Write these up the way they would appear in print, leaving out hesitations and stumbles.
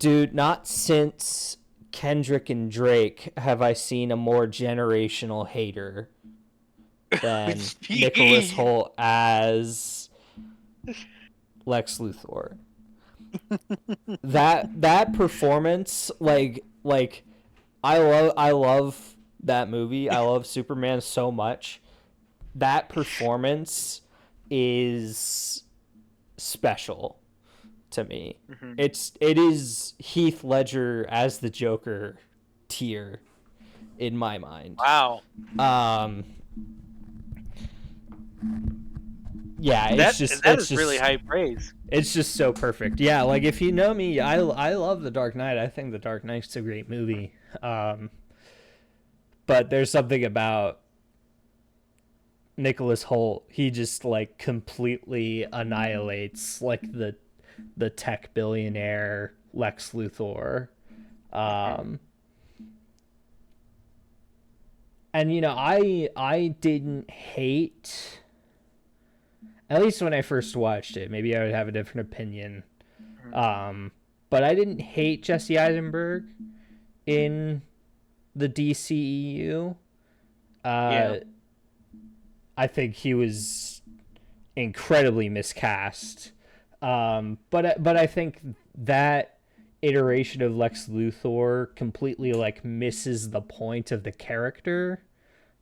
Dude, not since Kendrick and Drake have I seen a more generational hater than Nicholas Hoult as Lex Luthor. That performance, I love that movie. I love Superman so much. That performance is special to me. Mm-hmm. It is Heath Ledger as the Joker tier in my mind. Wow. Um yeah, That that it's is really just high praise. it's just so perfect. Yeah, like if you know me, I love The Dark Knight. I think The Dark Knight's a great movie. But there's something about Nicholas Hoult. He just like completely annihilates like the tech billionaire Lex Luthor. Um, and I didn't hate, at least when I first watched it. Maybe I would have a different opinion. But I didn't hate Jesse Eisenberg in the DCEU. Yeah. I think he was incredibly miscast. But I think that iteration of Lex Luthor completely like misses the point of the character.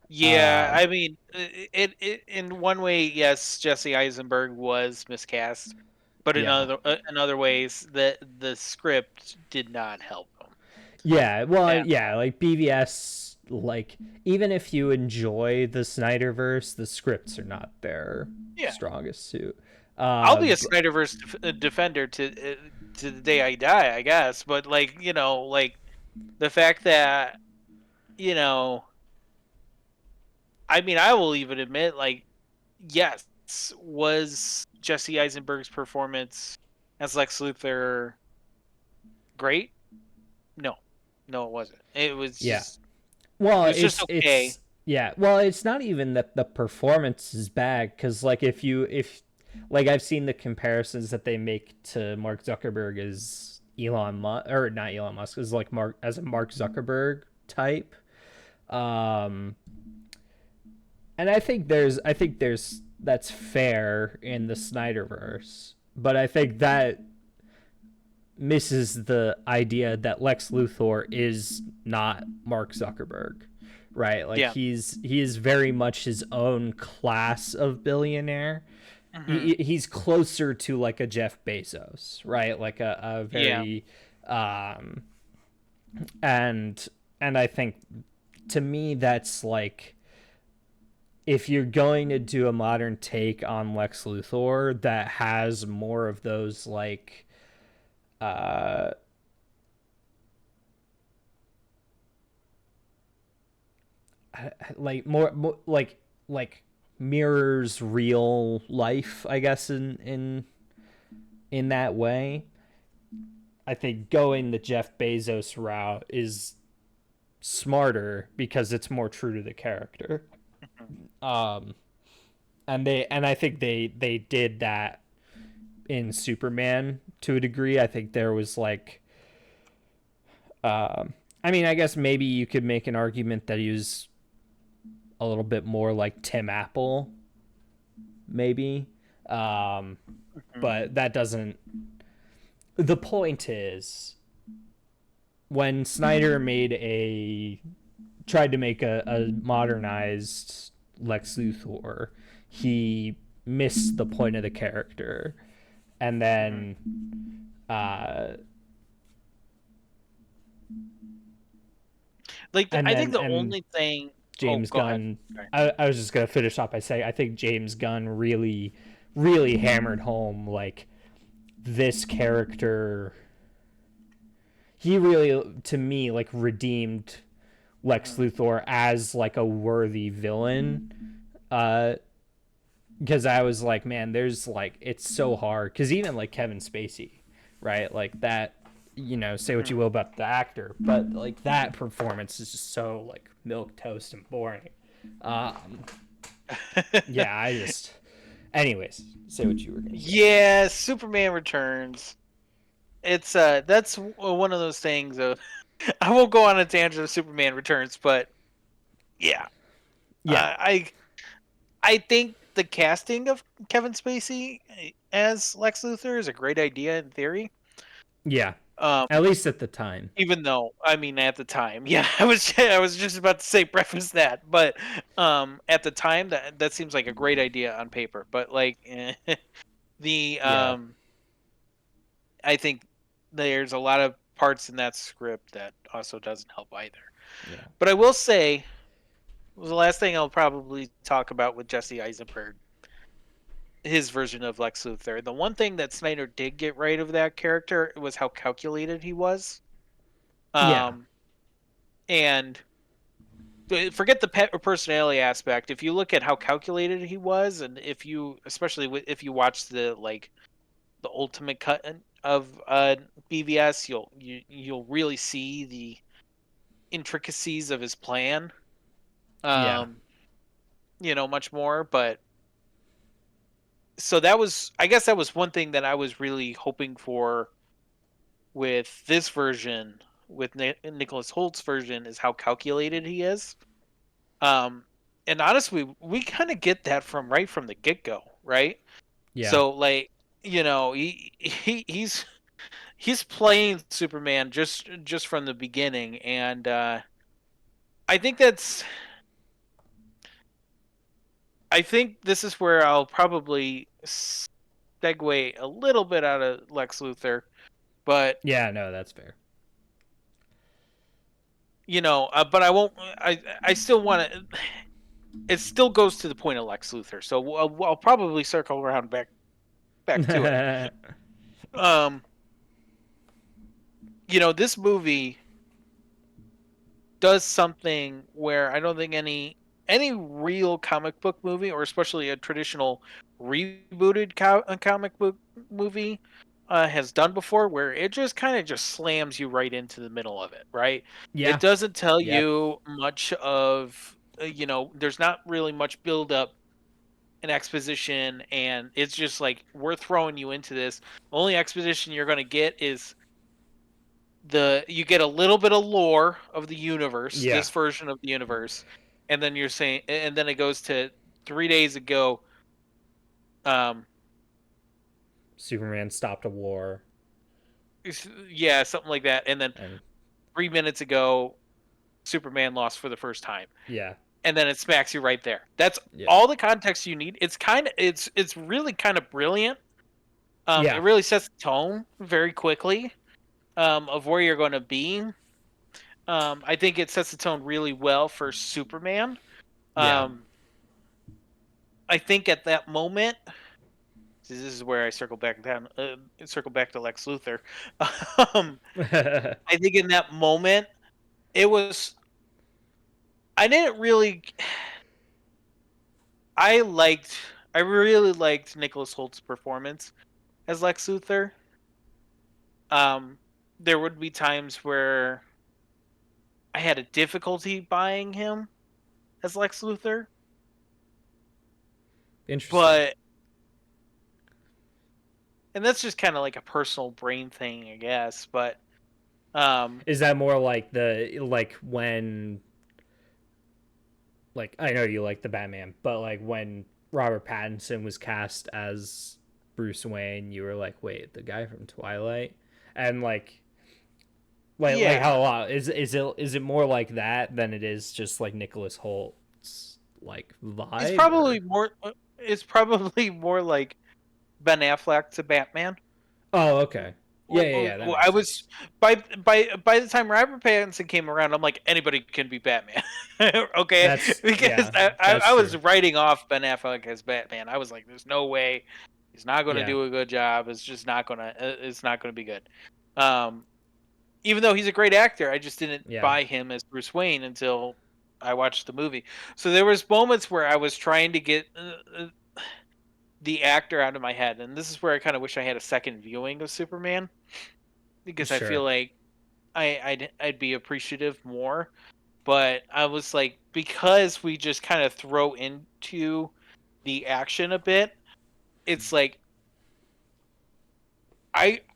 Yeah, I mean, it in one way, yes, Jesse Eisenberg was miscast, but Yeah. in other ways, the script did not help him Yeah, well, at yeah, all. like BVS, like even if you enjoy the Snyderverse, the scripts are not their Yeah, strongest suit. I'll be a But Snyderverse defender to the day I die, I guess. But like like the fact that you know, I mean, I will even admit, like, yes, was Jesse Eisenberg's performance as Lex Luthor great? No, no, it wasn't. yeah, well, It was just okay. it's not even that the performance is bad, because like if like I've seen the comparisons that they make to Mark Zuckerberg as Elon Musk, or not Elon Musk, as like a Mark Zuckerberg type. Um, and I think there's that's fair in the Snyderverse, but I think that misses the idea that Lex Luthor is not Mark Zuckerberg, right? Like Yeah. he is very much his own class of billionaire. Hmm. He's closer to like a Jeff Bezos, right? Like a Yeah. very um and I think, to me, that's like, if you're going to do a modern take on Lex Luthor that has more of those uh more like mirrors real life, I guess, in that way, I think going the Jeff Bezos route is smarter because it's more true to the character. um and I think they did that in Superman to a degree. I think there was like, I mean, I guess maybe you could make an argument that he was a little bit more like Tim Apple, maybe. Um, Hmm. but that doesn't. The point is, when Snyder tried to make a modernized Lex Luthor, he missed the point of the character, and Hmm. then uh, Like, and I think then the and only thing. Oh, James go ahead. Gunn. Sorry. I was just gonna finish up by saying I think James Gunn really hammered home like this character. He really, to me, like redeemed Lex Hmm. Luthor as like a worthy villain. Because I was like, man, there's like, it's so hard. Because even like Kevin Spacey, right? Like that, say what you Hmm. will about the actor, but like that performance is just so like milk toast and boring. Um, yeah, anyways, say what you were gonna say. Yeah, Superman Returns. it's that's one of those things of I won't go on a tangent of Superman Returns, but yeah, Yeah, I I think the casting of Kevin Spacey as Lex Luthor is a great idea in theory. yeah. Um, At least at the time. even though I mean at the time, yeah, I was just about to say preface that, but at the time that seems like a great idea on paper, but like the Yeah, I think there's a lot of parts in that script that also doesn't help either. yeah, But I will say the last thing I'll probably talk about with Jesse Eisenberg, his version of Lex Luthor. The one thing that Snyder did get right of that character was how calculated he was. yeah, Um, and forget the pet or personality aspect. If you look at how calculated he was, and if you, especially if you watch the the ultimate cut of BVS, you'll really see the intricacies of his plan. yeah, Um, much more. But so that was, I guess, that was one thing that I was really hoping for with this version, with Nicholas Holt's version, is how calculated he is. Um, and honestly, we kind of get that from right from the get go, right? yeah, So like, he's playing Superman just from the beginning, and I think that's I think this is where I'll probably segue a little bit out of Lex Luthor, but yeah. No, that's fair. but I won't. I still want to. It still goes to the point of Lex Luthor, so I'll probably circle around back to it. Um, this movie does something where I don't think any real comic book movie, or especially a traditional rebooted comic book movie, has done before, where it just kind of just slams you right into the middle of it, right? It Yeah, doesn't tell yeah, you much of, there's not really much build up and exposition, and it's just like we're throwing you into this. The only exposition you're going to get is you get a little bit of lore of the universe, yeah. this version of the universe, and then you're saying, and then it goes to 3 days ago. Um, Superman stopped a war, yeah, something like that, and then and 3 minutes ago, Superman lost for the first time, yeah, and then it smacks you right there. That's yeah, all the context you need. It's really kind of brilliant. yeah, It really sets the tone very quickly, of where you're going to be. I think it sets the tone really well for Superman. yeah. Um, I think at that moment, this is where I circle back to Lex Luthor. um, I think in that moment, it was. I didn't really. I liked. I really liked Nicholas Holt's performance as Lex Luthor. Um, there would be times where I had a difficulty buying him as Lex Luthor, Interesting. but and that's just kind of like a personal brain thing, I guess. But um, Is that more like when I know you like the Batman, but like when Robert Pattinson was cast as Bruce Wayne, you were like, wait, the guy from Twilight, and like how a yeah, lot is it more like that than it is just like Nicholas Holt's like It's vibe probably or more. It's probably more like Ben Affleck to Batman. oh okay yeah yeah yeah that I makes was sense by the time Robert Pattinson came around, I'm like anybody can be Batman, okay? that's Because yeah that's I was true writing off Ben Affleck as Batman. I was like, there's no way he's not going to yeah do a good job. It's just not gonna. It's not going to be good. Um, Even though he's a great actor, I just didn't yeah buy him as Bruce Wayne until I watched the movie. So there was moments where I was trying to get the actor out of my head, and this is where I kind of wish I had a second viewing of Superman, because I feel sure like I'd be appreciative more. But I was like, because we just kind of throw into the action a bit, it's like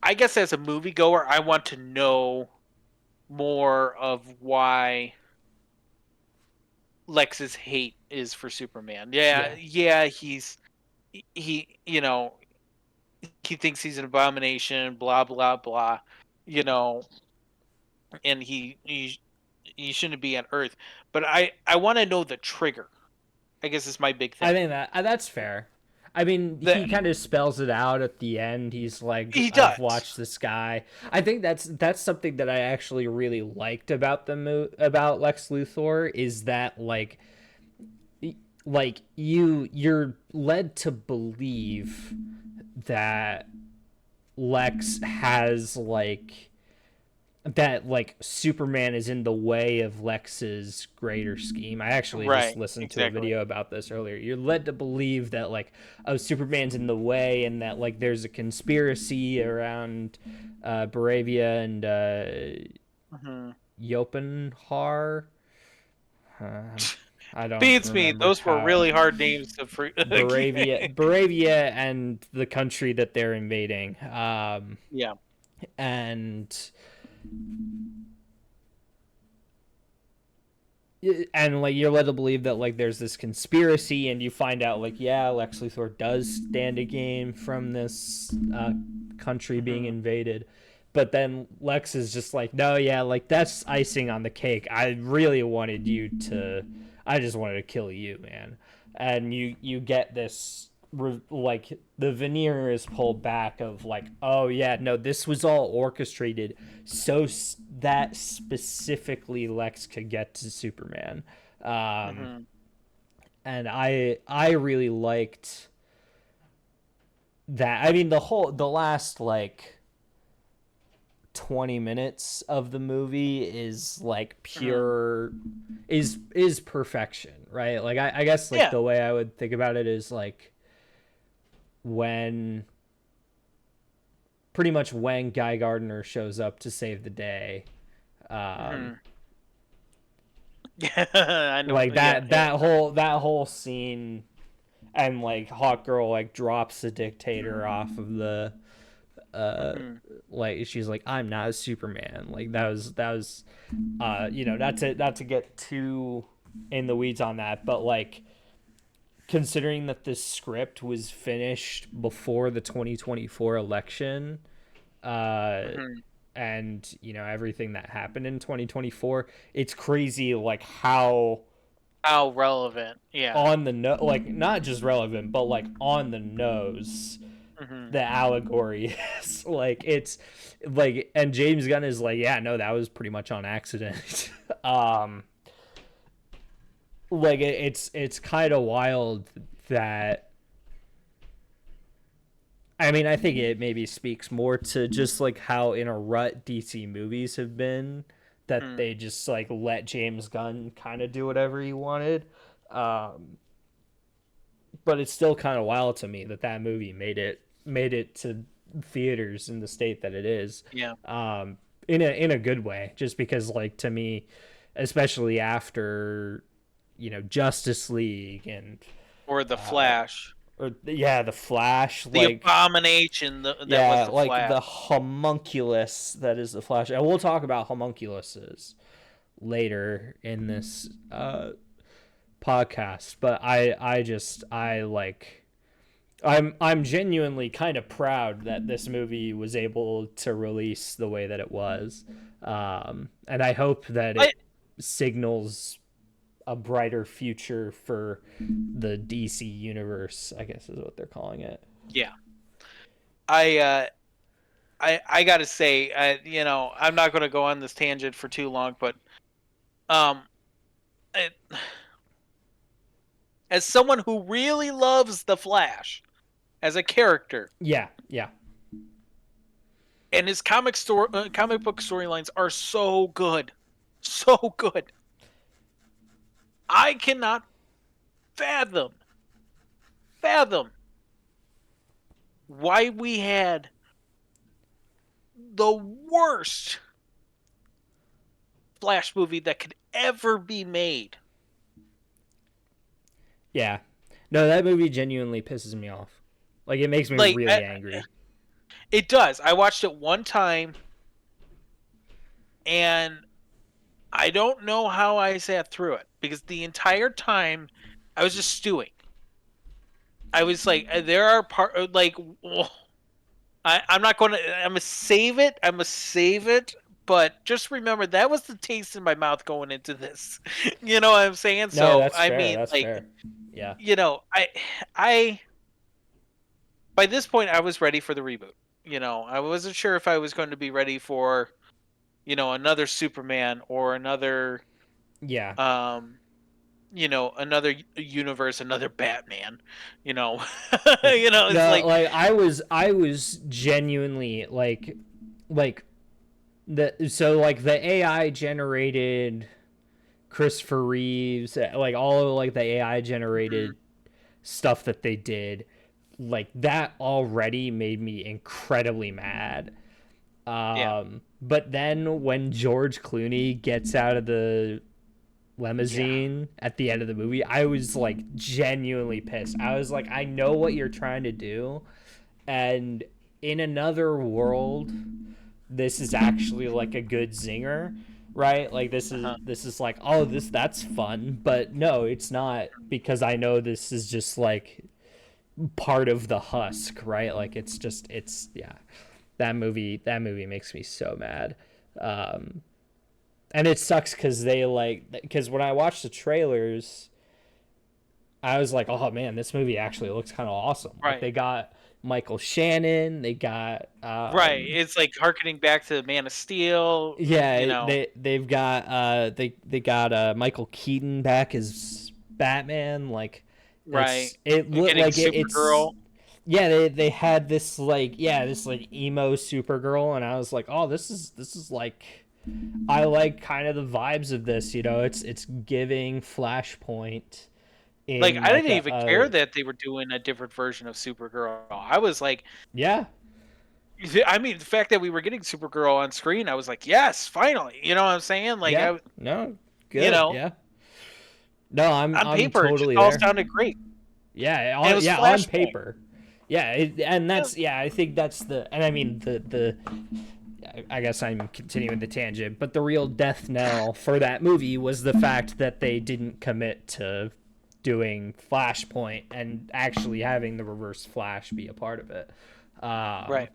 I guess as a moviegoer, I want to know more of why Lex's hate is for Superman. Yeah. Yeah, he he thinks he's an abomination, blah blah blah, you know, and he shouldn't be on Earth. But I want to know the trigger. I guess is my big I thing. think that's fair. I mean, That he kind of spells it out at the end. He's like, he "I've does. watched the sky." I think that's something that I actually really liked about about Lex Luthor is that like you're led to believe that Lex has like Superman is in the way of Lex's greater scheme. I actually just Right, listened to a exactly. video about this earlier. You're led to believe that like oh Superman's in the way and that like there's a conspiracy around Baravia and Hmm. Jopenhar. I don't Beats me. remember Those were how really hard names to Baravia and the country that they're invading. Yeah. And like you're led to believe that like there's this conspiracy and you find out like yeah Lex Luthor does stand to gain from this country being Hmm. invaded, but then Lex is just like no yeah like that's icing on the cake. I just wanted to kill you, man. And you get this like the veneer is pulled back of like oh yeah no this was all orchestrated so that specifically Lex could get to Superman. um Hmm. and I really liked that. I mean the last like 20 minutes of the movie is like Hmm. pure is perfection, right? Like I guess like Yeah. the way I would think about it is like when pretty much when Guy Gardner shows up to save the day. Um, Hmm. Yeah. I know. like Yeah. Yeah. that whole scene, and like Hawk Girl like drops the dictator off of the uh Hmm. like she's like I'm not a Superman. Like that was not to get too in the weeds on that, but like considering that this script was finished before the 2024 election, uh Hmm. and everything that happened in 2024, it's crazy like how How relevant. Yeah. on the like not just relevant but like on the nose Hmm. the allegory is. Like it's like, and James Gunn is like yeah no that was pretty much on accident. Like it's kind of wild that I mean, I think it maybe speaks more to just like how in a rut DC movies have been, that Hmm. they just like let James Gunn kind of do whatever he wanted. Um, but it's still kind of wild to me that that movie made it to theaters in the state that it is, Yeah. in a good way. Just because, like to me, especially after Justice League and Or the uh, Flash. or yeah, the Flash, The like abomination that was yeah, the like Flash. the homunculus that is the Flash. And we'll talk about homunculuses later in this podcast. But I like I'm genuinely kind of proud that this movie was able to release the way that it was, and I hope that I it signals a brighter future for the DC universe. I guess is what they're calling it. Yeah. I I gotta say, I'm not gonna go on this tangent for too long, but um, it, as someone who really loves the Flash as a character, Yeah, yeah, and his comic book storylines are so good, so good. I cannot fathom fathom why we had the worst Flash movie that could ever be made. yeah. No, that movie genuinely pisses me off. Like it makes me Like really angry. It does. I watched it one time, and I don't know how I sat through it because the entire time I was just stewing. I was like, there are like, I'm not going to. I'm gonna save it. I'm gonna save it. But just remember that was the taste in my mouth going into this. You know what I'm saying? No, So that's I fair. mean, That's like, fair. Yeah. I by this point I was ready for the reboot. I wasn't sure if I was going to be ready for another Superman or another Yeah. um another universe, another Batman. You know, Yeah. it's No, like like I was genuinely like like the AI generated Christopher Reeves, like all of like the AI Mhm. generated stuff that they did, like that already made me incredibly mad. yeah, But then when George Clooney gets out of the yeah, limousine at the end of the movie, I was like genuinely pissed. I was like, I know what you're trying to do, and in another world, this is actually like a good zinger, right? Like this is uh-huh. this is like, oh, that's fun, but no, it's not, because I know this is just like part of the husk, right? Like it's yeah. That movie makes me so mad. Um and it sucks because when I watched the trailers, I was like, oh man, this movie actually looks kind of awesome. Like Right, they got Michael Shannon, they got right. It's like harkening back to Man of Steel. yeah, they've got they got Michael Keaton back as Batman. Like Right. it We're looked getting like it's Supergirl. yeah, they had this like yeah, this like emo Supergirl, and I was like, oh, this is like, I like kind of the vibes of this, it's giving Flashpoint Like, in I like didn't even care a that they were doing a different version of Supergirl. I was like, yeah, I mean, the fact that we were getting Supergirl on screen, I was like, yes, finally. You know what I'm saying? Like, yeah, no, you good, know, yeah. No, I'm on I'm paper, it just totally all there. sounded great, Yeah, and it on was yeah, on Flashpoint. paper. Yeah, and Yeah, that's yeah, I think that's and I mean the I guess I'm continuing the tangent, but the real death knell for that movie was the fact that they didn't commit to doing Flashpoint and actually having the Reverse Flash be a part of it. right.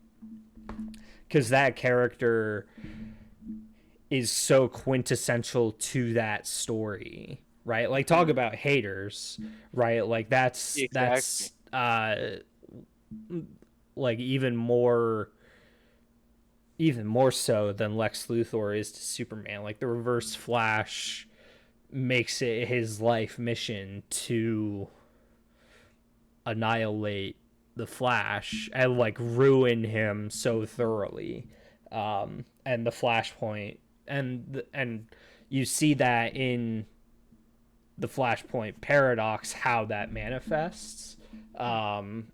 Because that character is so quintessential to that story, right? Like talk Mhm. about haters, right? Like that's Exactly. like even more so than Lex Luthor is to Superman. Like the Reverse Flash makes it his life mission to annihilate the Flash and like ruin him so thoroughly. And the Flashpoint and you see that in the Flashpoint paradox how that manifests. Um,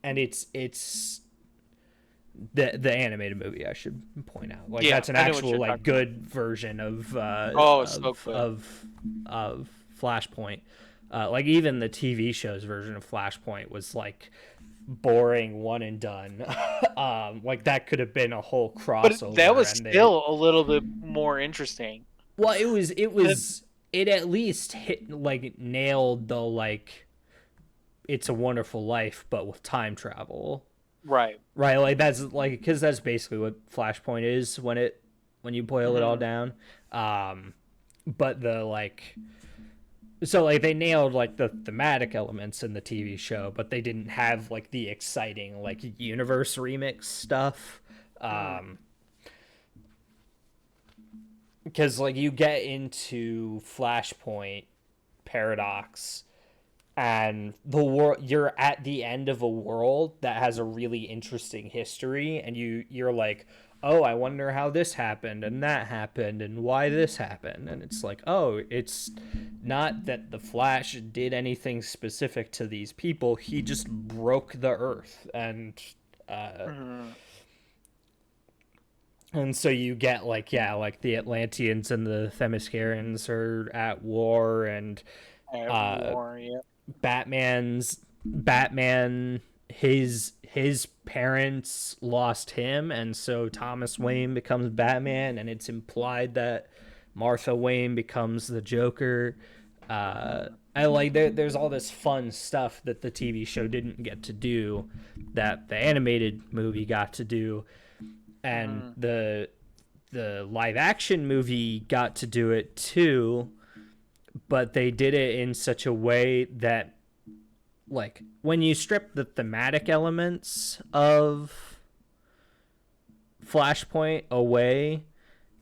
and it's the animated movie, I should point out, like Yeah, that's an I know what actual you're like talking about. good version Oh, it's so good. of Flashpoint. Like even the TV show's version of Flashpoint was like boring, one and done. Like that could have been a whole But that crossover, was and they still a little bit more interesting. well, it Uh, was it at least hit like nailed the like It's a Wonderful Life, but with time travel, Right. right? Like that's like because that's basically what Flashpoint is when you boil it all Mhm. down. Um, but the like so like they nailed like the thematic elements in the TV show, but they didn't have like the exciting like universe remix stuff. Mhm. Um, because like you get into Flashpoint paradox and the world, you're at the end of a world that has a really interesting history, and you're like, oh, I wonder how this happened and that happened and why this happened, and it's like, oh, it's not that the Flash did anything specific to these people, he just broke the earth, uh Mhm. and so you get like yeah, like the Atlanteans and the Themyscirans are at war, and At uh war, yeah. Batman his parents lost him, and so Thomas Wayne becomes Batman, and it's implied that Martha Wayne becomes the Joker. I like there's all this fun stuff that the TV show didn't get to do that the animated movie got to do, and Mm-hmm. the live action movie got to do it too, but they did it in such a way that, like, when you strip the thematic elements of Flashpoint away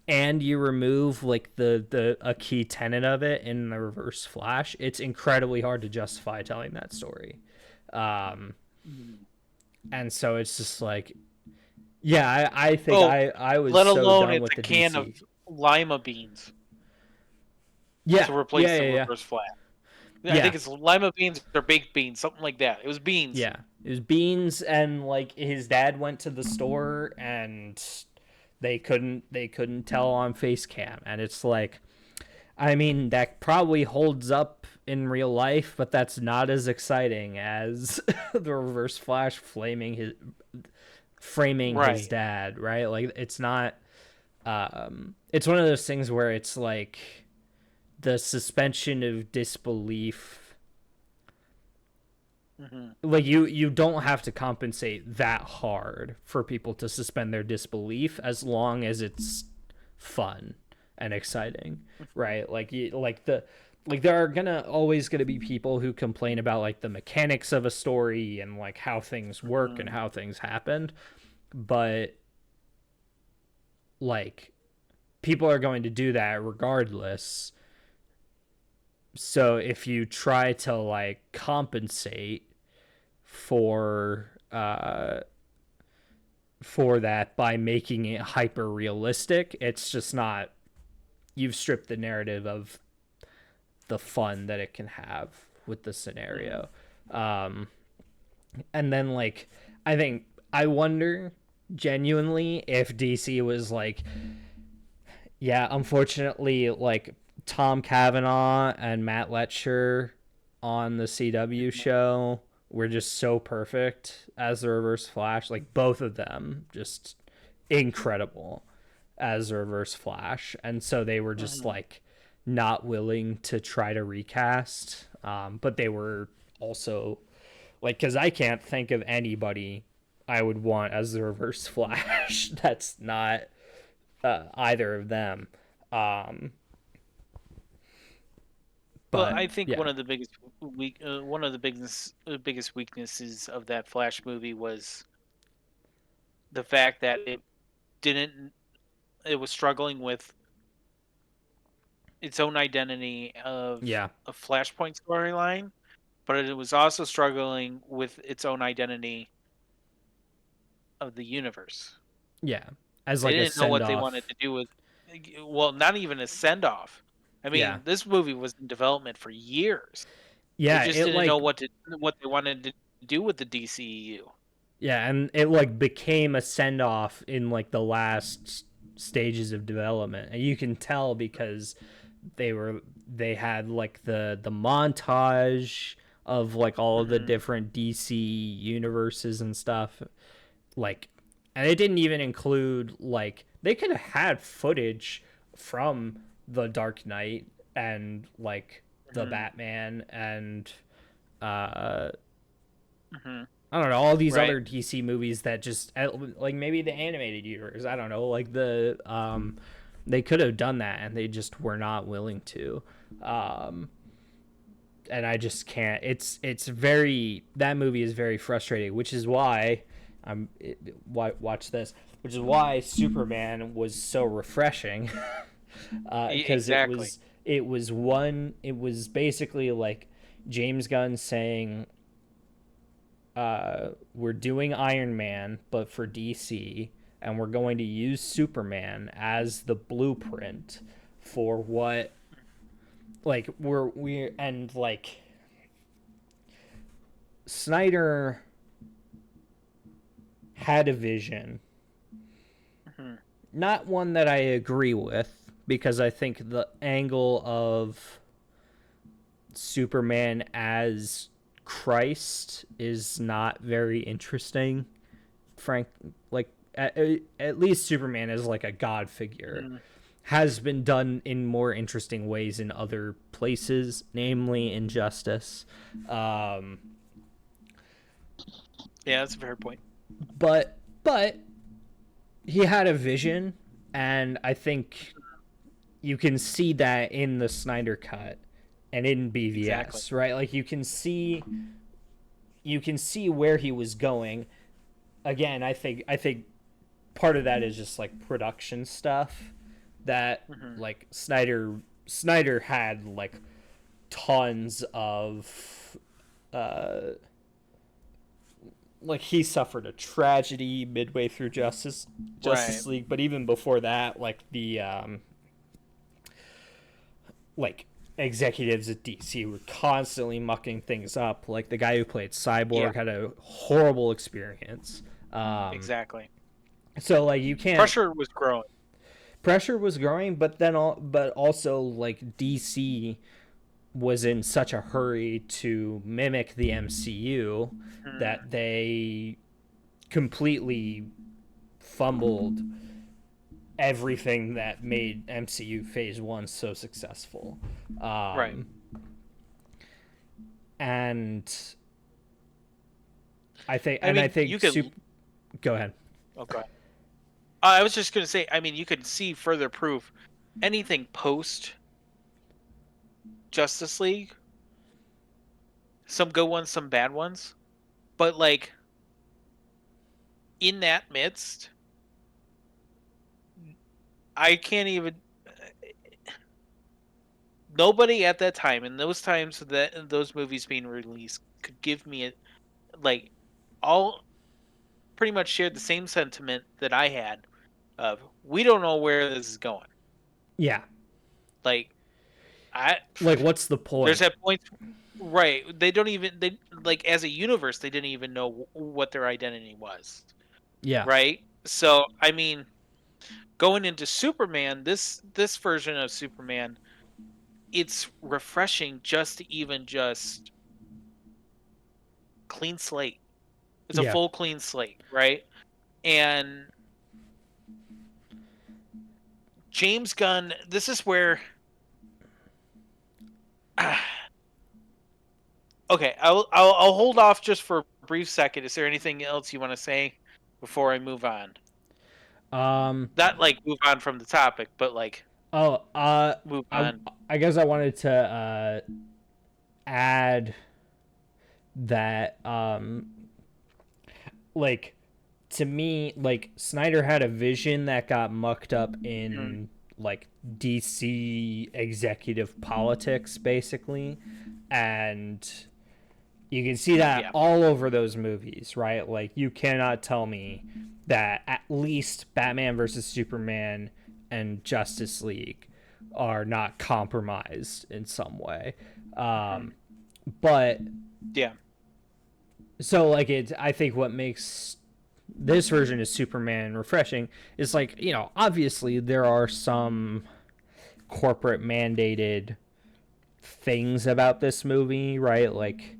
and you remove like the a key tenet of it in the Reverse Flash, it's incredibly hard to justify telling that story. um and so it's just like, yeah, I think Oh, I was let so alone done it's with a the can of DC. lima beans Yeah, to replace yeah, the yeah, yeah, Reverse Flash. I yeah, think it's lima beans or baked beans, something like that. It was beans. yeah. It was beans, and like his dad went to the store and they couldn't tell on face cam, and it's like, I mean, that probably holds up in real life, but that's not as exciting as the Reverse Flash framing his Right. dad, right? Like, it's not. It's one of those things where it's like the suspension of disbelief. Hmm. Like, you don't have to compensate that hard for people to suspend their disbelief as long as it's fun and exciting, right? Like there are gonna always gonna be people who complain about like the mechanics of a story and like how things work and Hmm. how things happened, but like people are going to do that regardless. So if you try to like compensate for for that by making it hyper realistic, it's just not, you've stripped the narrative of the fun that it can have with the Hmm. scenario. And then like, I wonder genuinely if DC was like, yeah, unfortunately, like Tom Cavanaugh and Matt Letcher on the CW show were just so perfect as the Reverse Flash. Like, both of them just incredible as the Reverse Flash, and so they were just Hmm. like not willing to try to recast. But they were also like, because I can't think of anybody I would want as the Reverse Flash that's not either of them. Um, Well, but I think yeah, one of the biggest weaknesses of that Flash movie was the fact that didn't it was struggling with its own identity of yeah, a Flashpoint storyline, but it was also struggling with its own identity of the universe. yeah, as They like a didn't know send what they wanted off. to do with, well, not even a send off. I Yeah, mean, this movie was in development for years. They yeah, just it didn't know like, what they wanted to do with the DCEU. yeah, and it like became a send off in like the last stages of development, and you can tell because they had like the montage of like all of the Hmm. different DC universes and stuff, like, and it didn't even include, like, they could have had footage from the Dark Knight and like the Hmm. Batman and uh Hmm. I don't know, all these Right. other DC movies that just like maybe the animated universe, I don't know, like the they could have done that and they just were not willing to. um and I just can't. It's very, that movie is very frustrating, which is why watch this, which is why Superman was so refreshing, because Exactly. it was basically like James Gunn saying, we're doing Iron Man but for DC, and we're going to use Superman as the blueprint for what, like, we and like Snyder had a vision, Hmm. not one that I agree with, because I think the angle of Superman as Christ is not very interesting. Frank, like at least Superman is like a god figure, Mhm. has been done in more interesting ways in other places, namely Injustice. Um, Yeah, that's a fair point. but he had a vision, and I think you can see that in the Snyder cut and in Exactly. BVS, right? Like you can see where he was going. Again, I think part of that is just like production stuff that Hmm. like Snyder had like tons of uh like he suffered a tragedy midway through Right. Justice League, but even before that, like the like executives at DC were constantly mucking things up. Like the guy who played Yeah. Cyborg had a horrible experience. Um, Exactly. so like you can't Pressure was growing. pressure was growing, but also like DC was in such a hurry to mimic the MCU Mhm. that they completely fumbled everything that made MCU Phase 1 so successful. Right. Um, and I I mean, think you could. super go ahead. Oh, go ahead. I was just gonna say. I mean, you could see further proof. Anything post Justice League, some good ones, some bad ones, but like in that midst, I can't even. Nobody at that time, in those times that those movies being released, could give me a like all pretty much shared the same sentiment that I had of we don't know where this is going. Yeah. Like I Like what's the there's point? that point right. They don't even they like as a universe they didn't even know what their identity was. Yeah. Right? So I mean going into Superman, this version of Superman, it's refreshing just to even just clean slate. It's a Yeah. full clean slate, right? And James Gunn, this is where okay, I'll hold off just for a brief second. Is there anything else you want to say before I move on? Um Not like move on from the topic, but like oh move I on. I guess I wanted to add that like to me, like Snyder had a vision that got mucked up Mm, in like DC executive politics, basically, and you can see that yeah. all over those movies, right? Like you cannot tell me that at least Batman versus Superman and Justice League are not compromised in some way. Mhm. But Yeah. so like it, I think what makes this version of Superman refreshing is like, you know, obviously there are some corporate mandated things about this movie, right? Like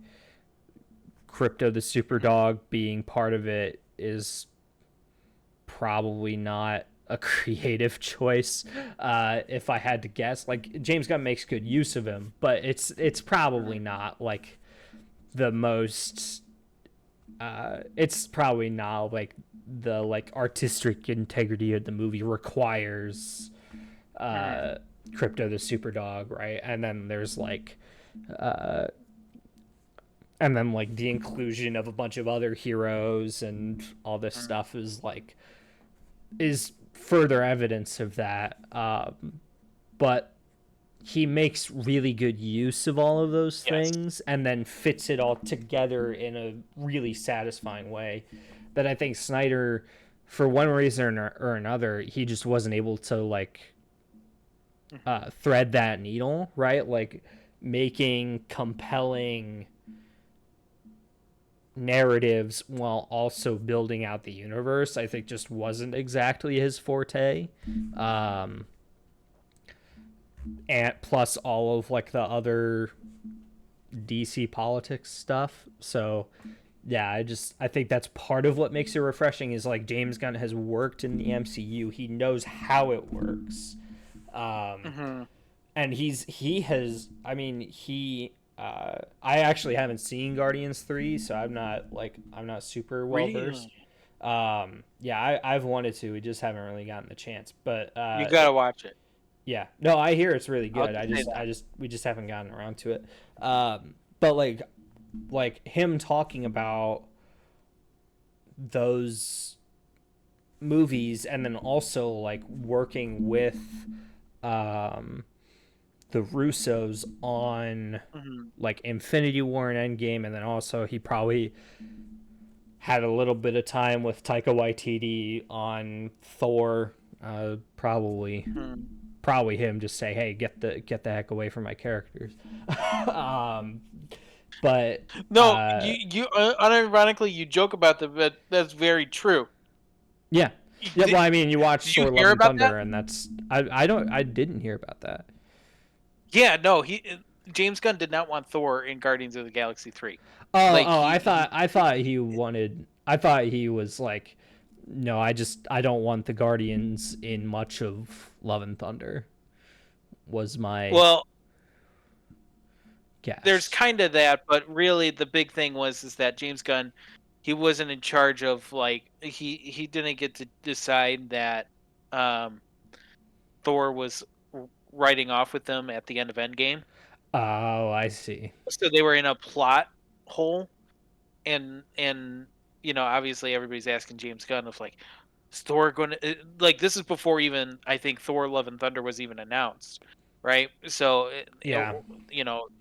Crypto the Superdog being part of it is probably not a creative choice. If I had to guess, like James Gunn makes good use of him, but it's probably Mhm. not like the most it's probably not like the like artistic integrity of the movie requires Mhm. uh Crypto the Superdog, right? And then there's like and then like the inclusion of a bunch of other heroes and all this Mhm. stuff is further evidence of that. But he makes really good use of all of those Yes. things and then fits it all together in a really satisfying way that I think Snyder, for one reason or another, he just wasn't able to like Mhm. thread that needle, right? Like making compelling narratives while also building out the universe, I think just wasn't exactly his forte. And plus all of like the other DC politics stuff. So yeah, I think that's part of what makes it refreshing is like James Gunn has worked in the MCU. He knows how it works. Um, Hmm. and he has I mean he I actually haven't seen Guardians 3, so I'm not super well versed. Really, Yeah, I've wanted to, we just haven't really gotten the chance, but you gotta watch it. yeah, no, I hear it's really I'll good. just say that. We just haven't gotten around to it. But like him talking about those movies and then also like working with um the Russos on Hmm. like Infinity War and Endgame, and then also he probably had a little bit of time with Taika Waititi on Thor. Probably Hmm. probably him just say, "Hey, get the heck away from my characters." um, but No, unironically you joke about that, but that's very true. yeah, yeah. Did, Well, I mean, you watch did you Thor: Love hear and about that? Thunder, and that's I didn't hear about that. Yeah, no, he James Gunn did not want Thor in Guardians of the Galaxy 3. Oh, Like I thought he wanted. I thought he was like, no, I don't want the Guardians in much of Love and Thunder. Was my well, there's guess. kind of that, but really the big thing was is that James Gunn, he wasn't in charge of like he didn't get to decide that um Thor was riding off with them at the end of Endgame. Oh, I see. So they were in a plot hole, and obviously everybody's asking James Gunn of like, is Thor going to like, this is before even I think Thor: Love and Thunder was even announced, right? So Yeah.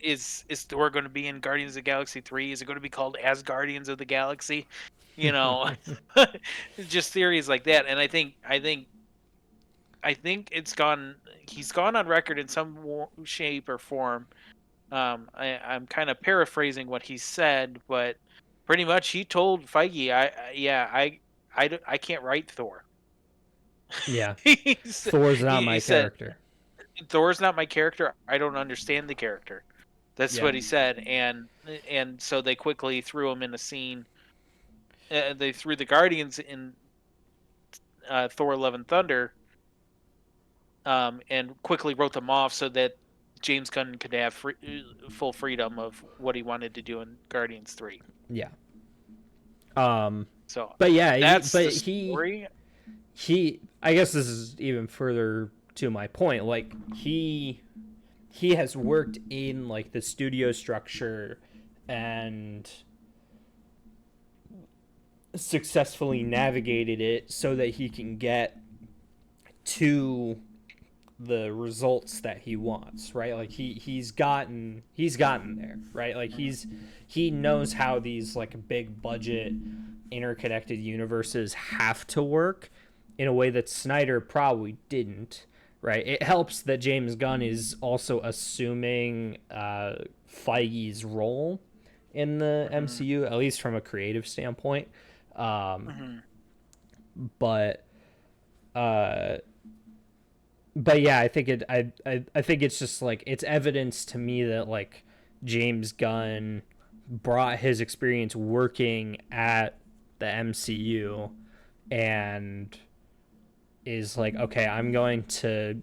is Thor going to be in Guardians of the Galaxy 3? Is it going to be called as Guardians of the Galaxy? You know, just theories like that. And I think he's gone on record in some shape or form. I'm kind of paraphrasing what he said, but pretty much he told Feige, yeah, I can't write Thor. Yeah. he, s- Thor's not he my said character. Thor's not my character. I don't understand the character. That's Yeah. what he said, and so they quickly threw him in a scene. They threw the Guardians in Thor: Love and Thunder, and quickly wrote them off so that James Gunn could have full freedom of what he wanted to do in Guardians 3. Yeah. Um So but yeah, that's the story. he I guess this is even further to my point. Like he has worked in like the studio structure and successfully navigated it so that he can get to the results that he wants, right? Like he's gotten there, right? Like he knows how these like big budget interconnected universes have to work in a way that Snyder probably didn't, right? It helps that James Gunn is also assuming Feige's role in the Hmm. MCU, at least from a creative standpoint. Um, Hmm. but uh, but yeah, I think I think it's just like it's evidence to me that like James Gunn brought his experience working at the MCU and is like, okay, I'm going to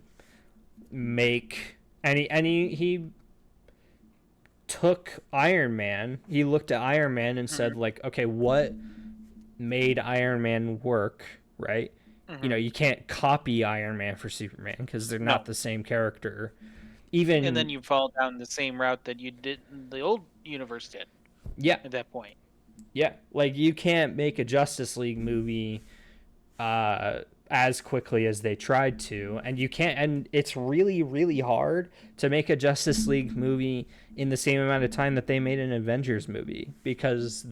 make he took Iron Man. He looked at Iron Man and said Hmm. like, okay, what made Iron Man work, right? You know, Hmm. you can't copy Iron Man for Superman because they're not No, the same character. and Even then you fall down the same route that you did the old universe did yeah, at that point. yeah, like you can't make a Justice League movie as quickly as they tried to, and you can't, and it's really hard to make a Justice League movie in the same amount of time that they made an Avengers movie because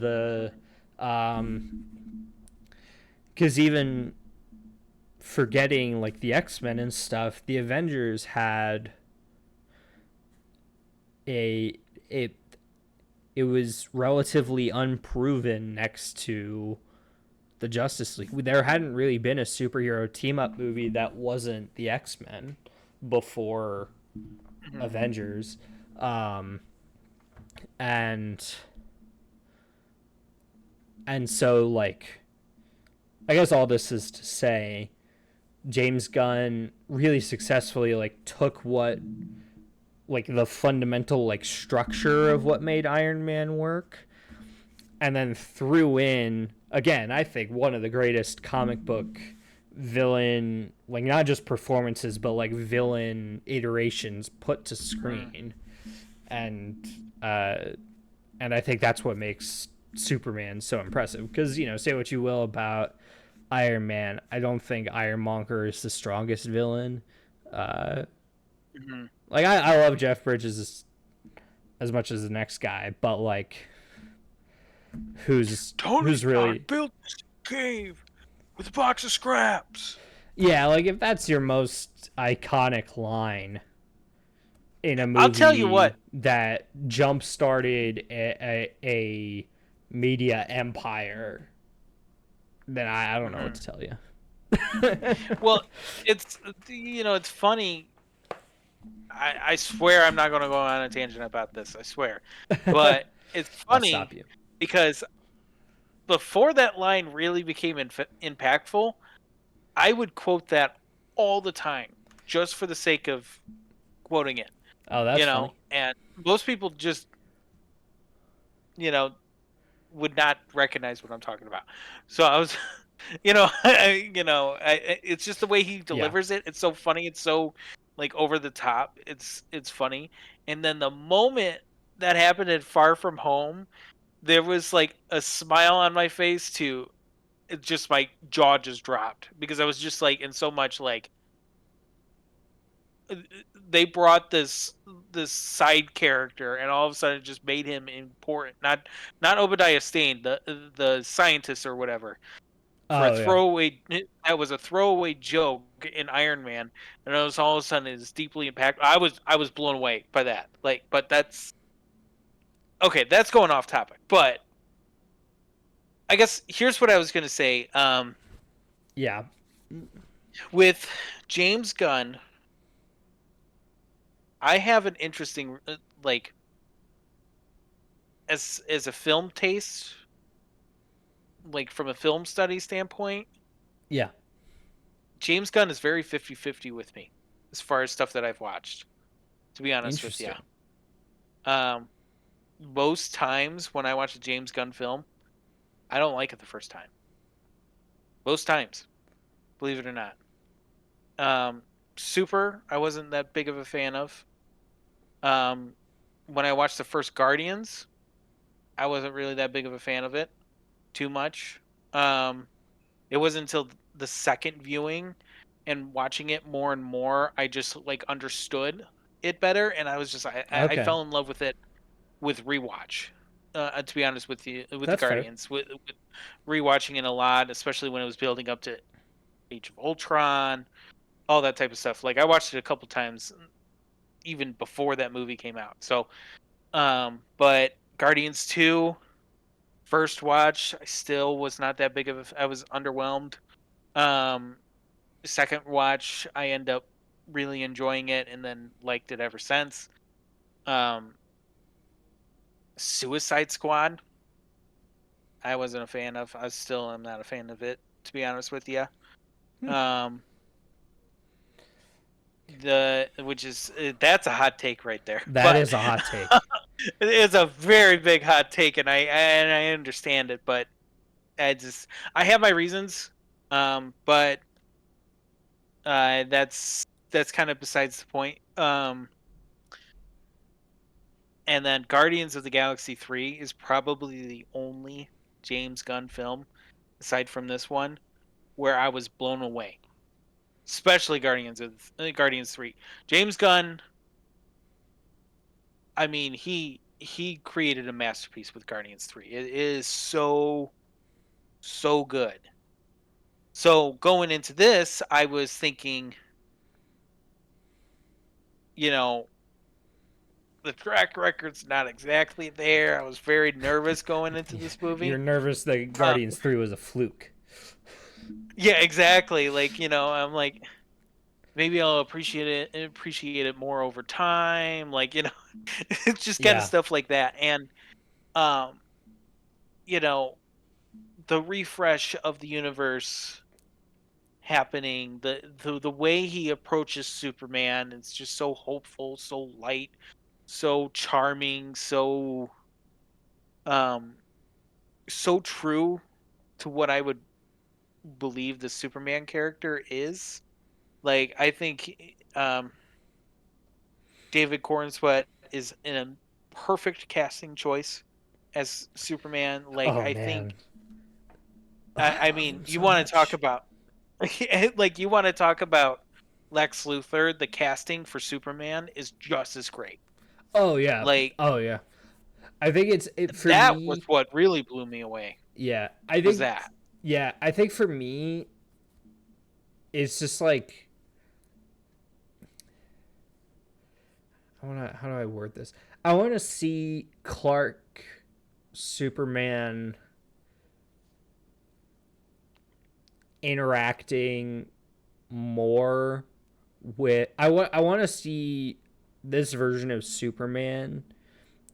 um even forgetting like the X-Men and stuff, the Avengers had a it it was relatively unproven next to the Justice League. There hadn't really been a superhero team up movie that wasn't the X-Men before Hmm. Avengers. Um and so like I guess all this is to say James Gunn really successfully like took what like the fundamental like structure of what made Iron Man work and then threw in again I think one of the greatest comic book villain like not just performances but like villain iterations put to Mm. screen and uh and I think that's what makes Superman so impressive because you know say what you will about Iron Man, I don't think Ironmonger is the strongest villain. uh Mhm. like I love Jeff Bridges as much as the next guy but like Tony who's Stark really built this cave with a box of scraps. yeah like if that's your most iconic line in a I'll tell you what. movie that jump started a media empire then I don't know what Mhm. to tell you. Well, it's it's funny. I swear I'm not going to go on a tangent about this. I swear, but it's I'll stop funny you. because before that line really became impactful, I would quote that all the time just for the sake of quoting it. Oh, that's funny. And most people just you know would not recognize what I'm talking about. So I was, it's just the way he Yeah. delivers it. It's so funny. It's so like over the top. It's funny. And then the moment that happened in Far From Home, there was like a smile on my face too. It just my jaw just dropped because I was just like in so much like they brought this side character and all of a sudden it just made him important. Not Obadiah Stane, the scientist or whatever, for a Oh yeah. throwaway that was a throwaway joke in Iron Man, and it was all of a sudden is deeply impactful. I was blown away by that. Like, but that's okay. That's going off topic, but I guess here's what I was gonna say. Yeah. With James Gunn, I have an interesting like as a film taste, like from a film study standpoint. Yeah. James Gunn is very 50-50 with me as far as stuff that I've watched, to be honest with you. Interesting. Um, most times when I watch a James Gunn film, I don't like it the first time. Most times, believe it or not. Um, Super, I wasn't that big of a fan of. Um, when I watched the first Guardians, I wasn't really that big of a fan of it too much. Um, it wasn't until the second viewing and watching it more and more, I just like understood it better, and I was just I Okay. fell in love with it with rewatch. To be honest with the That's fair. Guardians, with rewatching it a lot, especially when it was building up to Age of Ultron, all that type of stuff. Like I watched it a couple times even before that movie came out. So, but Guardians 2 first watch, I still was not that big of I was underwhelmed. Um, Second watch, I end up really enjoying it and then liked it ever since. Um, Suicide Squad, I wasn't a fan of. I still am not a fan of it, to be honest with you. Hmm. Um, the which is that's a hot take right there, That but is a hot take. it's a very big hot take, and I understand it, but I just I have my reasons. But that's kind of besides the point. And then Guardians of the Galaxy 3 is probably the only James Gunn film, aside from this one, where I was blown away. Especially Guardians 3. James Gunn, I mean, he created a masterpiece with Guardians 3. It is so good. So going into this, I was thinking, you know, the track record's not exactly there. I was very nervous going into this You're movie. nervous that Uh, Guardians 3 was a fluke. yeah, exactly. Like, I'm like, maybe I'll appreciate it more over time. Like, it's just kind of Yeah. stuff like that. And um, you know, the refresh of the universe happening, the way he approaches Superman, it's just so hopeful, so light, so charming, um so true to what I would believe the Superman character is. Like, I think David Cornsweet is in a perfect casting choice as Superman. Like, Oh I man. think, Oh, I I love mean, him you so want to talk much. about like you want to talk about Lex Luthor. The casting for Superman is just as great. Oh yeah. Like, Oh yeah. I think it's it for that was me. what really blew me away. Yeah. I Was think that? yeah, I think for me it's just like I want to how do I word this? I want to see Clark Superman interacting more with I want to see this version of Superman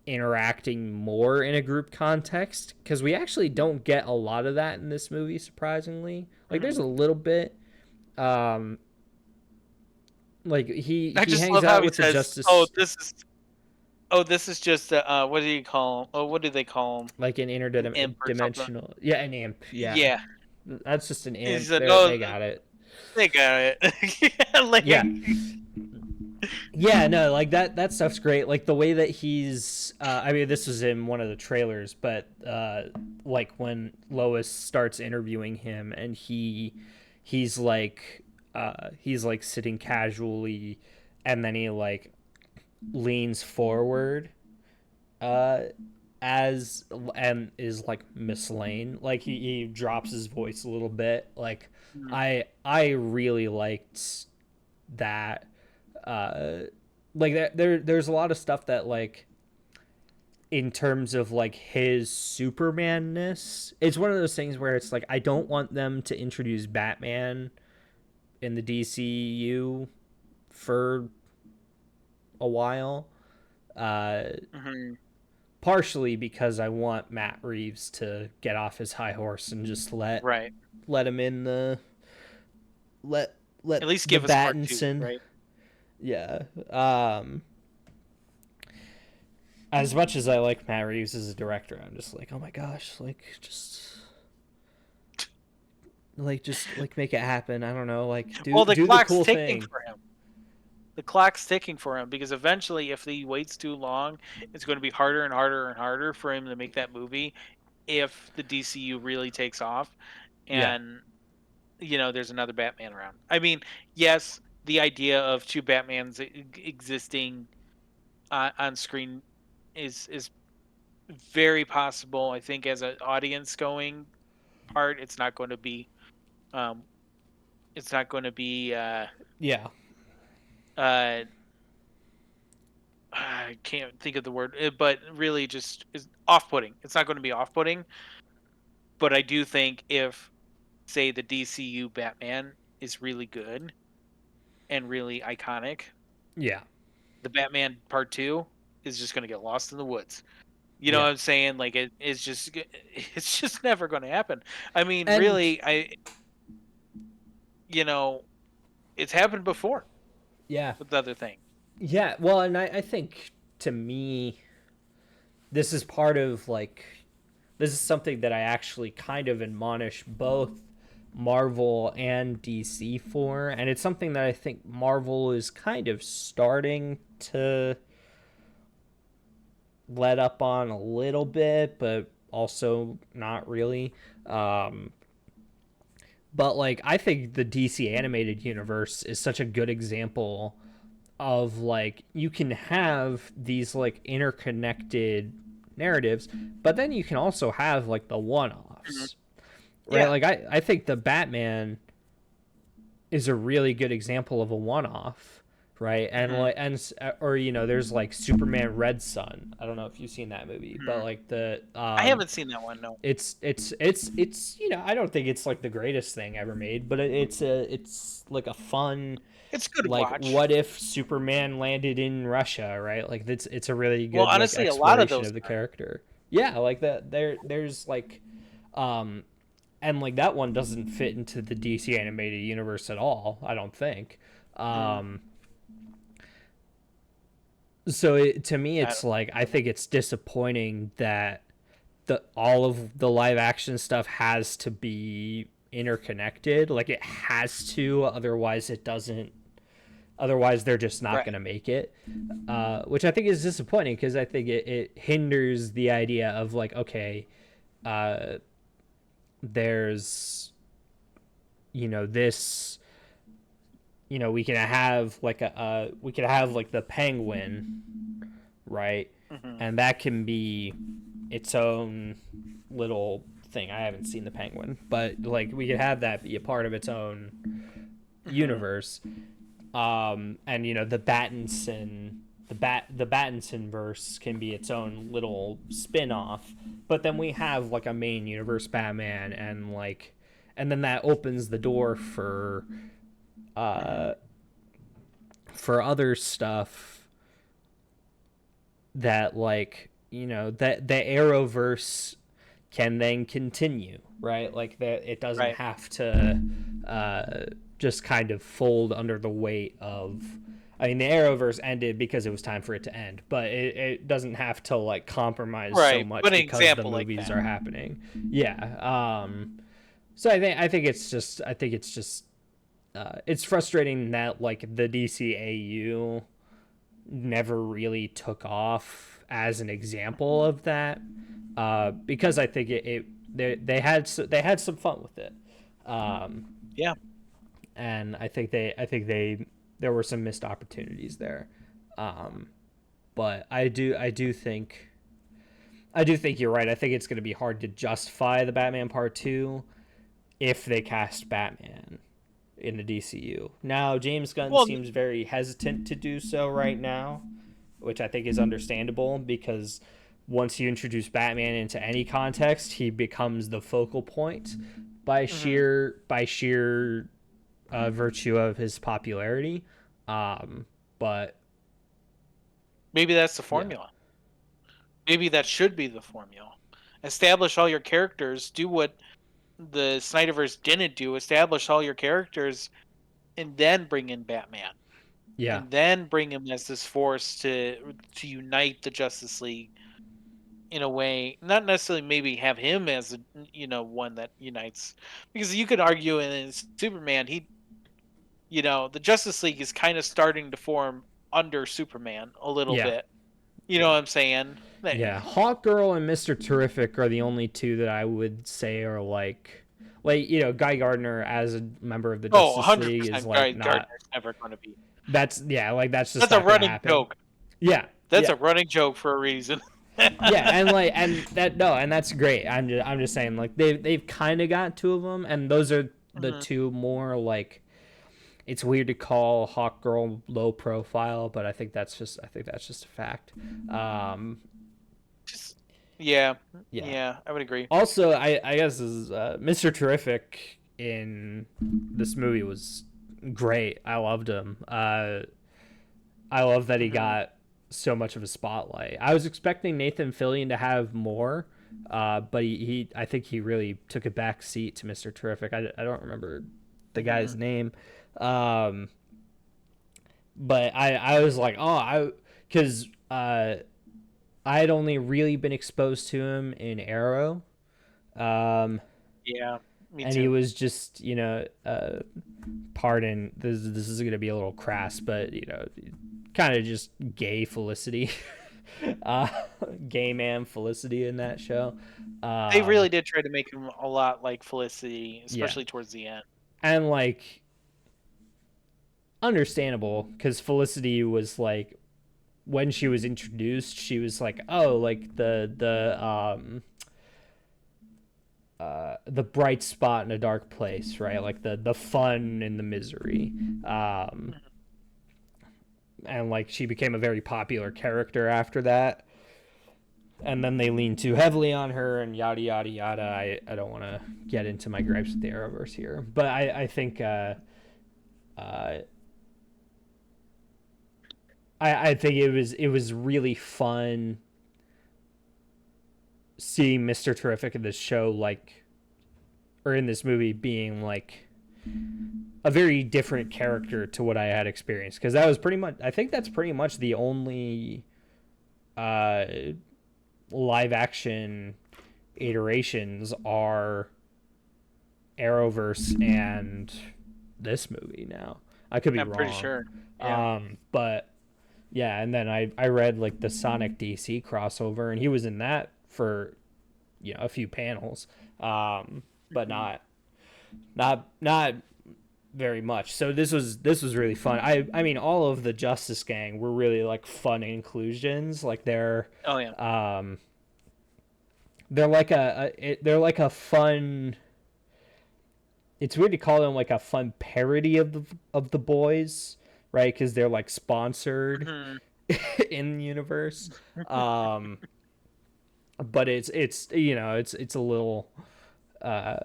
interacting more in a group context because we actually don't get a lot of that in this movie, surprisingly. Like there's a Mhm. little bit. um like I he just hangs love how out he with the says, "Oh, justice, this is just what do you call 'em? Oh, what do they call him? like an An imp or something." interdimensional, yeah, an imp, yeah, Yeah. that's just an He imp, said, "No, they got it. they got it." Yeah, Yeah, like, yeah, no, like that stuff's great. Like the way that he's I mean this was in one of the trailers, but like when Lois starts interviewing him and he's like he's like sitting casually and then he like leans forward uh as and is like Miss Lane, like he drops his voice a little bit. Like Mhm. I really liked that. uh like there's a lot of stuff that like in terms of like his Supermanness, it's one of those things where it's like I don't want them to introduce Batman in the DCU for a while. uh Mhm. Partially because I want Matt Reeves to get off his high horse and just Right. let him in the let At let least the give us part 2, Battinson. right? Yeah. As much as I like Matt Reeves as a director, I'm just like, oh my gosh, just like make it happen. I don't know, like Well, the do the clock's cool ticking thing. for him. The clock's ticking for him because eventually, if he waits too long, it's going to be harder and harder and harder for him to make that movie if the DCU really takes off Yeah. and, there's another Batman around. I mean, yes, the idea of two Batmans existing on screen is very possible. I think as an audience going part, um it's not going to be Yeah. uh I can't think of the word, but really just is off-putting. It's not going to be off-putting, but I do think if, say, the DCU Batman is really good and really iconic, Yeah. the Batman Part 2 is just going to get lost in the woods. You know what Yeah. I'm saying? Like, it's just it's just never going to happen. I mean, And really, you know, it's happened before yeah. with other things. Yeah. Well, and I think to me, this is part of like this is something that I actually kind of admonish both Marvel and DC for, and it's something that I think Marvel is kind of starting to let up on a little bit, but also not really. Um, but like, I think the DC animated universe is such a good example of like you can have these like interconnected narratives, but then you can also have like the Mhm. one-offs, right? Yeah. Like I think the Batman is a really good example of a one-off right? And Mhm. like or there's like Superman Red Sun. I don't know if you've seen that movie, but Mhm. like the I haven't seen that one. No, it's I don't think it's like the greatest thing ever made, but it's like a fun, it's good to like, watch. what if Superman landed in Russia, right? Like it's a really Well, good like honestly, a lot of exploration those of the are. character. Yeah, like that there's like um and like that one doesn't fit into the DC animated universe at all, I don't think. Mm, Um so to me I it's don't like I know. think it's disappointing that all of the live action stuff has to be interconnected. Like it has to, otherwise it doesn't. Otherwise, they're just not Right. going to make it, which I think is disappointing because I think it hinders the idea of like, okay, uh, there's this we can have like we can have like the penguin, right? Hmm. And that can be its own little thing. I haven't seen the penguin, but like we could have that be a part of its own Hmm. universe. And the Battinson verse can be its own little spin-off, but then we have like a main universe Batman, and then that opens the door Hmm. uh for other stuff that like that the Arrowverse can then continue, right? Like that it doesn't Right. have to just kind of fold under the weight of. I mean, the Arrowverse ended because it was time for it to end, but it doesn't have to like compromise so Right. But much an because the example like movies that. are happening. Yeah. So I think it's just it's frustrating that like the DCAU never really took off as an example of that, because I think they had some fun with it, um, Yeah. and I think they there were some missed opportunities there, um, but I do think you're right. I think it's going to be hard to justify the Batman Part Two if they cast Batman in the DCU. Now, James Gunn Well, seems very hesitant to do so right now, which I think is understandable because once you introduce Batman into any context, he becomes the focal point mhm. by sheer virtue of his popularity. But Maybe that's the yeah, formula. Maybe that should be the formula. Establish all your characters. Do what the Snyderverse didn't do. Establish all your characters, and then bring in Batman, yeah, and then bring him as this force to unite the Justice League in a way. Not necessarily maybe have him as a one that unites, because you could argue in Superman the Justice League is kind of starting to form under Superman a little yeah, bit. You know what I'm saying? yeah. Hawkgirl and Mister Terrific are the only two that I would say are like Guy Gardner as a member of the Oh, Justice League is 100% Guy like not. Gardner's never going to be. Like that's just That's a not gonna running happen. joke. Yeah, That's yeah, a running joke for a reason. yeah, and that's great. I'm just saying like they've kind of got two of them, and those are the Mhm. two more like. It's weird to call Hawk Girl low profile, but I think that's just a fact. Um, Just yeah, yeah. yeah, I would agree. Also, I guess is Mr. Terrific in this movie was great. I loved him. I love that he Hmm. got so much of a spotlight. I was expecting Nathan Fillion to have more, but I think he really took a back seat to Mr. Terrific. I don't remember the Hmm. guy's name, um, but I was like, oh, because I had only really been exposed to him in Arrow, um, Yeah, me and he too. was just pardon this is gonna be a little crass, but kind of just gay Felicity, uh, gay man Felicity in that show. They really Um, did try to make him a lot like Felicity, yeah, especially towards the end. and like understandable because Felicity was like when she was introduced, she was like, oh, like the bright spot in a dark place, right? Like the fun and the misery. Um, Mhm. and like she became a very popular character after that. And then they leaned too heavily on her and yada yada yada. I don't want to get into my gripes with the Arrowverse here, but I think uh, I think it was really fun seeing Mr. Terrific in this show, like, or in this movie, being like a very different character to what I had experienced, because that was pretty much, I think that's pretty much the only uh live action iterations are Arrowverse and this movie now. I could be I'm pretty wrong. sure. Yeah. But yeah, and then I read like the Sonic DC crossover, and he was in that for a few panels, but Mhm. not very much. So this was really fun. I mean, all of the Justice Gang were really like fun inclusions. Like Oh yeah. um they're like a fun. It's weird to call them like a fun parody of the boys, right? Because they're like sponsored Mhm. in the universe. Um, but it's a little uh,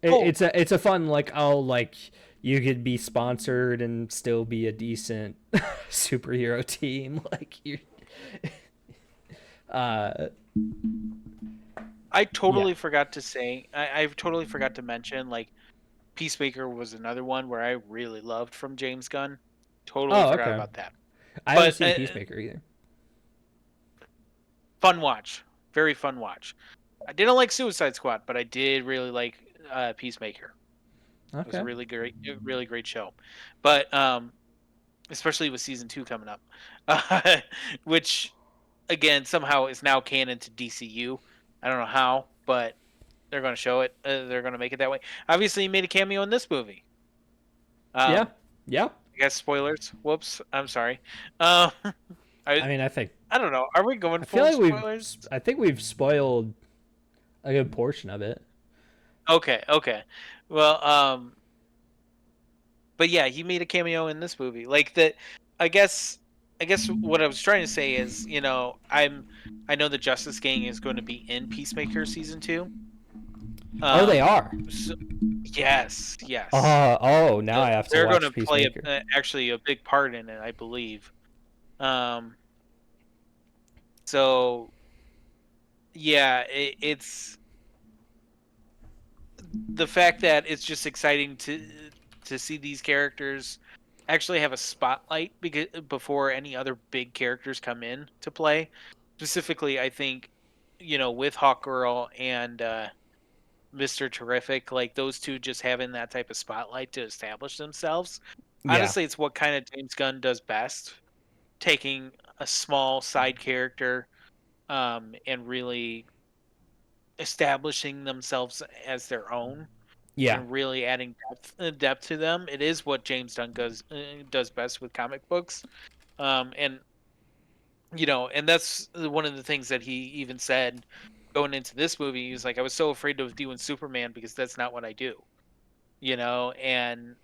Oh, it's a fun, like, oh, like you could be sponsored and still be a decent superhero team, like you. Uh, I yeah. totally forgot to say. I totally forgot to mention, like, Peacemaker was another one where I really loved from James Gunn. Totally Oh, forgot okay. about that. I haven't But seen Peacemaker either. fun watch, very fun watch. I didn't like Suicide Squad, but I did really like Peacemaker. It was Okay. a really great show. But especially with season 2 coming up, which again somehow is now canon to DCU. I don't know how, but they're going to show it. They're going to make it that way. Obviously, he made a cameo in this movie. Yeah. Um, Yeah. I guess spoilers. Whoops, I'm sorry. Uh, I I mean, I don't know. Are we going I feel full like spoilers? I think we've spoiled a good portion of it. Okay, okay. Well, but yeah, he made a cameo in this movie. Like that, I guess. I guess what I was trying to say is, I know the Justice Gang is going to be in Peacemaker season 2. Oh, they Um, are. so, yes, yes. Oh, now I have to They're going watch to play Peacemaker. actually a big part in it, I believe. Um, so yeah, it's the fact that it's just exciting to see these characters actually have a spotlight because before any other big characters come in to play. Specifically, I think with Hawkgirl and Mr. Terrific, like those two just having that type of spotlight to establish themselves. Yeah. Honestly, it's what kind of James Gunn does best, taking a small side character and really establishing themselves as their own Yeah. and really adding depth to them. It is what James Gunn does best with comic books. And and that's one of the things that he even said going into this movie. He was like, I was so afraid of doing Superman because that's not what I do. And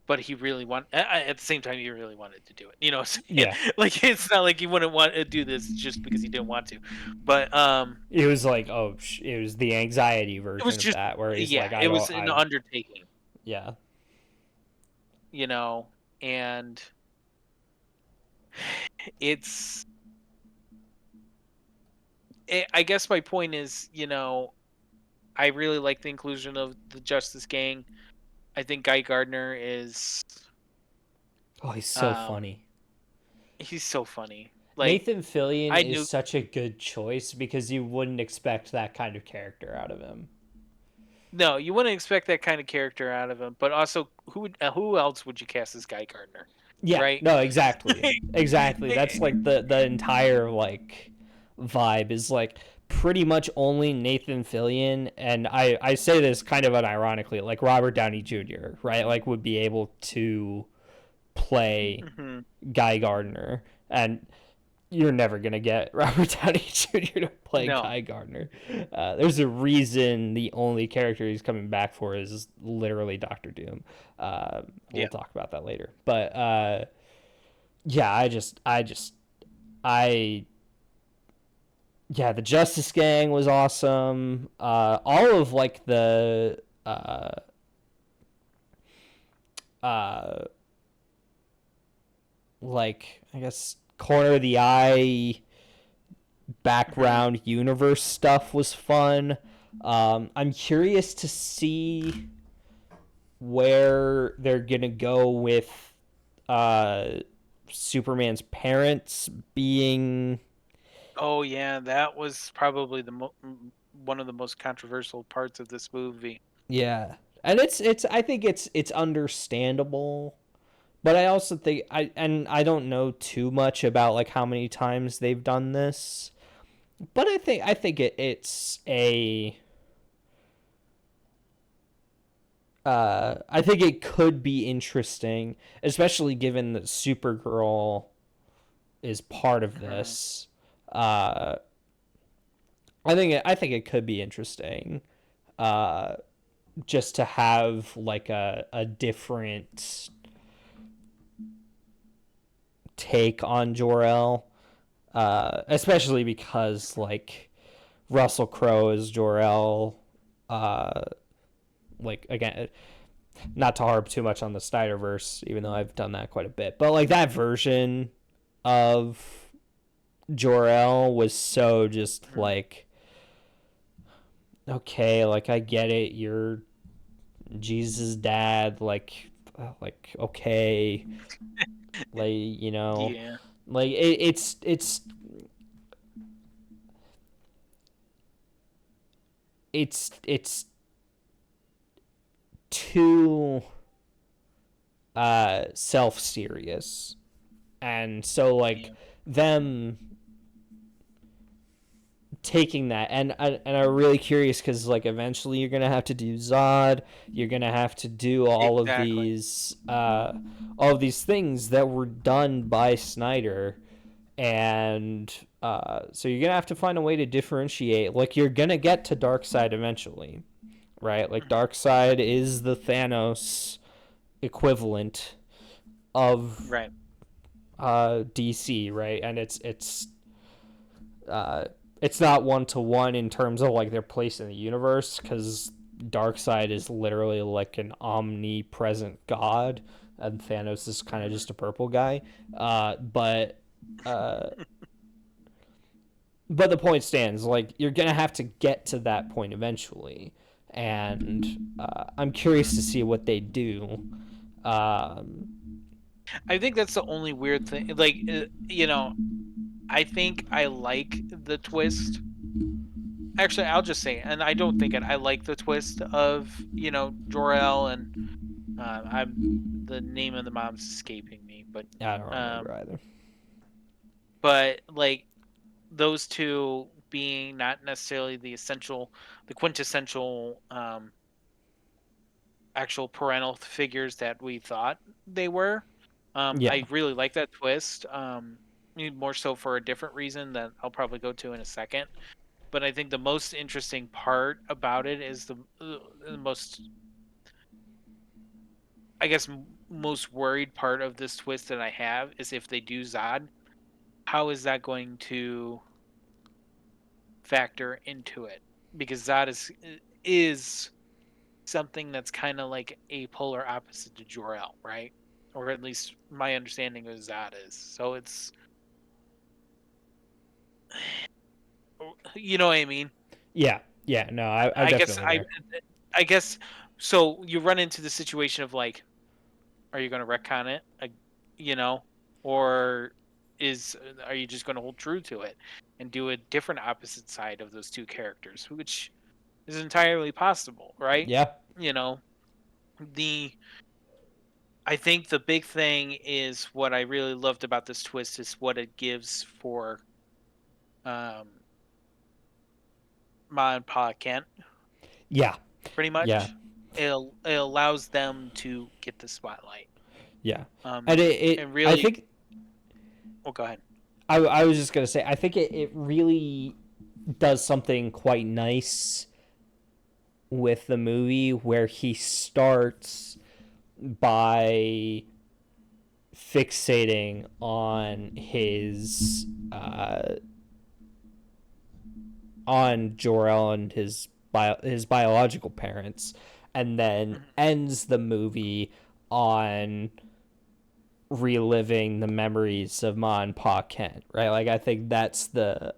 but he really at the same time he really wanted to do it. Yeah. Like it's not like he wouldn't want to do this just because he didn't want to. But It was like, oh, it was the anxiety it was version of just that, where he's yeah, like, I it was don't, an I, undertaking, yeah, you know, and it's I guess my point is, I really like the inclusion of the Justice Gang. I think Guy Gardner is oh, he's so um funny. he's so funny. Like Nathan Fillion I is knew such a good choice because you wouldn't expect that kind of character out of him. no, you wouldn't expect that kind of character out of him, but also who else would you cast as Guy Gardner? Yeah, Right? no, exactly. Exactly. That's like the entire like vibe is like pretty much only Nathan Fillion, and I say this kind of unironically, like Robert Downey Jr., right? Like would be able to play Mhm. Guy Gardner. And you're never gonna get Robert Downey Jr. to play No. Guy Gardner. There's a reason the only character he's coming back for is literally Doctor Doom. We'll Yeah. talk about that later. But yeah, I yeah, the Justice Gang was awesome. All of like the uh, like I guess corner of the eye Hmm. background universe stuff was fun. I'm curious to see where they're gonna go with uh, Superman's parents being. Oh yeah, that was probably one of the most controversial parts of this movie. Yeah, and it's I think it's understandable, but I also think I don't know too much about like how many times they've done this, but I think it's a I think it could be interesting, especially given that Supergirl is part of Hmm. this. Uh, I think it could be interesting, uh, just to have like a different take on Jor El, especially because like Russell Crowe is Jor El. Uh, like again, not to harp too much on the Snyderverse, even though I've done that quite a bit, but like that version of Jor El was so just Hmm. like, okay, like I get it, you're Jesus' dad, like okay, like Yeah. like it's too self serious, and so like Yeah. them taking that, and I'm really curious because like eventually you're gonna have to do Zod, you're gonna have to do Exactly. all of these things that were done by Snyder, and so you're gonna have to find a way to differentiate. Like you're gonna get to Darkseid eventually, right? Like Hmm. Darkseid is the Thanos equivalent of Right. DC, right? And uh, it's not one to one in terms of like their place in the universe because Darkseid is literally like an omnipresent god, and Thanos is kind of Hmm. just a purple guy. But uh, but the point stands. Like you're gonna have to get to that point eventually, and I'm curious to see what they do. Um, I think that's the only weird thing. Like, I think I like the twist. Actually, I'll just say, and I don't think it. I like the twist of Jor-El and I'm the name of the mom's escaping me, I don't remember um, either. but like those two being not necessarily the quintessential actual parental figures that we thought they were. Yeah, I really like that twist. More so for a different reason that I'll probably go to in a second. But I think the most interesting part about it is the most, I guess, most worried part of this twist that I have is if they do Zod, how is that going to factor into it? Because Zod is something that's kind of like a polar opposite to Jor-El, right? Or at least my understanding of Zod is. So it's, you know what I mean? yeah. No, I'm I guess definitely I there. I guess so. You run into the situation of like, are you going to retcon it, or are you just going to hold true to it and do a different opposite side of those two characters, which is entirely possible, right? Yeah, You know, the I think the big thing is what I really loved about this twist is what it gives for um Ma and Pa Kent, yeah, pretty yeah, much. It allows them to get the spotlight. yeah. And Um it and I really, think well, go ahead. I was just gonna say, I think it really does something quite nice with the movie where he starts by fixating on his on Jor-El and his biological parents, and then Mhm. ends the movie on reliving the memories of Ma and Pa Kent, right? Like I think that's the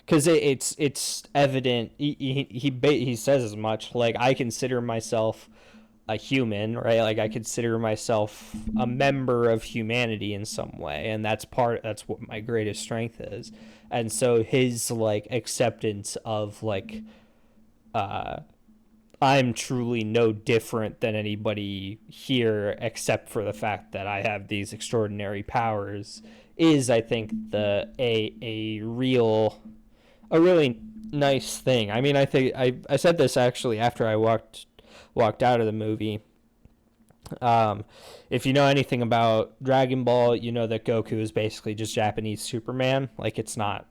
because it's evident. He says as much. Like I consider myself a human, right? Like I consider myself a member of humanity in some way, and that's what my greatest strength is. And so his like acceptance of like uh I'm truly no different than anybody here except for the fact that I have these extraordinary powers is I think the a really nice thing. I mean, I think I said this actually after I walked out of the movie. Um, if you know anything about Dragon Ball, you know that Goku is basically just Japanese Superman. Like it's not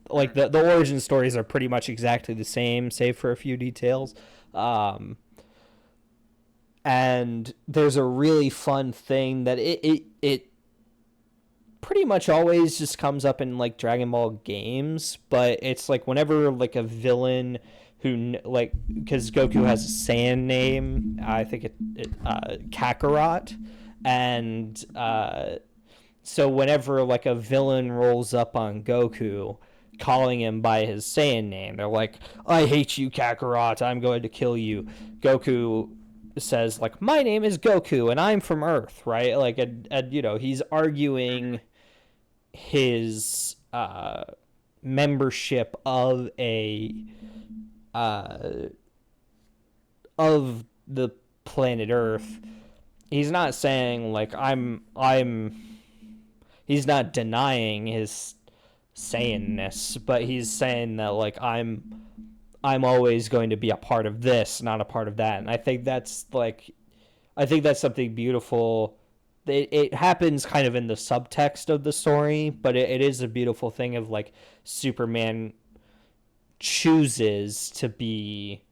like Mhm. the origin stories are pretty much exactly the same, save for a few details. Um, and there's a really fun thing that it pretty much always just comes up in like Dragon Ball games, but it's like whenever like a villain who like because Goku has a Saiyan name, I think Kakarot, and so whenever like a villain rolls up on Goku, calling him by his Saiyan name, they're like, "I hate you, Kakarot. I'm going to kill you." Goku says like, "My name is Goku and I'm from Earth," right? Like, and you know he's arguing his membership uh, of the planet Earth. He's not saying like I'm. He's not denying his sayingness, but he's saying that like I'm always going to be a part of this, not a part of that. And I think that's something beautiful. It happens kind of in the subtext of the story, but it is a beautiful thing of like Superman chooses to be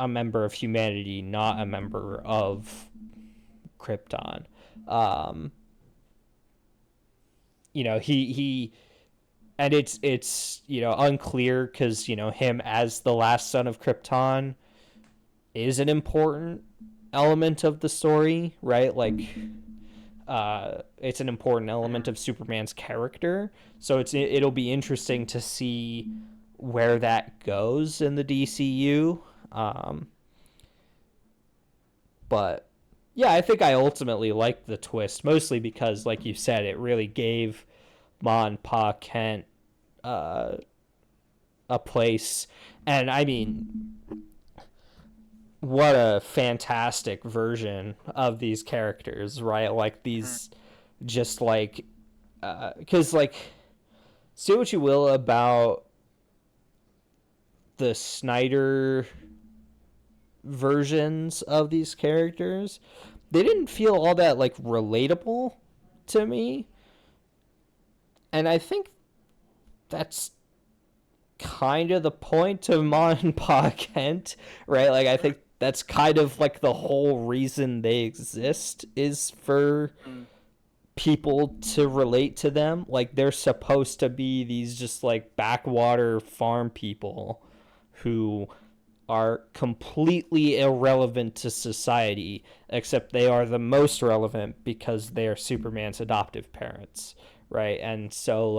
a member of humanity, not a member of Krypton. Um, you know, he and it's you know unclear because you know him as the last son of Krypton is an important element of the story, right? Like it's an important element Mhm. of Superman's character. So it'll be interesting to see where that goes in the DCU. Um, but yeah, I think I ultimately liked the twist, mostly because, like you said, it really gave Ma and Pa Kent uh, a place. And I mean, what a fantastic version of these characters, right? Like Mhm. these, just like, because like, say what you will about the Snyder versions of these characters, they didn't feel all that like relatable to me, and I think that's kind of the point of Ma and Pa Kent, right? Like I think that's kind of like the whole reason they exist is for Mhm. people to relate to them. Like they're supposed to be these just like backwater farm people who are completely irrelevant to society, except they are the most relevant because they are Superman's adoptive parents, right? And so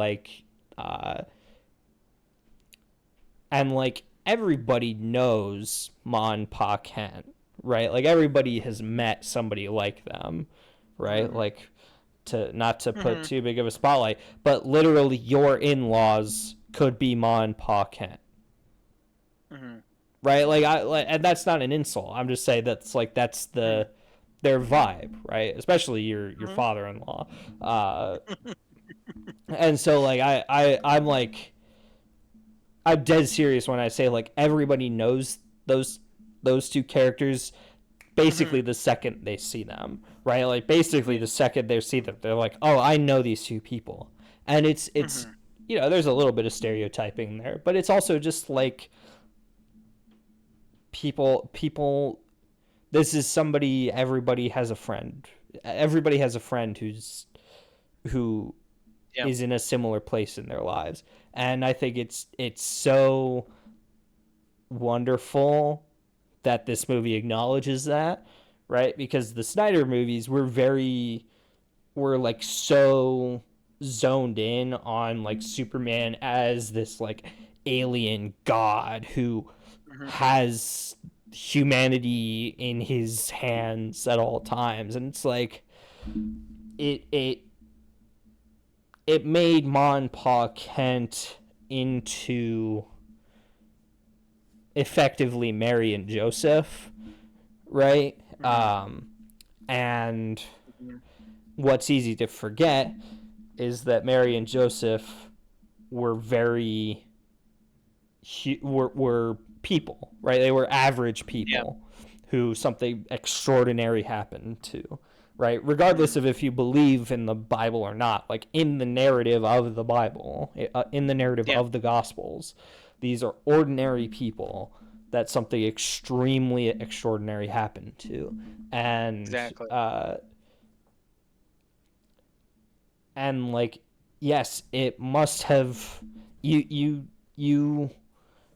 uh like everybody knows Ma and Pa Kent, right? Like everybody has met somebody like them, right? Mhm. Like to not to put Mhm. too big of a spotlight, but literally your in-laws could be Ma and Pa Kent, Mhm. right? And that's not an insult. I'm just saying that's Mhm. their vibe, right? Especially your Mhm. father-in-law. Uh, and so like I'm like I'm dead serious when I say like everybody knows those two characters basically the second they see them, right? Like basically the second they see them, they're like, "Oh, I know these two people," and it's there's a little bit of stereotyping there, but it's also just like people. This is somebody. Everybody has a friend. Everybody has a friend who Yeah. is in a similar place in their lives, and I think it's so wonderful that this movie acknowledges that, right? Because the Snyder movies were like so zoned in on like Superman as this like alien god who has humanity in his hands at all times, and it's like it it it made Ma and Pa Kent into effectively Mary and Joseph, right? And what's easy to forget is that Mary and Joseph were very were people, right? They were average Yeah. people who something extraordinary happened to, right? Regardless of if you believe in the Bible or not, like in the narrative of the Bible, in the narrative Yeah. of the Gospels, these are ordinary people that something extremely extraordinary happened to, and Exactly. like yes, it must have you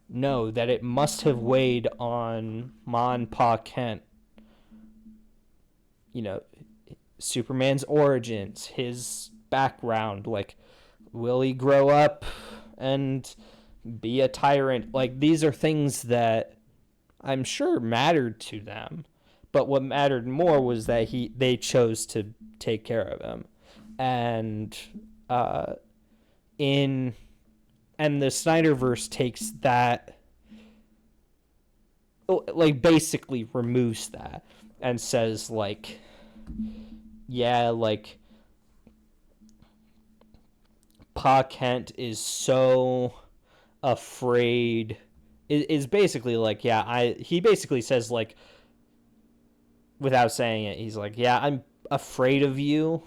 know that it must have weighed on Ma and Pa Kent, you know, Superman's origins, his background, like will he grow up and be a tyrant? Like these are things that I'm sure mattered to them, but what mattered more was that they chose to take care of him, and uh, in and the Snyderverse takes that, like basically removes that and says like, yeah, like Pa Kent is so afraid, is basically like, yeah, he basically says like, without saying it, he's like, yeah, I'm afraid of you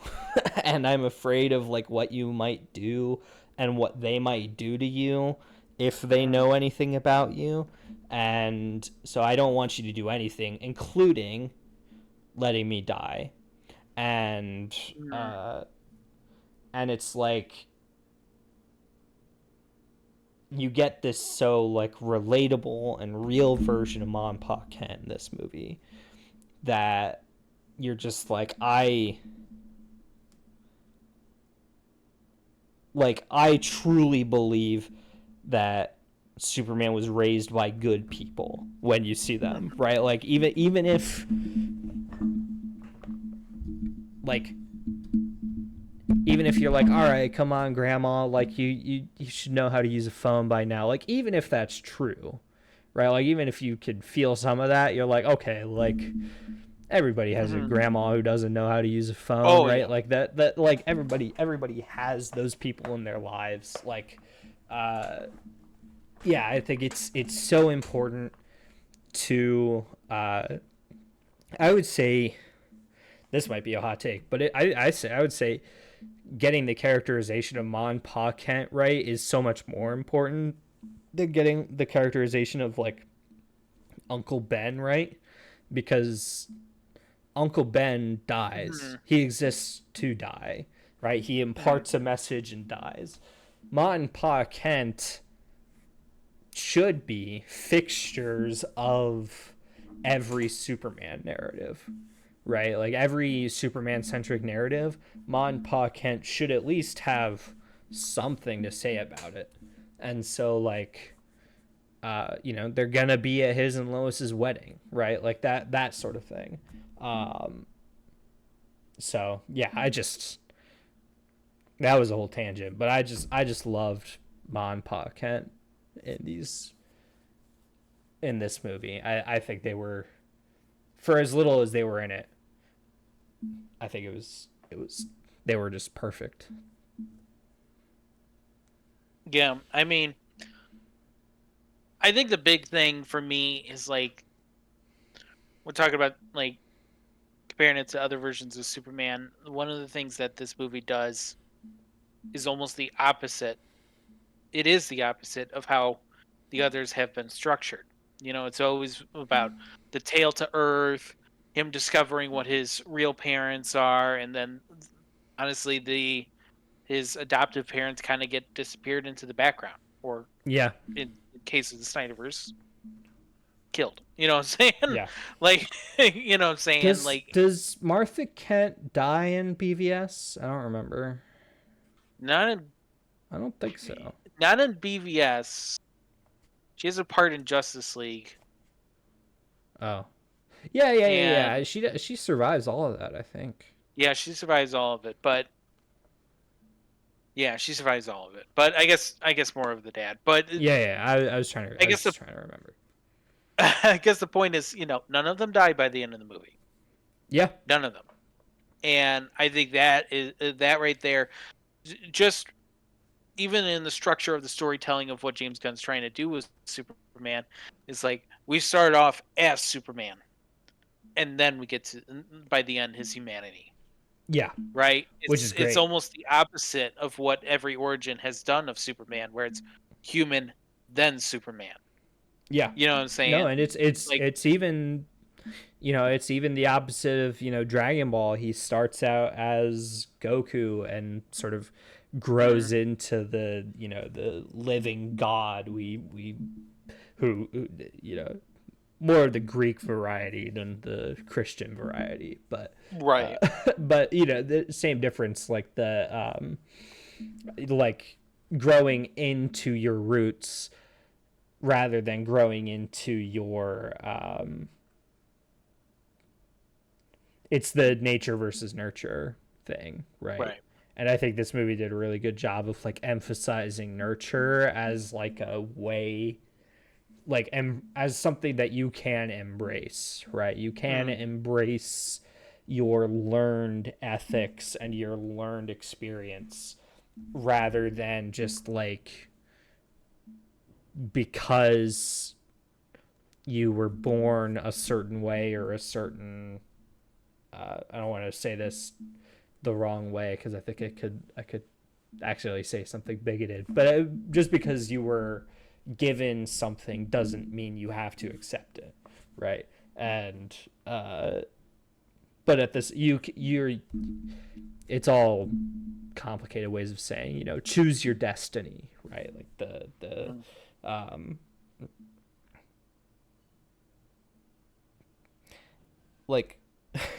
and I'm afraid of like what you might do and what they might do to you if they know anything about you, and so I don't want you to do anything, including letting me die. And and it's like you get this so like relatable and real version of Ma and Pa Kent in this movie that you're just like I truly believe that Superman was raised by good people when you see them, right? Like even if like even if you're like, all right, come on, grandma, like you should know how to use a phone by now. Like even if that's true, right? Like even if you could feel some of that, you're like, okay, like everybody has a grandma who doesn't know how to use a phone, Oh right? yeah. Like that like everybody has those people in their lives. Like yeah, I think it's so important to I would say this might be a hot take, but I would say getting the characterization of Ma and Pa Kent right is so much more important than getting the characterization of like Uncle Ben right, because Uncle Ben dies. He exists to die, right? He imparts a message and dies. Ma and Pa Kent should be fixtures of every Superman narrative, right? Like every Superman centric narrative, Ma and Pa Kent should at least have something to say about it. And so, like, they're gonna be at his and Lois's wedding, right? Like that sort of thing. Um, so yeah, that was a whole tangent, but I just loved Ma and Pa Kent in these in this movie. I think they were, for as little as they were in it, I think it was they were just perfect. Yeah. I mean, I think the big thing for me is like we're talking about like comparing it to other versions of Superman, one of the things that this movie does is almost the opposite. It is the opposite of how the others have been structured. You know, it's always about the tale to Earth, him discovering what his real parents are, and then honestly, the his adoptive parents kind of get disappeared into the background, or Yeah, in case of the Snyderverse, killed. You know what I'm saying? yeah. Like, you know what I'm saying? Like, Does Martha Kent die in BVS? I don't remember. not in I don't think so. not in BVS. She has a part in Justice League, Oh, yeah, yeah, yeah, and yeah. She survives all of that, I think. yeah, she survives all of it. But yeah, she survives all of it. But I guess more of the dad. But Yeah, yeah. I was trying to. I I was guess the just trying to remember. I guess the point is, none of them die by the end of the movie. Yeah, None of them. And I think that is that right there, just even in the structure of the storytelling of what James Gunn's trying to do with Superman, is like we started off as Superman, and then we get to by the end his humanity. yeah, Right? which It's is it's great. almost the opposite of what every origin has done of Superman, where it's human then Superman. Yeah, You know what I'm no, saying? and it's Like, it's even it's even the opposite of Dragon Ball. He starts out as Goku and sort of mm, grows into the living god we who more of the Greek variety than the Christian variety, but right. but the same difference, like the like growing into your roots rather than growing into your it's the nature versus nurture thing, right? Right. And I think this movie did a really good job of like emphasizing nurture as like a way, like as something that you can embrace, right? You can Mm, embrace your learned ethics and your learned experience rather than just like because you were born a certain way or a certain I don't want to say this the wrong way because I think I could actually say something bigoted, but just because you were given something doesn't mean you have to accept it, right? And but at this you're it's all complicated ways of saying choose your destiny, right? Like the mm, um like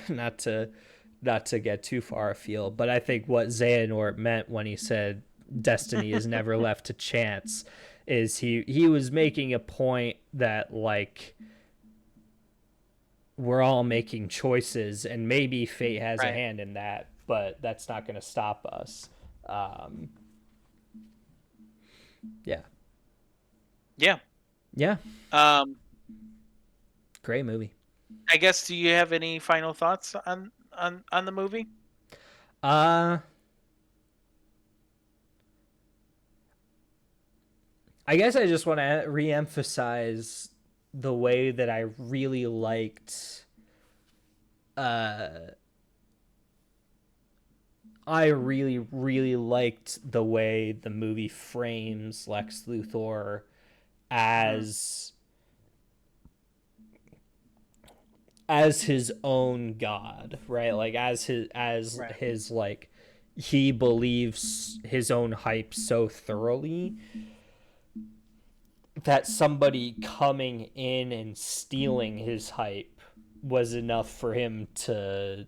not to get too far afield, but I think what Xehanort meant when he said destiny is never left to chance is he was making a point that like we're all making choices and maybe fate has a right. hand in that, but that's not going to stop us. Um, yeah, Yeah. yeah, Um, great movie. I guess, do you have any final thoughts on the movie? Uh, I guess I just want to re-emphasize the way that I really liked uh I really, really liked the way the movie frames Lex Luthor Hmm. as his own god, right? Like as Right. his like he believes his own hype so thoroughly that somebody coming in and stealing his hype was enough for him to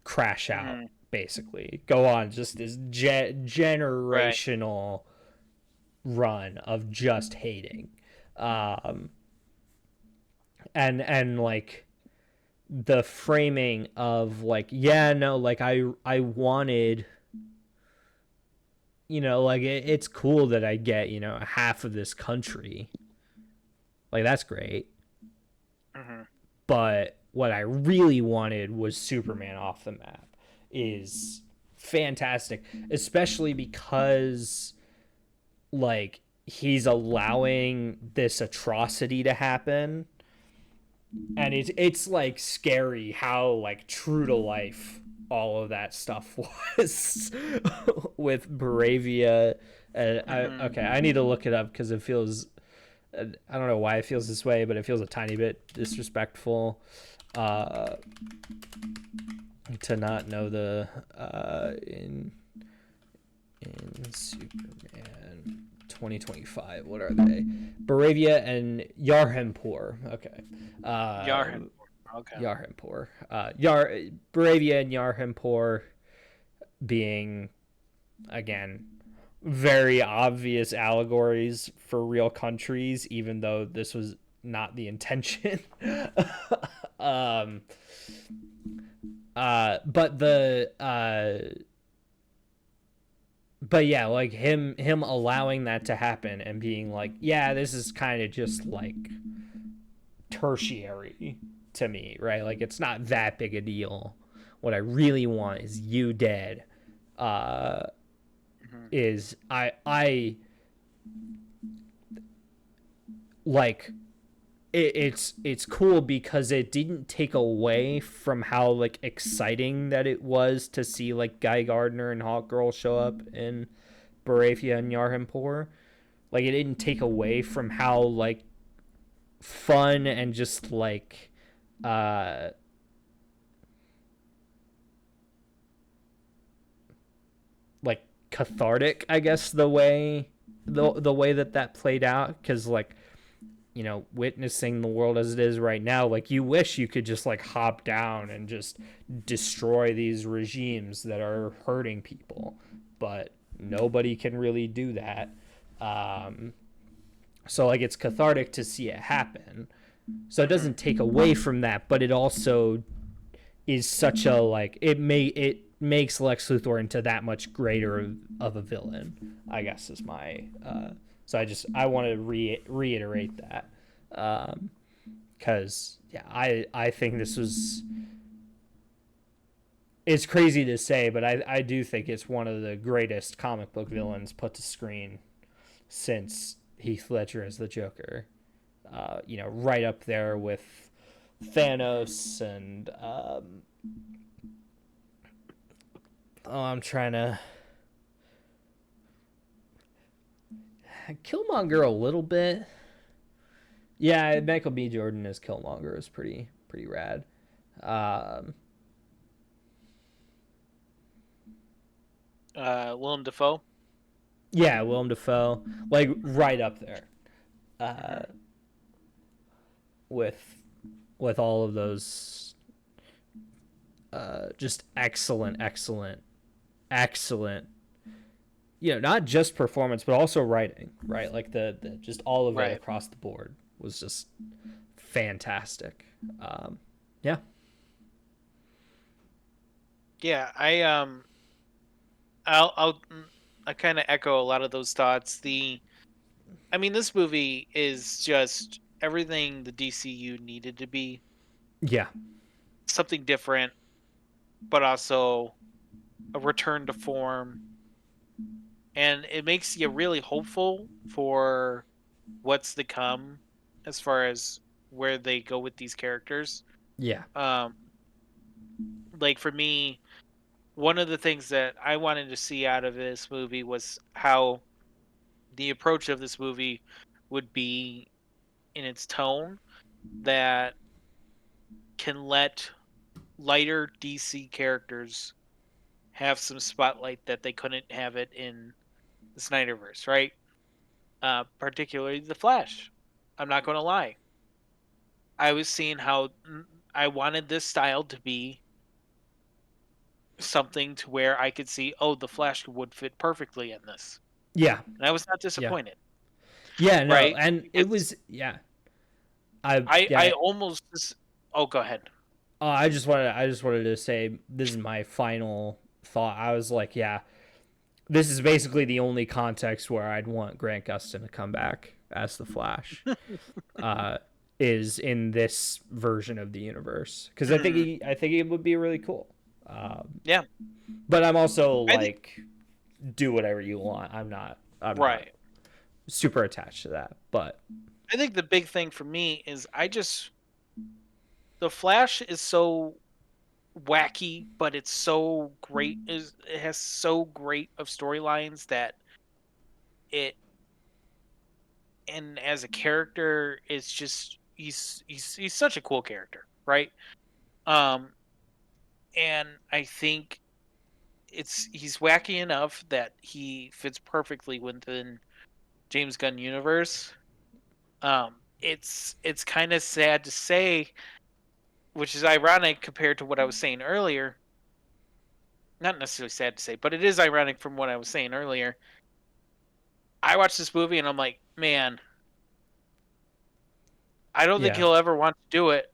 crash out, Hmm. basically go on just this Right. generational run of just hating um and like the framing of like yeah no like I wanted like it's cool that I get half of this country, like that's great, Hmm. but what I really wanted was Superman off the map is fantastic, especially because like he's allowing this atrocity to happen and it's like scary how like true to life all of that stuff was with Bravia. Hmm. Okay, I need to look it up because it feels, I don't know why it feels this way, but it feels a tiny bit disrespectful uh, to not know the in Superman 2025. What are they? Baravia and Yarhampur. Okay. Yarhan. Okay. Yarhampur. Baravia and Yarhampur being, again, very obvious allegories for real countries, even though this was not the intention. um, but but yeah, like him allowing that to happen and being like, yeah, this is kind of just like tertiary to me, right? Like it's not that big a deal. What I really want is you dead. Uh, Hmm. is I like it's cool because it didn't take away from how like exciting that it was to see like Guy Gardner and Hawk Girl show up in Baravia and Yarhampur. Like it didn't take away from how like fun and just uh like cathartic, I guess, the way that that played out, cuz like, you know, witnessing the world as it is right now, like you wish you could just like hop down and just destroy these regimes that are hurting people, but nobody can really do that. Um, so like it's cathartic to see it happen. So it Hmm. doesn't take away from that, but it also is such a like it makes Lex Luthor into that much greater of a villain, I guess is my so I want to reiterate that because yeah, I think this was, it's crazy to say, but I do think it's one of the greatest comic book villains put to screen since Heath Ledger as the Joker. You know, right up there with Thanos and oh, I'm trying to Killmonger a little bit. Yeah, Michael B. Jordan as Killmonger is pretty rad. Um, Willem Dafoe. yeah, Willem Dafoe, like right up there uh, Hmm. with all of those just excellent. You know, not just performance, but also writing. Right, like the just all of it Right. across the board was just fantastic. Yeah, Yeah. I kind of echo a lot of those thoughts. I mean, this movie is just everything the DCU needed to be. yeah, Something different, but also a return to form, and it makes you really hopeful for what's to come as far as where they go with these characters. yeah, Um, like for me, one of the things that I wanted to see out of this movie was how the approach of this movie would be in its tone that can let lighter DC characters have some spotlight that they couldn't have it in the Snyderverse, right? Particularly the Flash. I'm not going to lie. I was seeing how I wanted this style to be something to where I could see, oh, the Flash would fit perfectly in this, yeah, and I was not yeah, disappointed, yeah. No, right? and it Because was yeah. I Yeah. almost oh, go ahead. I just wanted to say this is my final thought. I was like, yeah, this is basically the only context where I'd want Grant Gustin to come back as the Flash. Uh, is in this version of the universe because Mhm. I think it would be really cool. Um, Yeah, but I'm also I think like, do whatever you want. I'm not right. super attached to that. But I think the big thing for me is I just the Flash is so wacky, but it's so great. It has so great of storylines that it and as a character, it's just he's such a cool character, right? Um, and I think he's wacky enough that he fits perfectly within James Gunn universe. It's kind of sad to say, which is ironic compared to what I was saying earlier. Not necessarily sad to say, but it is ironic from what I was saying earlier. I watched this movie and I'm like, man, I don't think Yeah. he'll ever want to do it.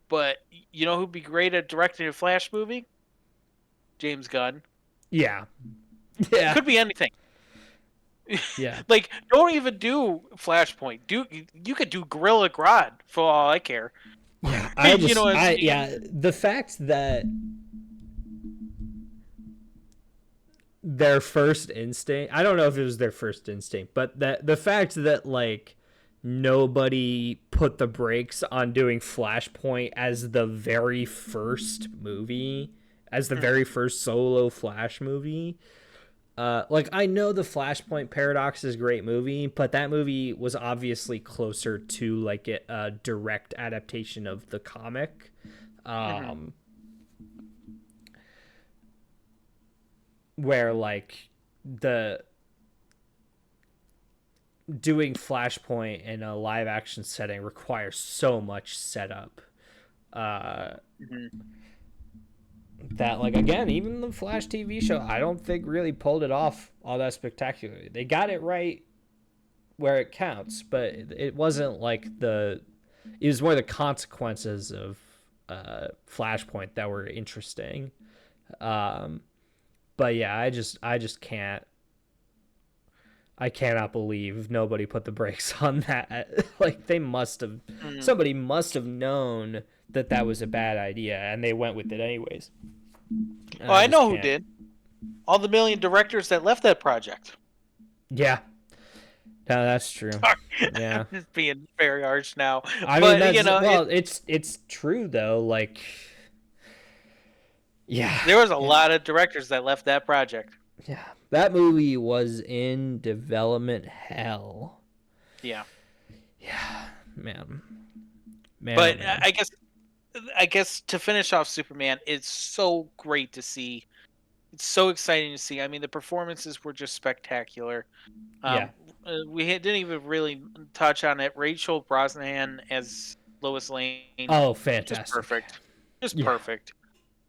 But you know who'd be great at directing a Flash movie? James Gunn. Yeah. Yeah. Could be anything. Yeah. Like, don't even do Flashpoint. You could do Gorilla Grodd for all I care. Yeah. You know what I'm saying? Yeah. The fact that their first instinct, I don't know if it was their first instinct, but that the fact that like nobody put the brakes on doing Flashpoint as the very first movie, as the very first solo Flash movie. Like I know the Flashpoint Paradox is a great movie, but that movie was obviously closer to like a direct adaptation of the comic. Mm-hmm. Um, where like the doing Flashpoint in a live action setting requires so much setup. Uh, Mm-hmm. that like again, even the Flash TV show, I don't think really pulled it off all that spectacularly. They got it right where it counts, but it wasn't like it was more the consequences of Flashpoint that were interesting. Um, but yeah, I just can't. I cannot believe nobody put the brakes on that. Like they must have, Mm-hmm. somebody must have known that that was a bad idea, and they went with it anyways. And Oh, I I just know who can't. did. All the million directors that left that project. Yeah, no, that's true. Sorry, Yeah, I'm just being very harsh now, I mean but that's well, it's true though. Like, yeah, there was a lot of directors that left that project. yeah, that movie was in development hell. Yeah, Yeah, man, man, oh but man. I guess to finish off Superman, it's so great to see. It's so exciting to see. I mean, the performances were just spectacular. Yeah. Didn't even really touch on it. Rachel Brosnahan as Lois Lane, Oh, just fantastic. perfect, just Yeah, perfect.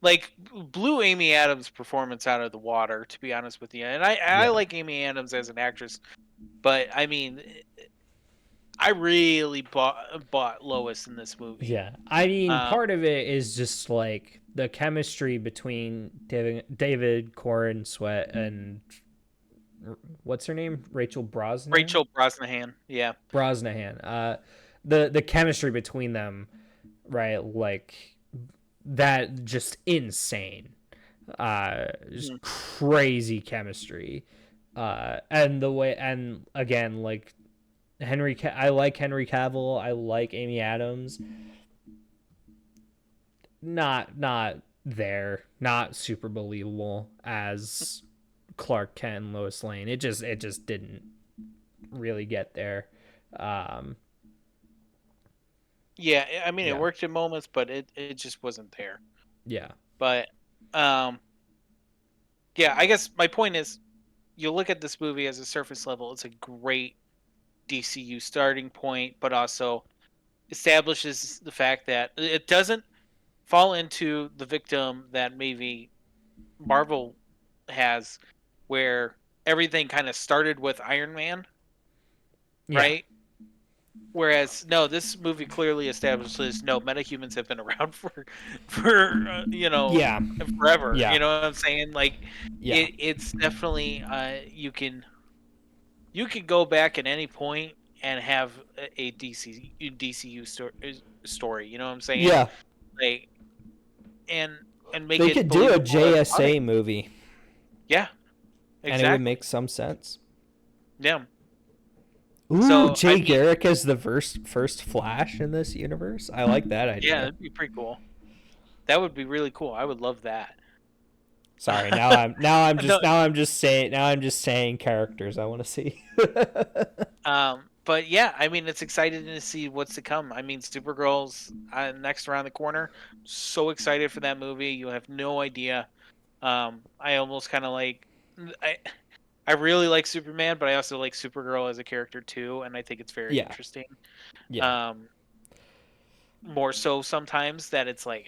Like blew Amy Adams' performance out of the water, to be honest with you. And I yeah, like Amy Adams as an actress, but I mean, I really bought Lois in this movie. yeah. I mean, Um, part of it is just like the chemistry between David Corn Sweat and what's her name, Rachel Brosnan. Rachel Brosnahan, yeah. Brosnahan. The chemistry between them, right? Like that, just insane. Just Mhm. crazy chemistry. And the way, and again, like I like Henry Cavill. I like Amy Adams. Not there. Not super believable as Clark Kent and Lois Lane. It just didn't really get there. Um, Yeah, I mean, it yeah, worked in moments, but it just wasn't there. yeah, But um, yeah, I guess my point is, you look at this movie as a surface level. It's a great DCU starting point, but also establishes the fact that it doesn't fall into the victim that maybe Marvel has, where everything kind of started with Iron Man, yeah, right? Whereas no, this movie clearly establishes no, metahumans have been around for yeah, forever. yeah, You know what I'm saying? Like yeah, it's definitely you can go back at any point and have a DCU story. You know what I'm saying? yeah. Like and make They it could do a believable and funny. JSA movie, Yeah, and it would exactly. make some sense. Yeah. Ooh, So I Jay mean, Garrick as the first Flash in this universe. I like that yeah, idea. that'd be pretty cool. That would be really cool. I would love that. Sorry, now I'm No, just saying characters I want to see. but yeah, I mean, it's exciting to see what's to come. I mean, Supergirl's next around the corner. So excited for that movie. You have no idea. I almost kind of like. I I really like Superman, but I also like Supergirl as a character too, and I think it's very Yeah, interesting. yeah, Um, More so sometimes that it's like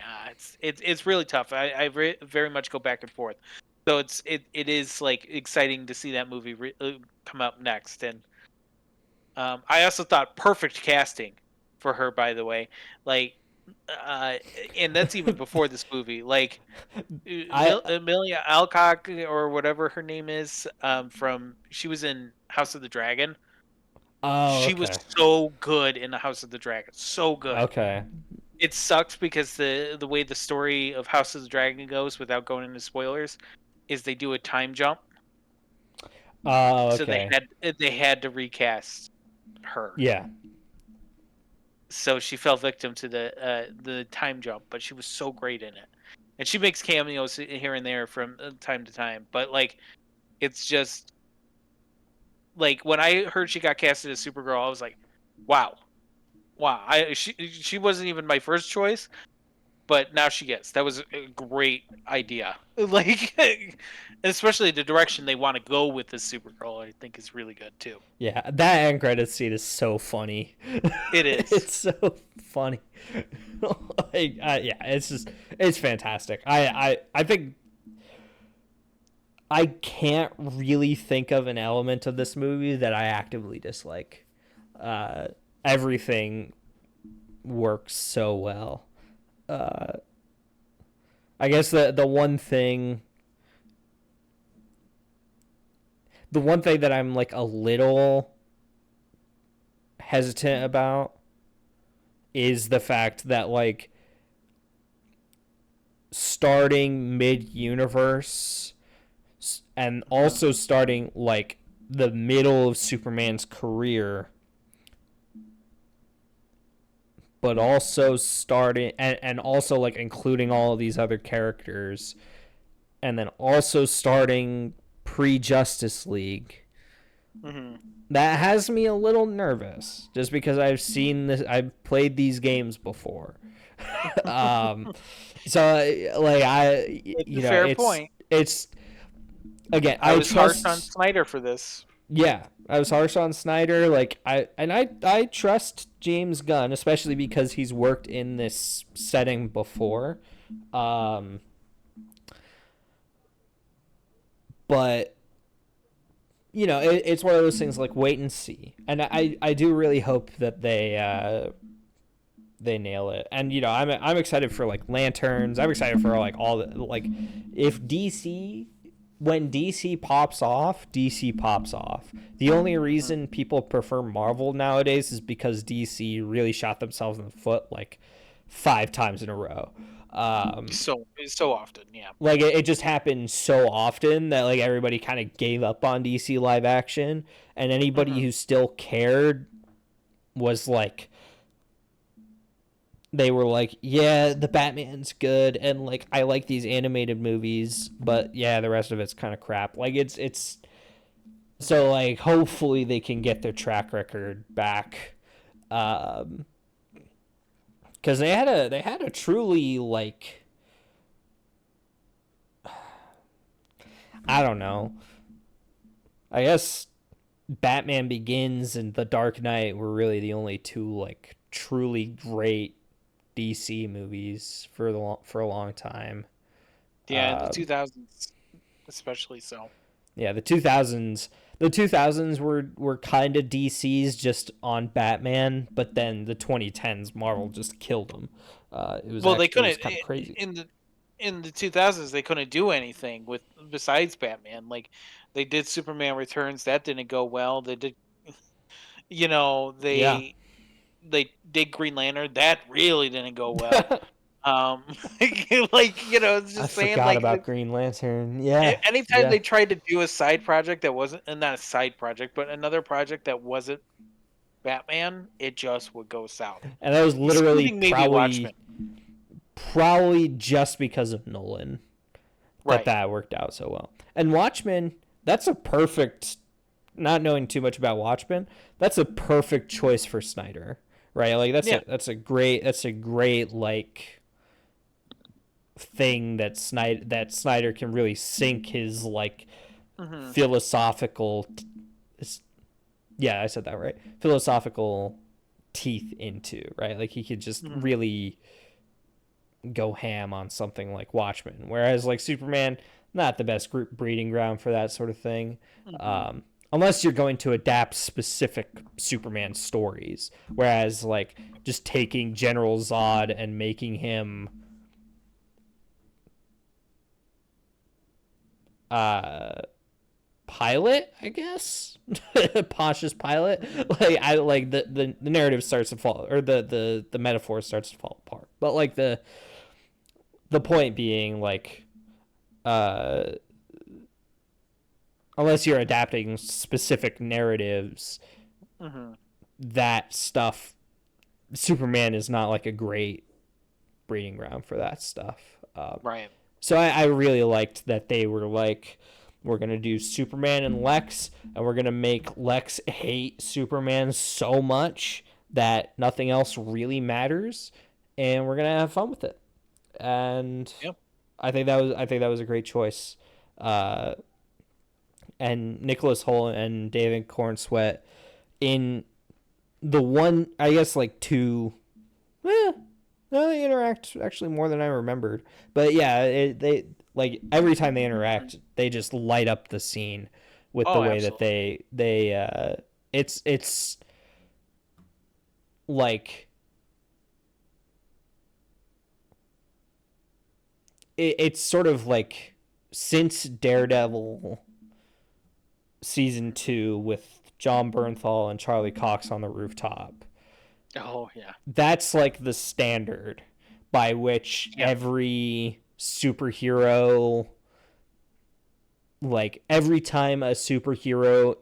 it's really tough. Very much go back and forth. So it is like exciting to see that movie come up next, and I also thought perfect casting for her, by the way. Like, uh, and that's even before this movie. Like, I Amelia Alcock or whatever her name is, from she was in House of the Dragon. oh She was okay, so good in the House of the Dragon, so good. okay, It sucks because the way the story of House of the Dragon goes, without going into spoilers, is they do a time jump, oh so okay, they had to recast her. yeah, So she fell victim to the time jump, but she was so great in it. And she makes cameos here and there from time to time, but like it's just like when I heard she got casted as Supergirl, I was like, wow, wow. She wasn't even my first choice, but now she gets. That was a great idea. Like, especially the direction they want to go with this Supergirl, I think is really good too. yeah. That end credit scene is so funny. It is. It's so funny. Like, yeah, it's fantastic. I think I can't really think of an element of this movie that I actively dislike. Uh, Everything works so well. Uh, I guess the one thing that I'm like a little hesitant about is the fact that like starting mid universe and Mhm. also starting like the middle of Superman's career, but also starting and also like including all of these other characters, and then also starting pre Justice League. Mhm. That has me a little nervous just because I've played these games before. um, so like It's a fair point. it's again I I was harsh on trust. Snyder for this. Yeah, I was harsh on Snyder. Like I trust James Gunn, especially because he's worked in this setting before. Um, but it's one of those things like wait and see, and I do really hope that they nail it. And I'm excited for like lanterns. I'm excited for like all the like if DC when DC pops off, DC pops off. The only Mhm. reason people prefer Marvel nowadays is because DC really shot themselves in the foot like 5 times in a row. Um, So often, yeah. like it just happened so often that like everybody kind of gave up on DC live action, and anybody Mhm. who still cared was like they were like, yeah, the Batman's good, and like I like these animated movies, but yeah, the rest of it's kind of crap. Like it's so like hopefully they can get their track record back, um, because they had a truly like I don't know, I guess Batman Begins and The Dark Knight were really the only two like truly great DC movies for a long time. Yeah, in the Um, 2000s especially so. yeah, the 2000s were kind of DC's just on Batman, but then the 2010s Marvel just killed them. Well, they It was couldn't kind of crazy. in the 2000s they couldn't do anything with besides Batman. Like they did Superman Returns, that didn't go well. They did, Yeah, they did Green Lantern, that really didn't go well. Um like, it's I just saying forgot like about Green Lantern. Yeah, anytime yeah, they tried to do a side project that wasn't, and not a side project, but another project that wasn't Batman, it just would go south. And that was literally Excluding maybe Watchmen. probably just because of Nolan Right. that worked out so well. And Watchmen, that's a perfect, not knowing too much about Watchmen, that's a perfect choice for Snyder, right? Like Yeah. that's a great like thing that Snyder can really sink his like Mm-hmm. philosophical, yeah, I said that right, philosophical teeth into, right? Like he could just Mm-hmm. really go ham on something like Watchmen, whereas like Superman, not the best breeding ground for that sort of thing. Mm-hmm. Unless you're going to adapt specific Superman stories, whereas like just taking General Zod and making him uh pilot, I guess. Pontius Pilot. Like I like the narrative starts to fall, or the metaphor starts to fall apart. But like the point being like uh unless you're adapting specific narratives, Mm-hmm. that stuff, Superman is not like a great breeding ground for that stuff. Right. So I really liked that they were like, we're gonna do Superman and Lex, and we're gonna make Lex hate Superman so much that nothing else really matters, and we're gonna have fun with it. And Yep. I think that was a great choice. Uh, and Nicholas Hoult and David Cornsweet in the one, I guess like two. Eh, no, they interact actually more than I remembered. But yeah, they like every time they interact, they just light up the scene with the Oh, way that absolutely. it's like it's sort of like since Daredevil season 2 with John Bernthal and Charlie Cox on the rooftop. Oh, yeah. That's like the standard by which Yeah. every superhero, like every time a superhero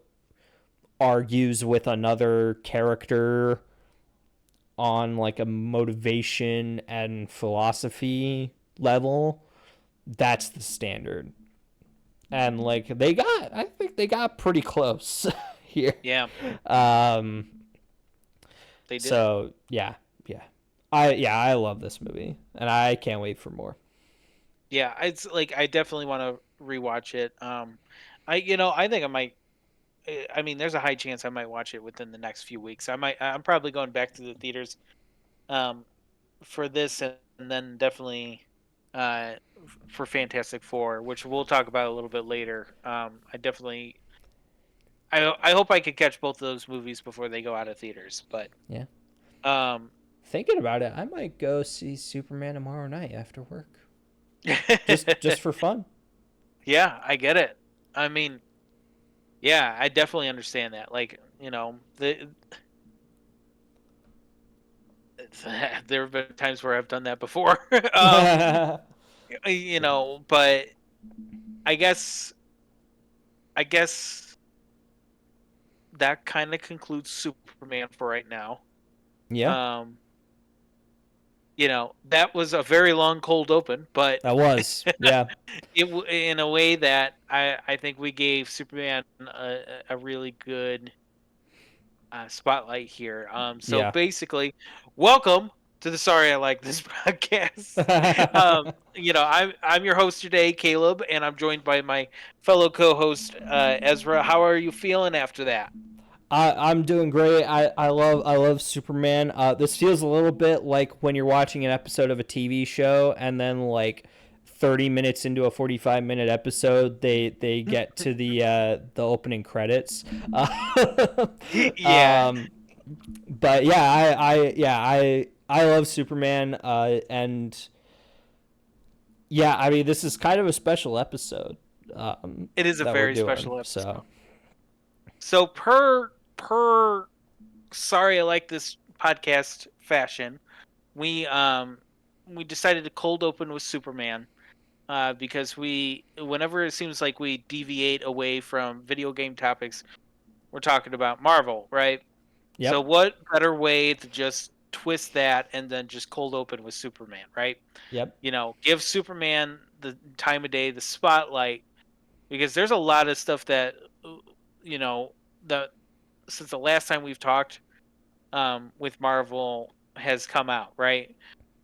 argues with another character on like a motivation and philosophy level, that's the standard. And like I think they got pretty close here. Yeah. Um, They did. so yeah, I love this movie, and I can't wait for more. Yeah. It's like I definitely want to rewatch it. I think I might. I mean, there's a high chance I might watch it within the next few weeks. I might. I'm probably going back to the theaters. Um, for this, and then definitely for Fantastic Four, which we'll talk about a little bit later. I definitely, I hope I could catch both of those movies before they go out of theaters. But Yeah. um, Thinking about it, I might go see Superman tomorrow night after work, just for fun. yeah, I get it. I mean, yeah, I definitely understand that. Like, there have been times where I've done that before. But I guess I guess that kind of concludes Superman for right now. Yeah, Um, that was a very long cold open, but that was. Yeah. in a way that I think we gave Superman a really good spotlight here. So Yeah. basically, welcome to the Sorry I Like This podcast. I'm your host today, Caleb, and I'm joined by my fellow co-host Ezra. How are you feeling after that? I'm doing great. I love Superman. This feels a little bit like when you're watching an episode of a TV show, and then like 30 minutes into a 45-minute episode, they get to the opening credits. Yeah, Um, but yeah, I love Superman. And yeah, I mean this is kind of a special episode it is a that we're very doing. special So episode. So per Sorry I Like This podcast fashion, we um we decided to cold open with Superman. Because whenever it seems like we deviate away from video game topics, we're talking about Marvel, right? So Yep. what better way to just twist that and then just cold open with Superman, right? Yep. Give Superman the time of day, the spotlight, because there's a lot of stuff that uh, you know that since the last time we've talked with Marvel has come out, right?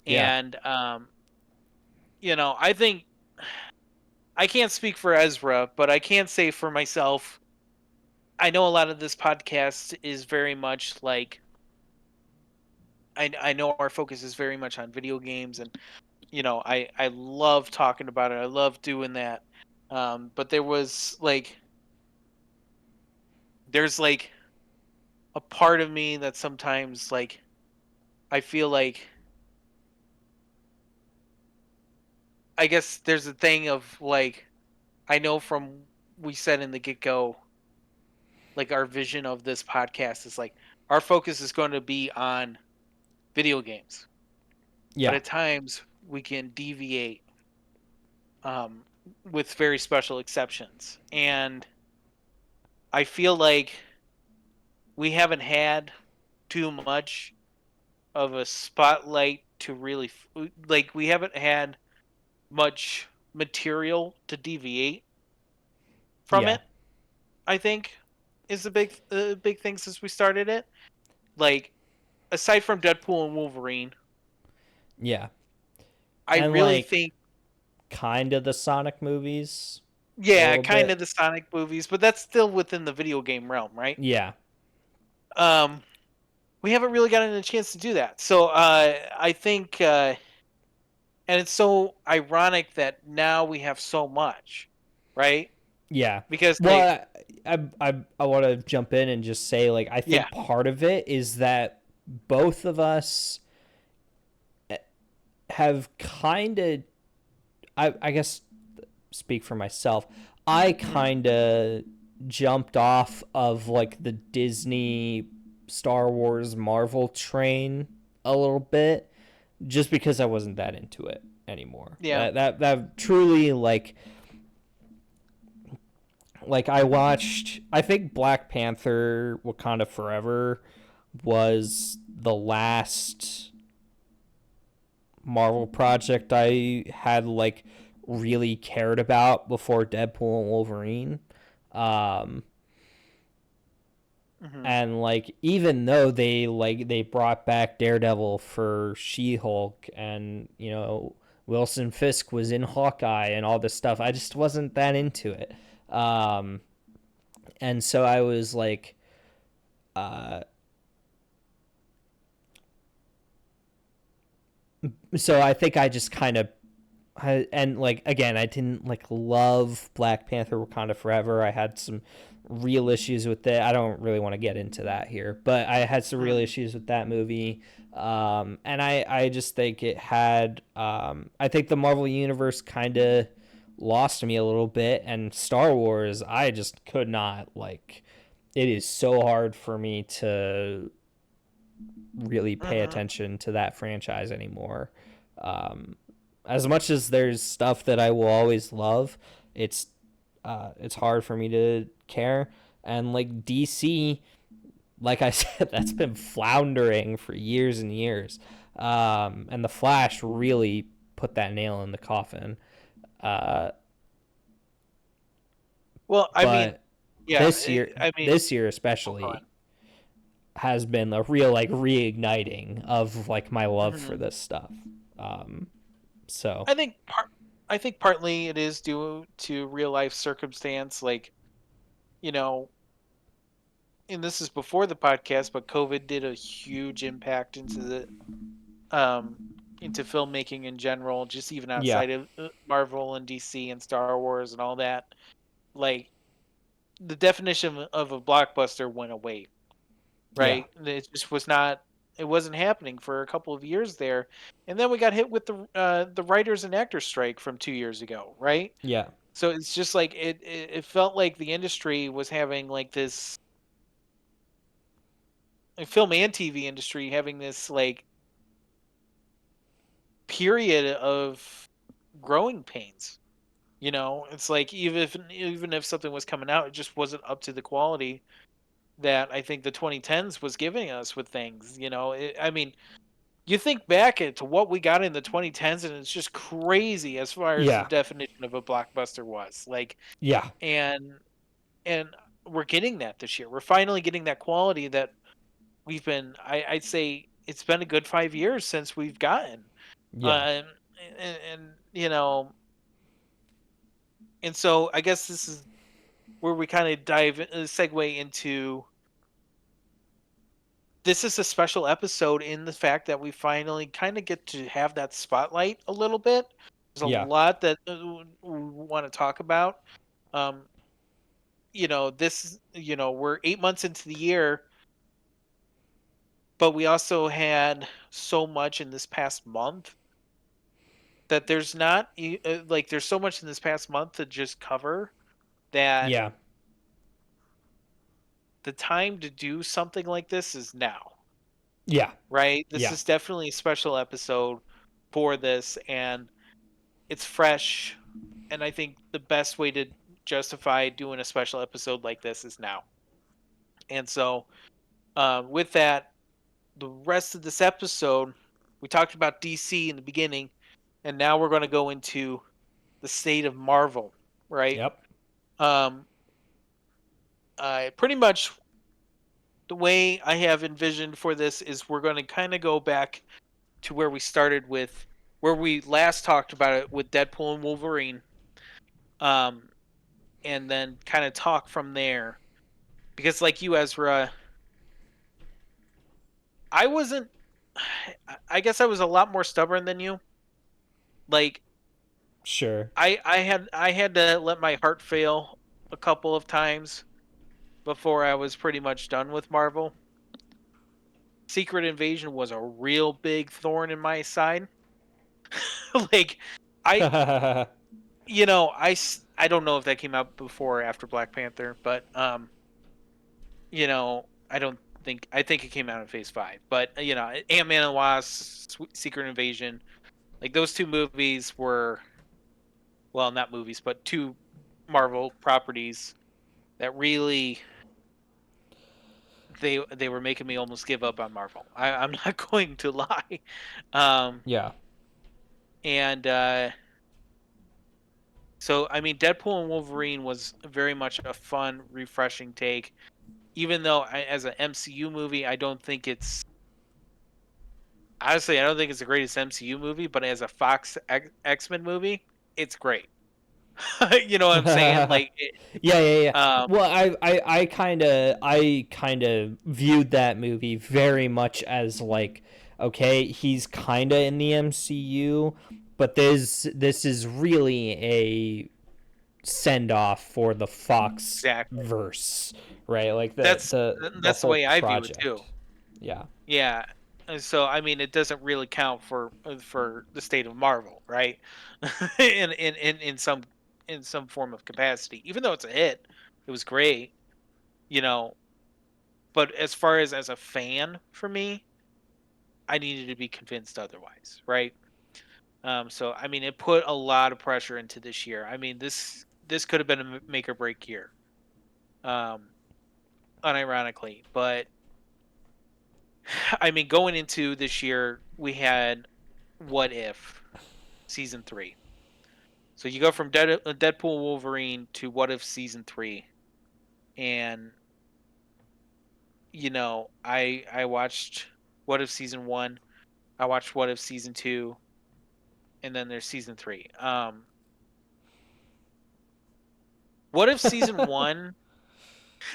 Yeah. And I think I can't speak for Ezra, but I can say for myself, I know a lot of this podcast is very much like I know our focus is very much on video games, and I love talking about it. I love doing that. But there's like a part of me that sometimes like I feel like I guess there's a thing of like I know from we said in the get go, like our vision of this podcast is like our focus is going to be on video games, but Yeah. at times we can deviate um, with very special exceptions, and I feel like we haven't had too much of a spotlight to really like we haven't had much material to deviate from Yeah. it. I think is a big thing since we started it. Like aside from Deadpool and Wolverine, Yeah. I And really like think kind of the Sonic movies a yeah, little kind bit. of the Sonic movies, but that's still within the video game realm, right? Yeah. Um, we haven't really gotten a chance to do that, so I think, and it's so ironic that now we have so much, right? Yeah. Because like Well, I want to jump in and just say like I yeah, think part of it is that both of us have kind of I guess speak for myself. I mhm, kind of jumped off of like the Disney Star Wars Marvel train a little bit just because I wasn't that into it anymore. yeah, That truly like I watched I think Black Panther Wakanda Forever was the last Marvel project I had like really cared about before Deadpool and Wolverine. Um, mhm, and like even though they brought back Daredevil for She-Hulk and Wilson Fisk was in Hawkeye and all this stuff, I just wasn't that into it. Um, and so I was like uh, so I think I just kind of and like again, I didn't like love Black Panther Wakanda Forever. I had some real issues with it. I don't really want to get into that here, but I had some real mhm, issues with that movie. And I just think it had I think the Marvel universe kind of lost me a little bit, and Star Wars I just could not like. It is so hard for me to really pay mhm. attention to that franchise anymore. Um, as much as there's stuff that I will always love, it's it's hard for me to care. And like DC, like I said, that's been floundering for years and years. And the Flash really put that nail in the coffin. Uh, Well, I mean, but yeah, this year oh, go especially has been a real like reigniting of like my love on. for Mhm. this stuff. Um, so I think I think partly it is due to real life circumstance, like you know, and this is before the podcast, but COVID did a huge impact um into filmmaking in general, just even yeah, outside of Marvel and DC and Star Wars and all that. Like the definition of a blockbuster went away, yeah, right? It just was not. It wasn't happening for a couple of years there, and then we got hit with the writers and actors strike from 2 years ago, right? yeah, So it's just like it felt like the industry was having like this film and TV industry having this like period of growing pains. It's like even if something was coming out, it just wasn't up to the quality that I think the 2010s was giving us with things. I mean, you think back to what we got in the 2010s, and it's just crazy as far as the Yeah. definition of a blockbuster was. Like, Yeah. and and we're getting that this year. We're finally getting that quality that we've been. I'd say it's been a good 5 years since we've gotten. Yeah. Uh, and and so I guess this is where we kind of segue into. This is a special episode in the fact that we finally kind of get to have that spotlight a little bit. There's a Yeah. lot that we want to talk about. Um, we're 8 months into the year, but we also had so much in this past month that there's not like there's so much in this past month to just cover that Yeah. the time to do something like this is now, Yeah. right? This Yeah. is definitely a special episode for this, and it's fresh. And I think the best way to justify doing a special episode like this is now. And so, with that, the rest of this episode, we talked about DC in the beginning, and now we're going to go into the state of Marvel, right? Yep. Um, Pretty much the way I have envisioned for this is we're going to kind of go back to where we started with, where we last talked about it with Deadpool and Wolverine, um, and then kind of talk from there. Because, like you, Ezra, I wasn't. I guess I was a lot more stubborn than you. Like Sure. I had to let my heart fail a couple of times before I was pretty much done with Marvel. Secret Invasion was a real big thorn in my side. Like I I don't know if that came out before or after Black Panther, but I don't I think it came out in Phase 5. But Ant-Man and Wasp, Secret Invasion, like those two movies were, well, not movies, but two Marvel properties that really they were making me almost give up on Marvel. I'm not going to lie. Um Yeah. and So I mean, Deadpool and Wolverine was very much a fun, refreshing take. Even though as an MCU movie, I don't think it's honestly I don't think it's the greatest MCU movie, but as a Fox X-Men movie, it's great. You know what I'm saying? Yeah, yeah, yeah. Um, Well, I kind of viewed that movie very much as like, okay, he's kind of in the MCU, but this is really a send off for the Fox exactly. verse, right? Like the That's the the that's the whole way I view it too. project. Yeah. Yeah. And so I mean, it doesn't really count for the state of Marvel, right? In some form of capacity. Even though it's a hit, it was great, you know. But as far as a fan, for me, I needed to be convinced otherwise, right? So I mean, it put a lot of pressure into this year. I mean, this could have been a make or break year, um, unironically. But I mean, going into this year, we had What If season 3. So you go from Deadpool Wolverine to What If season 3, and I watched What If season 1. I watched What If season 2, and then there's season 3. What If season 1,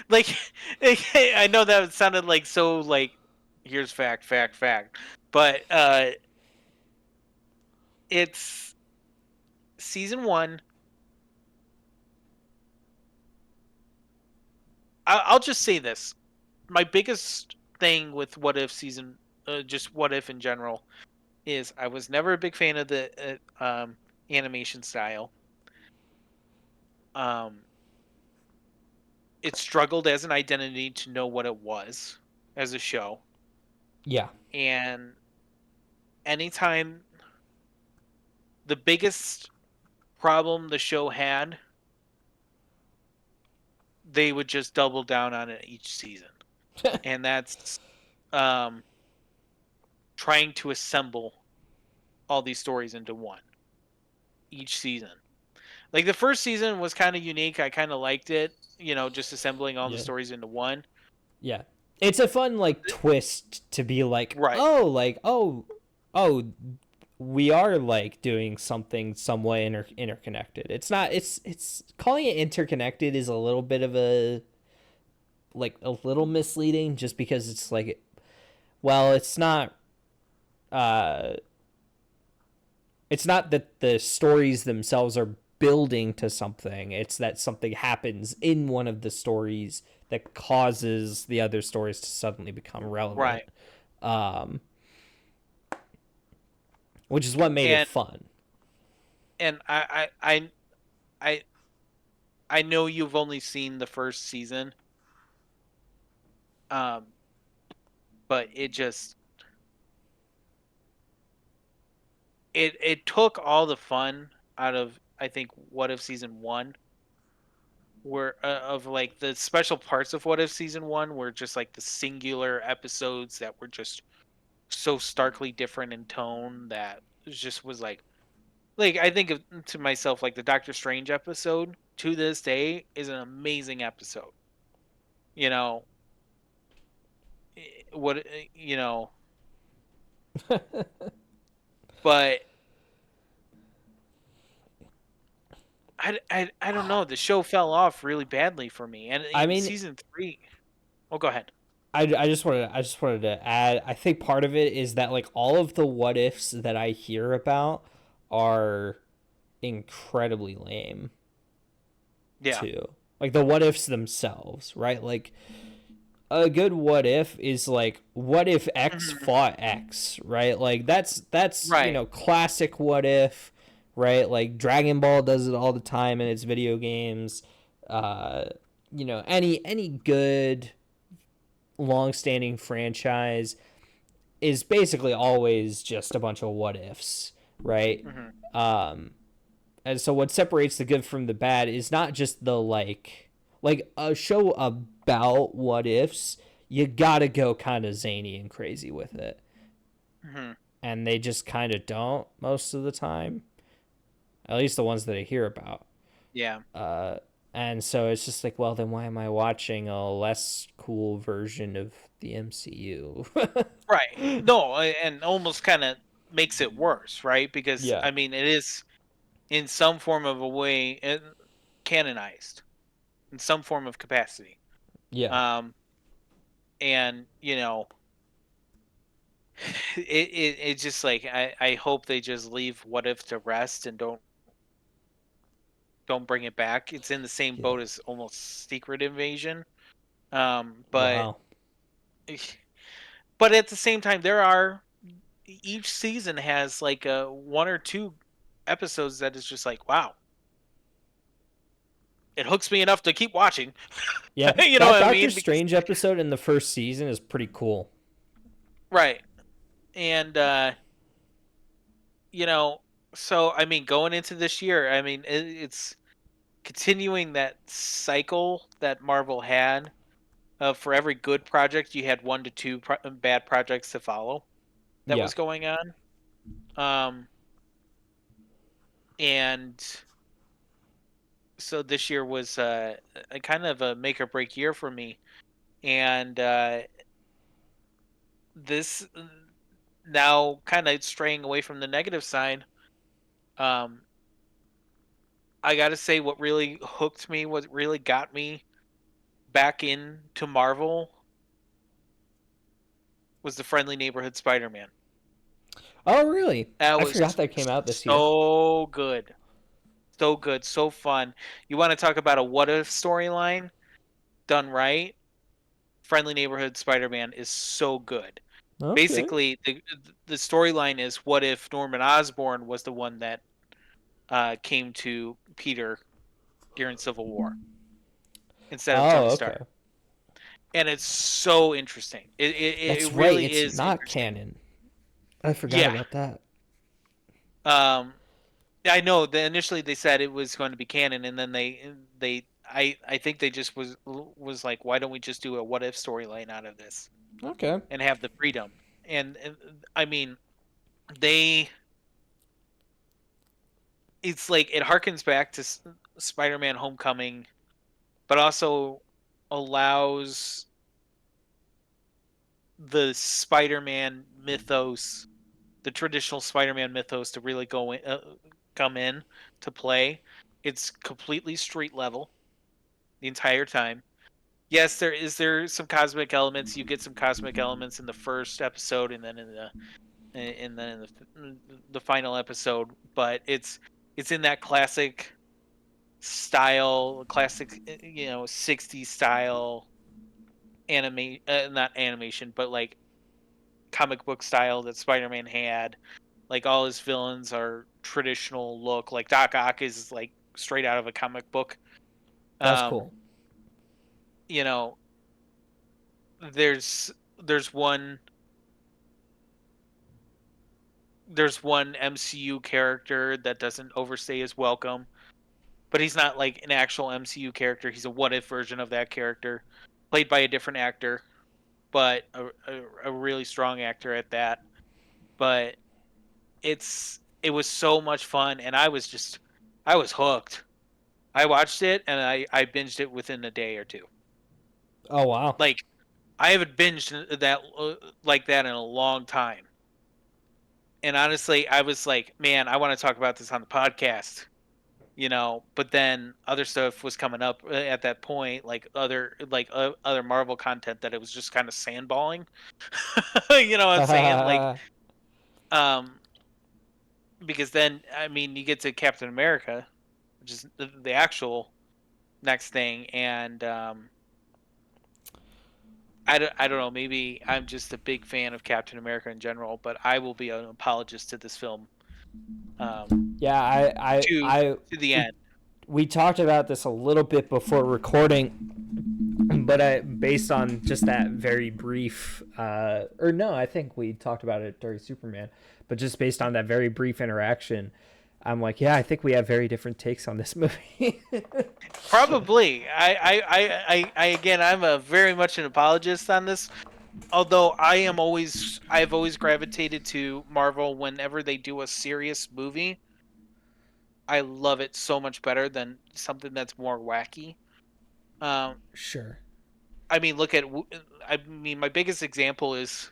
like, I know that sounded like so like here's fact, but it's season 1. I'll just say this: my biggest thing with What If season, just What If in general, is I was never a big fan of the animation style. Um, it struggled as an identity to know what it was as a show, Yeah. and anytime the biggest problem the show had they would just double down on it each season. And that's um, trying to assemble all these stories into one each season. Like the first season was kind of unique. I kind of liked it, just assembling all the Yeah. stories into one. Yeah. It's a fun like twist to be Right. oh, we are like doing something some way interconnected. It's not it's calling it interconnected is a little bit of a little misleading just because it's like it's not uh it's not that the stories themselves are building to something. It's that something happens in one of the stories that causes the other stories to suddenly become relevant. Right. Um, which is what made it And fun. and I I know you've only seen the first season. Um, but it took all the fun out of, I think, What If season 1, where of like the special parts of What If season 1 were just like the singular episodes that were just so starkly different in tone that it just was like I think to myself, like the Doctor Strange episode to this day is an amazing episode. You know, what but I don't know. The show fell off really badly for me, and I in mean, season 3. Oh, go ahead. I just wanted to add. I think part of it is that like all of the what ifs that I hear about are incredibly lame Yeah. too. Like the what ifs themselves, right? Like a good what if is like what if X Mhm. fought X, right? Like that's Right. classic what if, right? Like Dragon Ball does it all the time in its video games. Uh, any good long-standing franchise is basically always just a bunch of what ifs, right? Hmm. Um, and so what separates the good from the bad is not just the like a show about what ifs. You gotta go kind of zany and crazy with it, Hmm. and they just kind of don't most of the time. At least the ones that I hear about. Yeah. Uh, and so it's just like, well, then why am I watching a less cool version of the MCU? Right. No, and almost kind of makes it worse, right? Because Yeah, I mean, it is in some form of a way canonized in some form of capacity. yeah, Um, and it just like I hope they just leave What If to rest and don't bring it back. It's in the same yeah. boat as almost Secret Invasion. But Wow. but at the same time, there are each season has like a one or two episodes that is just like, wow, it hooks me enough to keep watching. Yeah, You know that what I Doctor mean? Because Strange episode in the first season is pretty cool. right. And you know, so I mean, going into this year, I mean, it's continuing that cycle that Marvel had. For every good project, you had 1 to 2 bad projects to follow. That Yeah. was going on. Um, and so this year was a kind of a make or break year for me. And this now kind of straying away from the negative side. Um, I got to say, what really hooked me, what really got me back into Marvel was the Friendly Neighborhood Spider-Man. Oh, really? That I was forgot that came out this year. so good. So good, so fun. You want to talk about a what if storyline done right? Friendly Neighborhood Spider-Man is so good. Okay. Basically, the storyline is what if Norman Osborn was the one that came to Peter during Civil War instead of Oh, Tony Stark, okay. and it's so interesting. It That's right. really It's is not interesting. canon. I forgot Yeah. about that. Um, I know that initially they said it was going to be canon, and then they I think they just was like, why don't we just do a what if storyline out of this Okay. and have the freedom? And I mean, they it's like it harkens back to Spider-Man Homecoming, but also allows the Spider-Man mythos, the traditional Spider-Man mythos, to really come in to play. It's completely street level the entire time. Yes, there some cosmic elements. You get some cosmic elements in the first episode, and then in the final episode. But it's in that classic style, classic 60s style not animation, but like comic book style that Spider-Man had. Like all his villains are traditional look. Like Doc Ock is like straight out of a comic book. That's Um, cool. you know, there's there's one there's one MCU character that doesn't overstay his welcome, but he's not like an actual MCU character. He's a what if version of that character, played by a different actor, but a really strong actor at that. But it was so much fun, and I was hooked. I watched it and I binged it within a day or two. Oh wow. Like I haven't binged that like that in a long time. And honestly, I was like, man, I want to talk about this on the podcast, but then other stuff was coming up at that point, like other Marvel content that it was just kind of sandballing. You know what I'm saying? Like um because then I mean, you get to Captain America, which is the actual next thing, and I don't know, maybe I'm just a big fan of Captain America in general, but I will be an apologist to this film Yeah, to to the we end. we talked about this a little bit before recording, but based on just that very brief, or no, I think we talked about it during Superman, but just based on that very brief interaction, I'm like, yeah, I think we have very different takes on this movie. Probably. Again, I'm a very much an apologist on this. Although I've always gravitated to Marvel whenever they do a serious movie. I love it so much better than something that's more wacky. Um, Sure. I mean, I mean, my biggest example is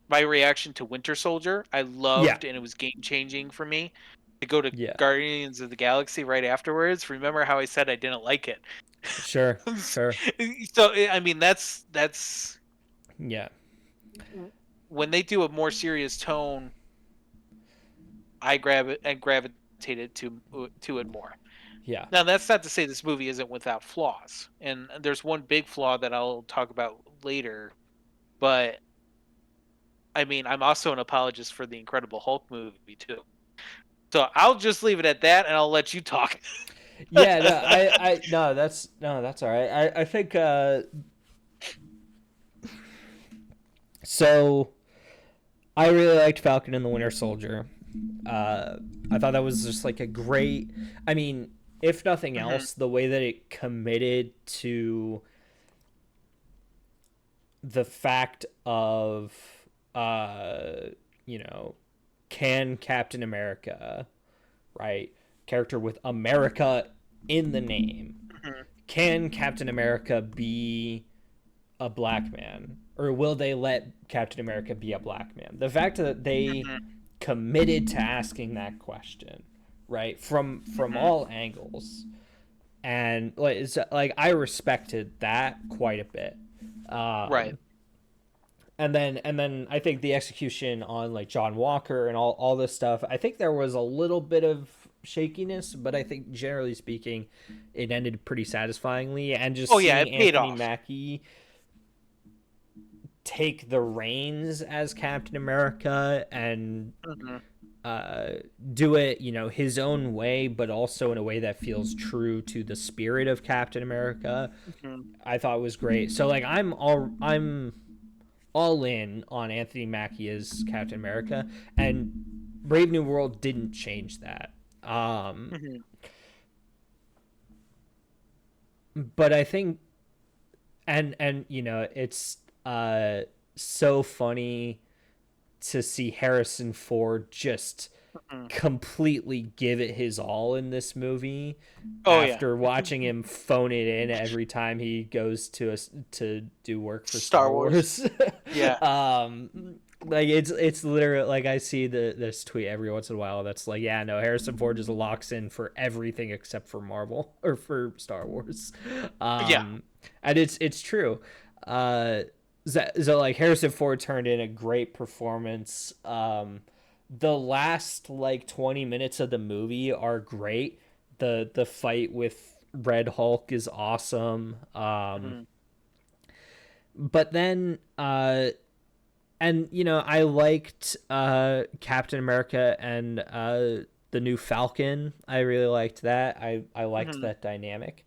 my reaction to Winter Soldier. I Yeah. loved, and it was game changing for me to go to Yeah. Guardians of the Galaxy right afterwards. Remember how I said I didn't like it? Sure. Sure. So I mean, that's Yeah. when they do a more serious tone, I gravitated to it more. Yeah. Now that's not to say this movie isn't without flaws, and there's one big flaw that I'll talk about later. But I mean, I'm also an apologist for the Incredible Hulk movie too. So I'll just leave it at that, and I'll let you talk. Yeah, no, no, that's all right. I think so. I really liked Falcon and the Winter Soldier. Uh, I thought that was just like a great. I mean, if nothing Mhm, else, the way that it committed to the fact of, uh, you know, can Captain America, right, character with America in the name, mhm, can Captain America be a black man, or will they let Captain America be a black man? The fact that they mhm, committed to asking that question, right, from mhm. all angles, and like it's like I respected that quite a bit. Right. And then I think the execution on like John Walker and all this stuff, I think there was a little bit of shakiness, but I think generally speaking, it ended pretty satisfyingly. And just Oh yeah, seeing it paid Anthony off. Mackie take the reins as Captain America and Mhm, uh, do it, his own way, but also in a way that feels true to the spirit of Captain America, mhm. I thought was great. So like I'm all in on Anthony Mackie as Captain America, and Brave New World didn't change that. Mhm. but I think, and you know, it's so funny to see Harrison Ford just Mhm. completely give it his all in this movie Oh yeah, after watching him phone it in every time he goes to do work for Star Star Wars. Wars. Yeah, Like it's literally like I see this tweet every once in a while that's like, yeah, no, Harrison Ford just locks in for everything except for Marvel or for Star Wars. yeah. um and it's true. So like Harrison Ford turned in a great performance. The last like 20 minutes of the movie are great. The fight with Red Hulk is awesome. Mhm. But then and you know, I liked Captain America and the new Falcon. I really liked that. I liked Mhm. that dynamic.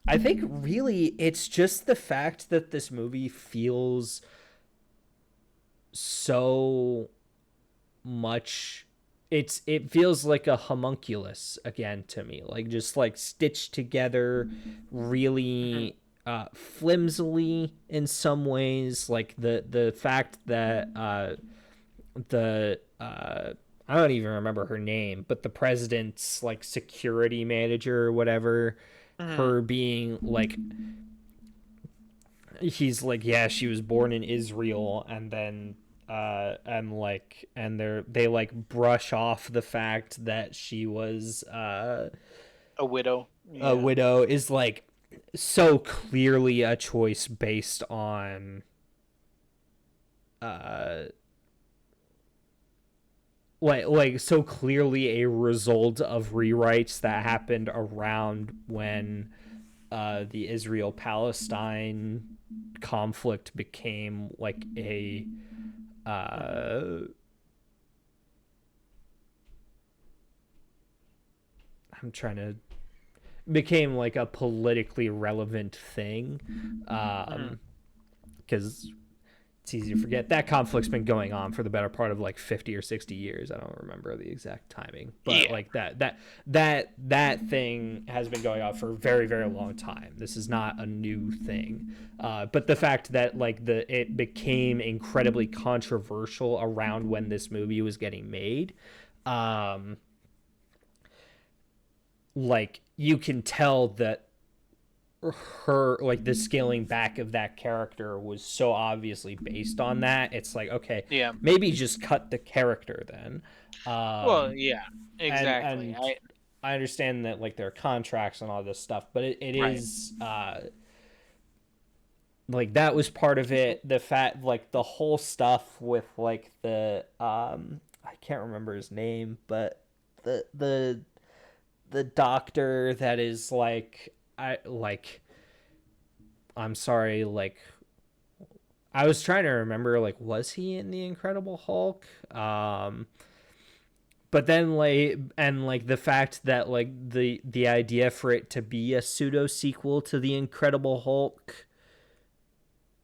I think really it's just the fact that this movie feels so much, it feels like a homunculus again to me, like just like stitched together Mhm. really flimsily in some ways, like the fact that the I don't even remember her name, but the president's like security manager or whatever, Mhm. her being like, he's like, yeah, she was born in Israel, and then they like brush off the fact that she was A widow. a Yeah. widow, is like so clearly a choice based on uh like so clearly a result of rewrites that happened around when the Israel Palestine conflict became like a Mhm. uh I'm trying to became like a politically relevant thing. Mhm. Because it's easy to forget that conflict's been going on for the better part of like 50 or 60 years. I don't remember the exact timing, but Yeah. like that thing has been going on for a very very long time. This is not a new thing. But the Mhm. fact that like the it became incredibly controversial around when this movie was getting made, um like you can tell that her, like the scaling back of that character was so obviously based on that. It's like, okay, Yeah. maybe just cut the character then. Well, um yeah. Exactly. and I I understand that like there are contracts and all this stuff, but it right. is like that was part of it. The fact, like the whole stuff with like the I can't remember his name, but the doctor that is like, I'm sorry, like I was trying to remember, like, was he in the Incredible Hulk? But then like the fact that like the idea for it to be a pseudo sequel to the Incredible Hulk.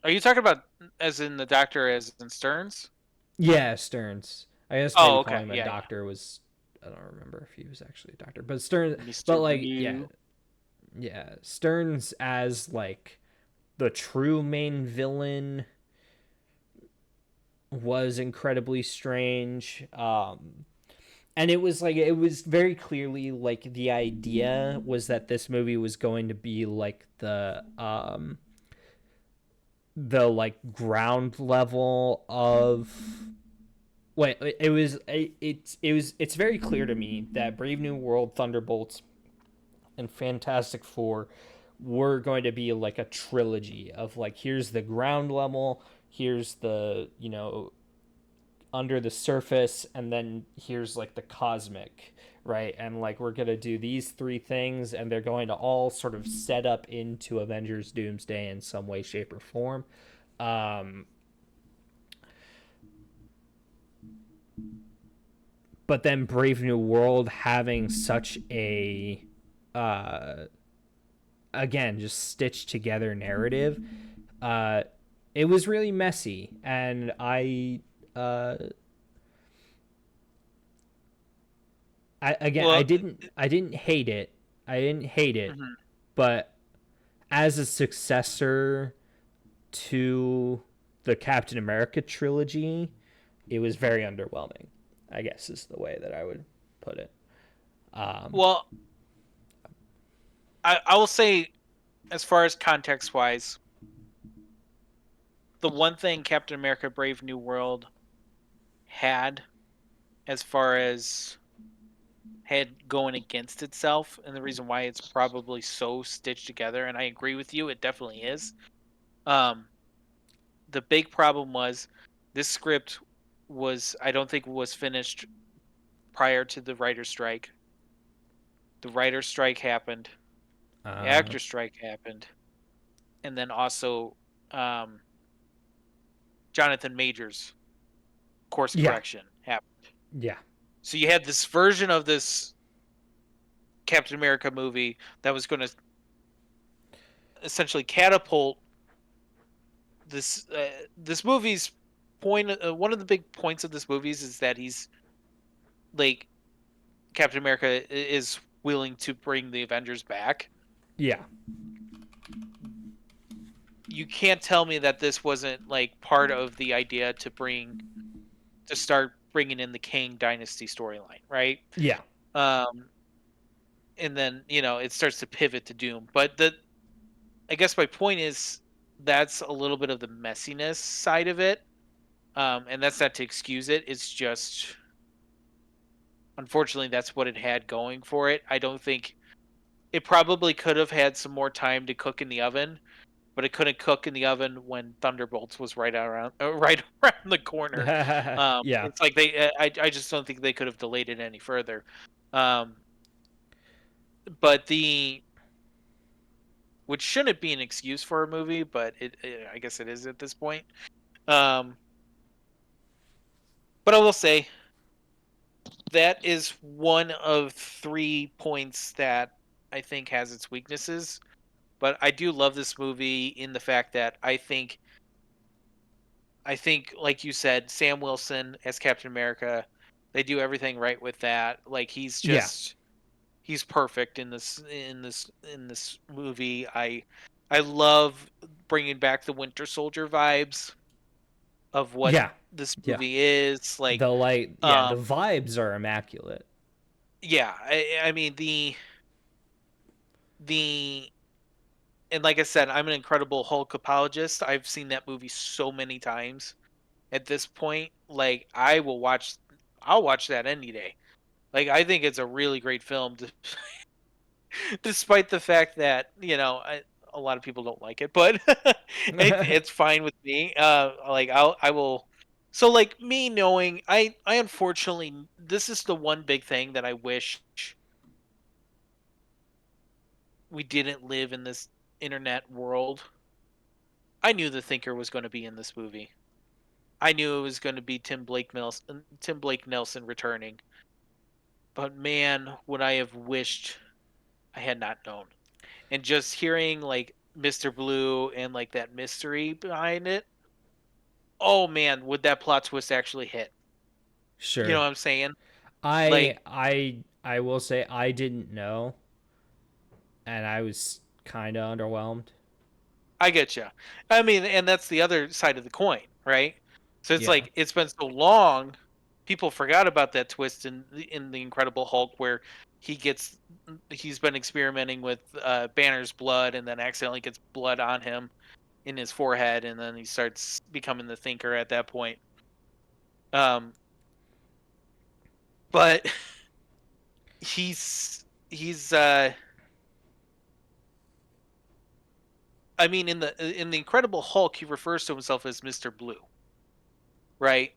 Are you talking about as in the doctor as in Stearns? Yeah, Stearns. I guess maybe Oh, calling okay. him a Yeah, yeah. doctor was, I don't remember if he was actually a doctor, but Stearns. But Mr. like, yeah, Blue. yeah, Stearns as like the true main villain was incredibly strange. And it was like, it was very clearly like the idea was that this movie was going to be like the like ground level of, wait, it's very clear to me that Brave New World, Thunderbolts, and Fantastic Four were going to be like a trilogy of like, here's the ground level, here's the, you know, under the surface, and then here's like the cosmic, right? And like we're gonna do these three things, and they're going to all sort of set up into Avengers Doomsday in some way, shape, or form. um but then Brave New World having such a uh again just stitched together narrative, uh it was really messy, and uh I again Well, I didn't hate it. I didn't hate it, mhm. but as a successor to the Captain America trilogy, it was very underwhelming, I guess is the way that I would put it. Um, Well, I will say, as far as context wise, the one thing Captain America Brave New World had, as far as had going against itself, and the reason why it's probably so stitched together, and I agree with you, it definitely is. Um, the big problem was this script was, I don't think, was finished prior to the writer's strike. The writer's strike happened, the uh, actor's strike happened, and then also um, Jonathan Majors course yeah, correction happened. yeah, So you had this version of this Captain America movie that was going to essentially catapult this movie's point. One of the big points of this movies is that he's like Captain America is willing to bring the Avengers back. yeah, You can't tell me that this wasn't like part of the idea to start bringing in the Kang Dynasty storyline, right? yeah, Um, and then it starts to pivot to Doom. But the I guess my point is that's a little bit of the messiness side of it. And that's not to excuse it. It's just unfortunately that's what it had going for it. I don't think it probably could have had some more time to cook in the oven, but it couldn't cook in the oven when Thunderbolts was right around right around the corner. yeah, It's like I just don't think they could have delayed it any further. Um, but the which shouldn't be an excuse for a movie, but I guess it is at this point. Um, but I will say that is one of 3 points that I think has its weaknesses. But I do love this movie in the fact that I think, like you said, Sam Wilson as Captain America, they do everything right with that. Like yeah, he's perfect in this movie. I love bringing back the Winter Soldier vibes of what yeah, this yeah. movie is like. The Um, vibes are immaculate. yeah, I mean the and like I said, I'm an Incredible Hulk apologist. I've seen that movie so many times at this point. Like I'll watch that any day. Like I think it's a really great film, despite the fact that a lot of people don't like it, but it's fine with me. Like I will. So like me knowing, I unfortunately this is the one big thing that I wish we didn't live in this internet world. I knew the Thinker was going to be in this movie. I knew it was going to be Tim Blake Nelson returning. But man, would I have wished I had not known. And just hearing like Mr. Blue and like that mystery behind it. Oh man, would that plot twist actually hit? You know Sure. what I'm saying? I Like I I will say I didn't know, and I was kind of underwhelmed. I get you. I mean, and that's the other side of the coin, right? So it's Yeah, like it's been so long, people forgot about that twist in the Incredible Hulk where he's been experimenting with Banner's blood and then accidentally gets blood on him in his forehead, and then he starts becoming the Thinker at that point. Um, but he's I mean in the Incredible Hulk, he refers to himself as Mister Blue, right?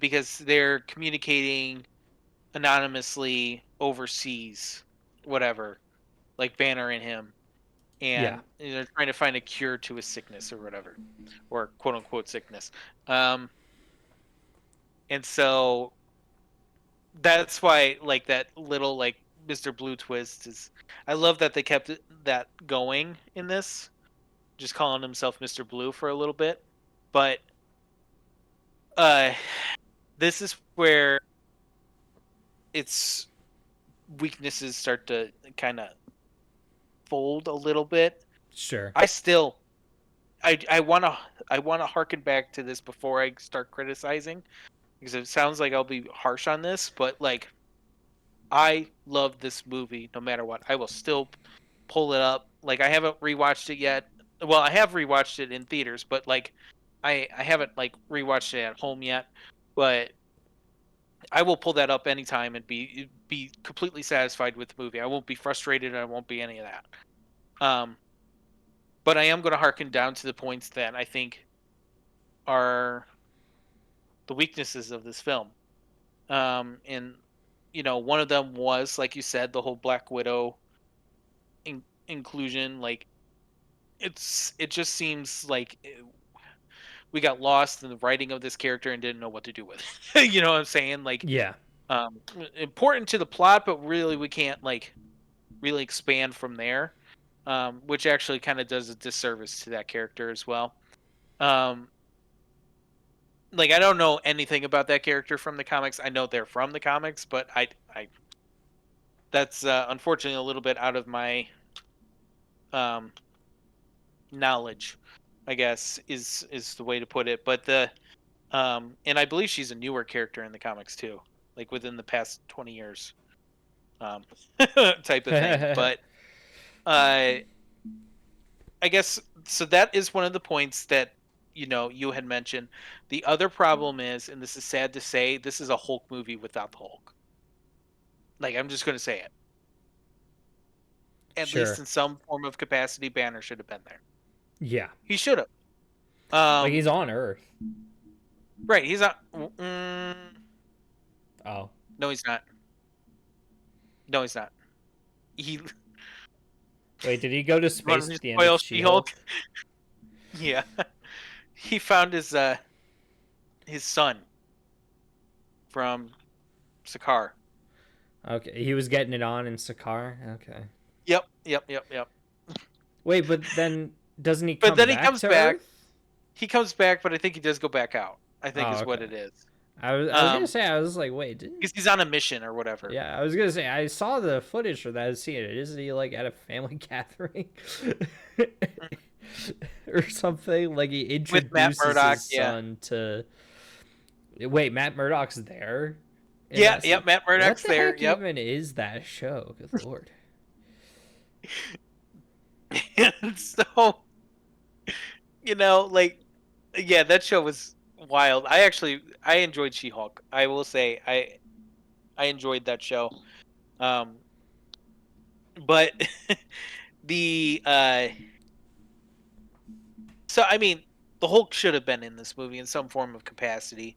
Because they're communicating anonymously overseas, whatever, like Banner and him, yeah, and they're trying to find a cure to his sickness or whatever, or quote unquote sickness. Um, and so that's why like that little like Mr. Blue twist is. I love that they kept that going in this, just calling himself Mr. Blue for a little bit, but uh, this is where its weaknesses start to kind of fold a little bit. Sure. I still I want to harken back to this before I start criticizing, because it sounds like I'll be harsh on this, but like I love this movie no matter what. I will still pull it up. Like I haven't rewatched it yet. Well, I have rewatched it in theaters, but like I haven't like rewatched it at home yet. But I will pull that up anytime and be completely satisfied with the movie. I won't be frustrated. I won't be any of that. Um, but I am going to harken down to the points that I think are the weaknesses of this film. And one of them was, like you said, the whole Black Widow inclusion. Like it just seems like we got lost in the writing of this character and didn't know what to do with it. You know what I'm saying? Like Yeah. important to the plot, but really we can't like really expand from there. Which actually kind of does a disservice to that character as well. Um, like I don't know anything about that character from the comics. I know they're from the comics, but I that's unfortunately a little bit out of my um, knowledge, I guess is the way to put it. But and I believe she's a newer character in the comics too, like within the past 20 years, um, type of thing. But uh, I guess so. That is one of the points that you had mentioned. The other problem is, and this is sad to say, this is a Hulk movie without the Hulk. Like I'm just going to say it. At least Sure. in some form of capacity, Banner should have been there. Yeah. He should have. Like Um, he's on Earth. right. He's not. Oh. No, he's not. No, he's not. He Wait, did he go to wanted space to at the end of spoil She-Hulk. She-Hulk? Yeah, he found his son from Sakaar. Okay, he was getting it on in Sakaar. Okay. Yep, yep, yep, yep. Wait, but then doesn't he But come then he back comes to back. Earth? He comes back, but I think he does go back out. I think Oh, is what okay. it is. I was gonna say, I was like, wait, didn't? Because he's on a mission or whatever. Yeah, I was gonna say I saw the footage for that. I was seeing it. Isn't he like at a family gathering or something? Like he With Matt introduces Murdock, his yeah. son to. Wait, Matt Murdock's there in Yeah, that scene. yep, Matt What Murdock's the there, heck yep. even is that show? Good lord. And so, like, yeah, that show was wild. I enjoyed She-Hulk. I will say, I enjoyed that show. Um, but the so I mean, the Hulk should have been in this movie in some form of capacity,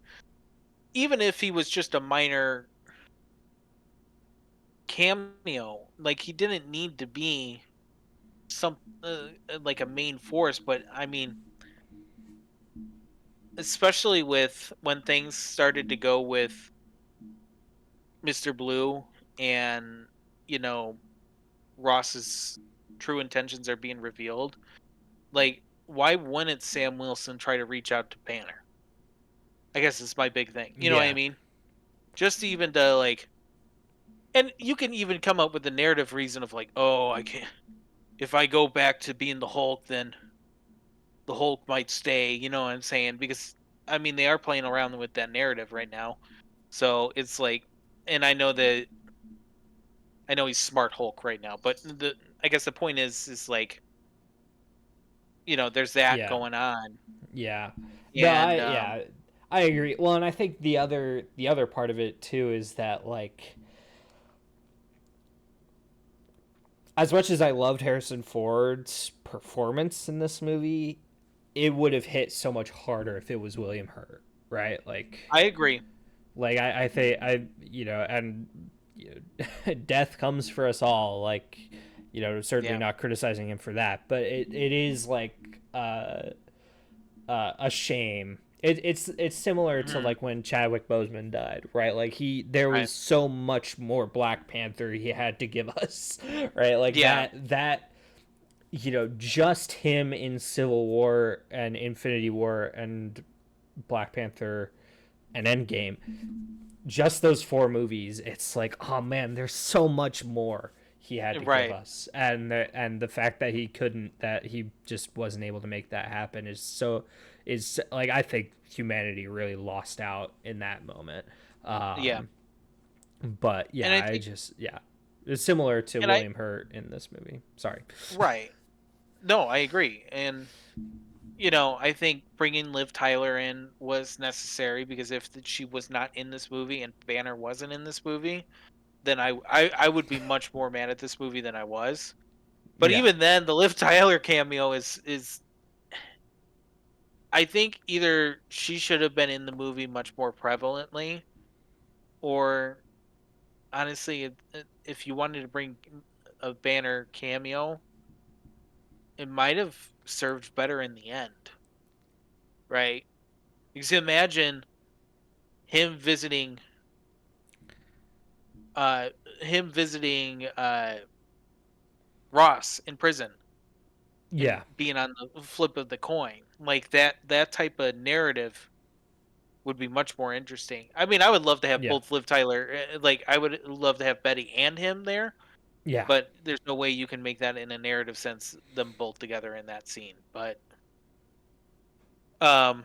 even if he was just a minor cameo. Like he didn't need to be some like a main force, but I mean, especially with when things started to go with Mr. Blue and you know Ross's true intentions are being revealed. Like, why wouldn't Sam Wilson try to reach out to Banner? I guess it's my big thing. You know what I Yeah. mean? Just even to like, and you can even come up with the narrative reason of like, oh, I can't. If I go back to being the Hulk, then the Hulk might stay. You know what I'm saying? Because I mean, they are playing around with that narrative right now. So it's like, and I know he's smart Hulk right now, but I guess the point is like, there's that Yeah. going on, Yeah. No, and I agree. Well, and I think the other part of it too is that like as much as I loved Harrison Ford's performance in this movie, it would have hit so much harder if it was William Hurt, right? I agree. I think and death comes for us all. Like, certainly Yeah. not criticizing him for that, but it is like a shame. It's similar to Mhm. like when Chadwick Boseman died, right? Like there Right. was so much more Black Panther he had to give us, right? Like Yeah. that just him in Civil War and Infinity War and Black Panther and Endgame, just those four movies, it's like, oh man, there's so much more he had to give Right. us, and the fact that he couldn't, that he just wasn't able to make that happen is like, I think humanity really lost out in that moment. Yeah. But And yeah, I I think, just yeah, it's similar to and I William Hurt in this movie. Sorry. right. No, I agree. And I think bringing Liv Tyler in was necessary because if she was not in this movie and Banner wasn't in this movie, then I would be much more mad at this movie than I was. But Yeah, even then, the Liv Tyler cameo is I think either she should have been in the movie much more prevalently, or honestly, if you wanted to bring a Banner cameo, it might have served better in the end, right? Because imagine him visiting, uh, Ross in prison and yeah, being on the flip of the coin, like that type of narrative would be much more interesting. I mean, I would love to have yeah, both Liv Tyler, like I would love to have Betty and him there, yeah. but there's no way you can make that in a narrative sense, them both together in that scene. But um,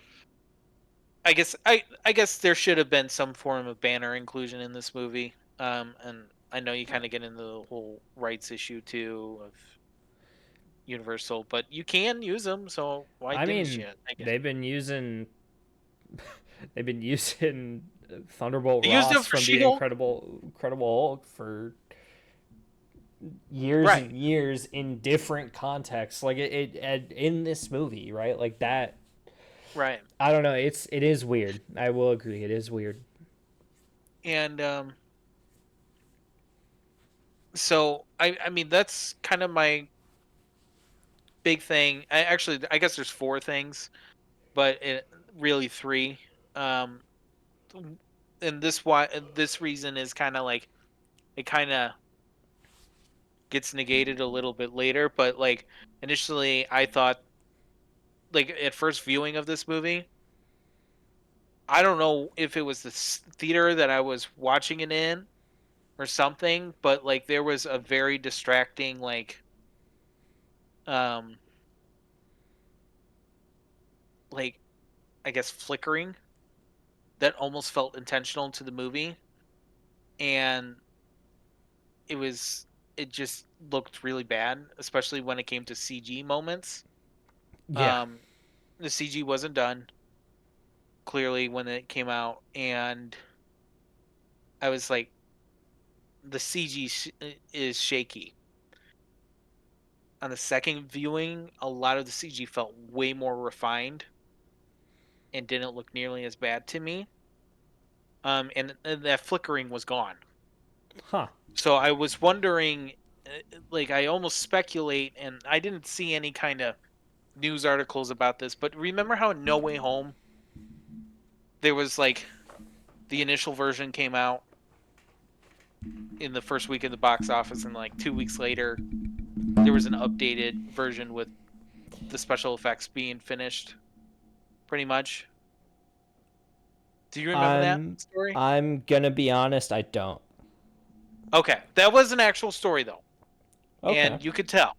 I guess there should have been some form of Banner inclusion in this movie. And I know you kind of get into the whole rights issue too of Universal, but you can use them, so why I didn't mean, you? I guess they've been using they've been using Thunderbolt they used them Ross for from the She-Hulk, Incredible Hulk for years right? and years in different contexts. Like in this movie, right? Like that. Right. I don't know. It is weird. I will agree. It is weird. And so I mean that's kind of my big thing. I guess there's four things, but really three. Um, and this reason is kind of like it kind of gets negated a little bit later. But like initially, I thought like at first viewing of this movie, I don't know if it was the theater that I was watching it in or something, but like there was a very distracting um like I guess flickering that almost felt intentional to the movie, and it was it just looked really bad, especially when it came to CG moments. Yeah. Um, the CG wasn't done clearly when it came out, and I was like, the CG is shaky. On the second viewing, a lot of the CG felt way more refined and didn't look nearly as bad to me. And that flickering was gone. Huh. So I was wondering, like I almost speculate, and I didn't see any kind of news articles about this, but remember how in No Way Home there was like the initial version came out in the first week of the box office, and like 2 weeks later there was an updated version with the special effects being finished, pretty much. Do you remember that I'm story? I'm gonna be honest. I don't. Okay, that was an actual story though, Okay. and you could tell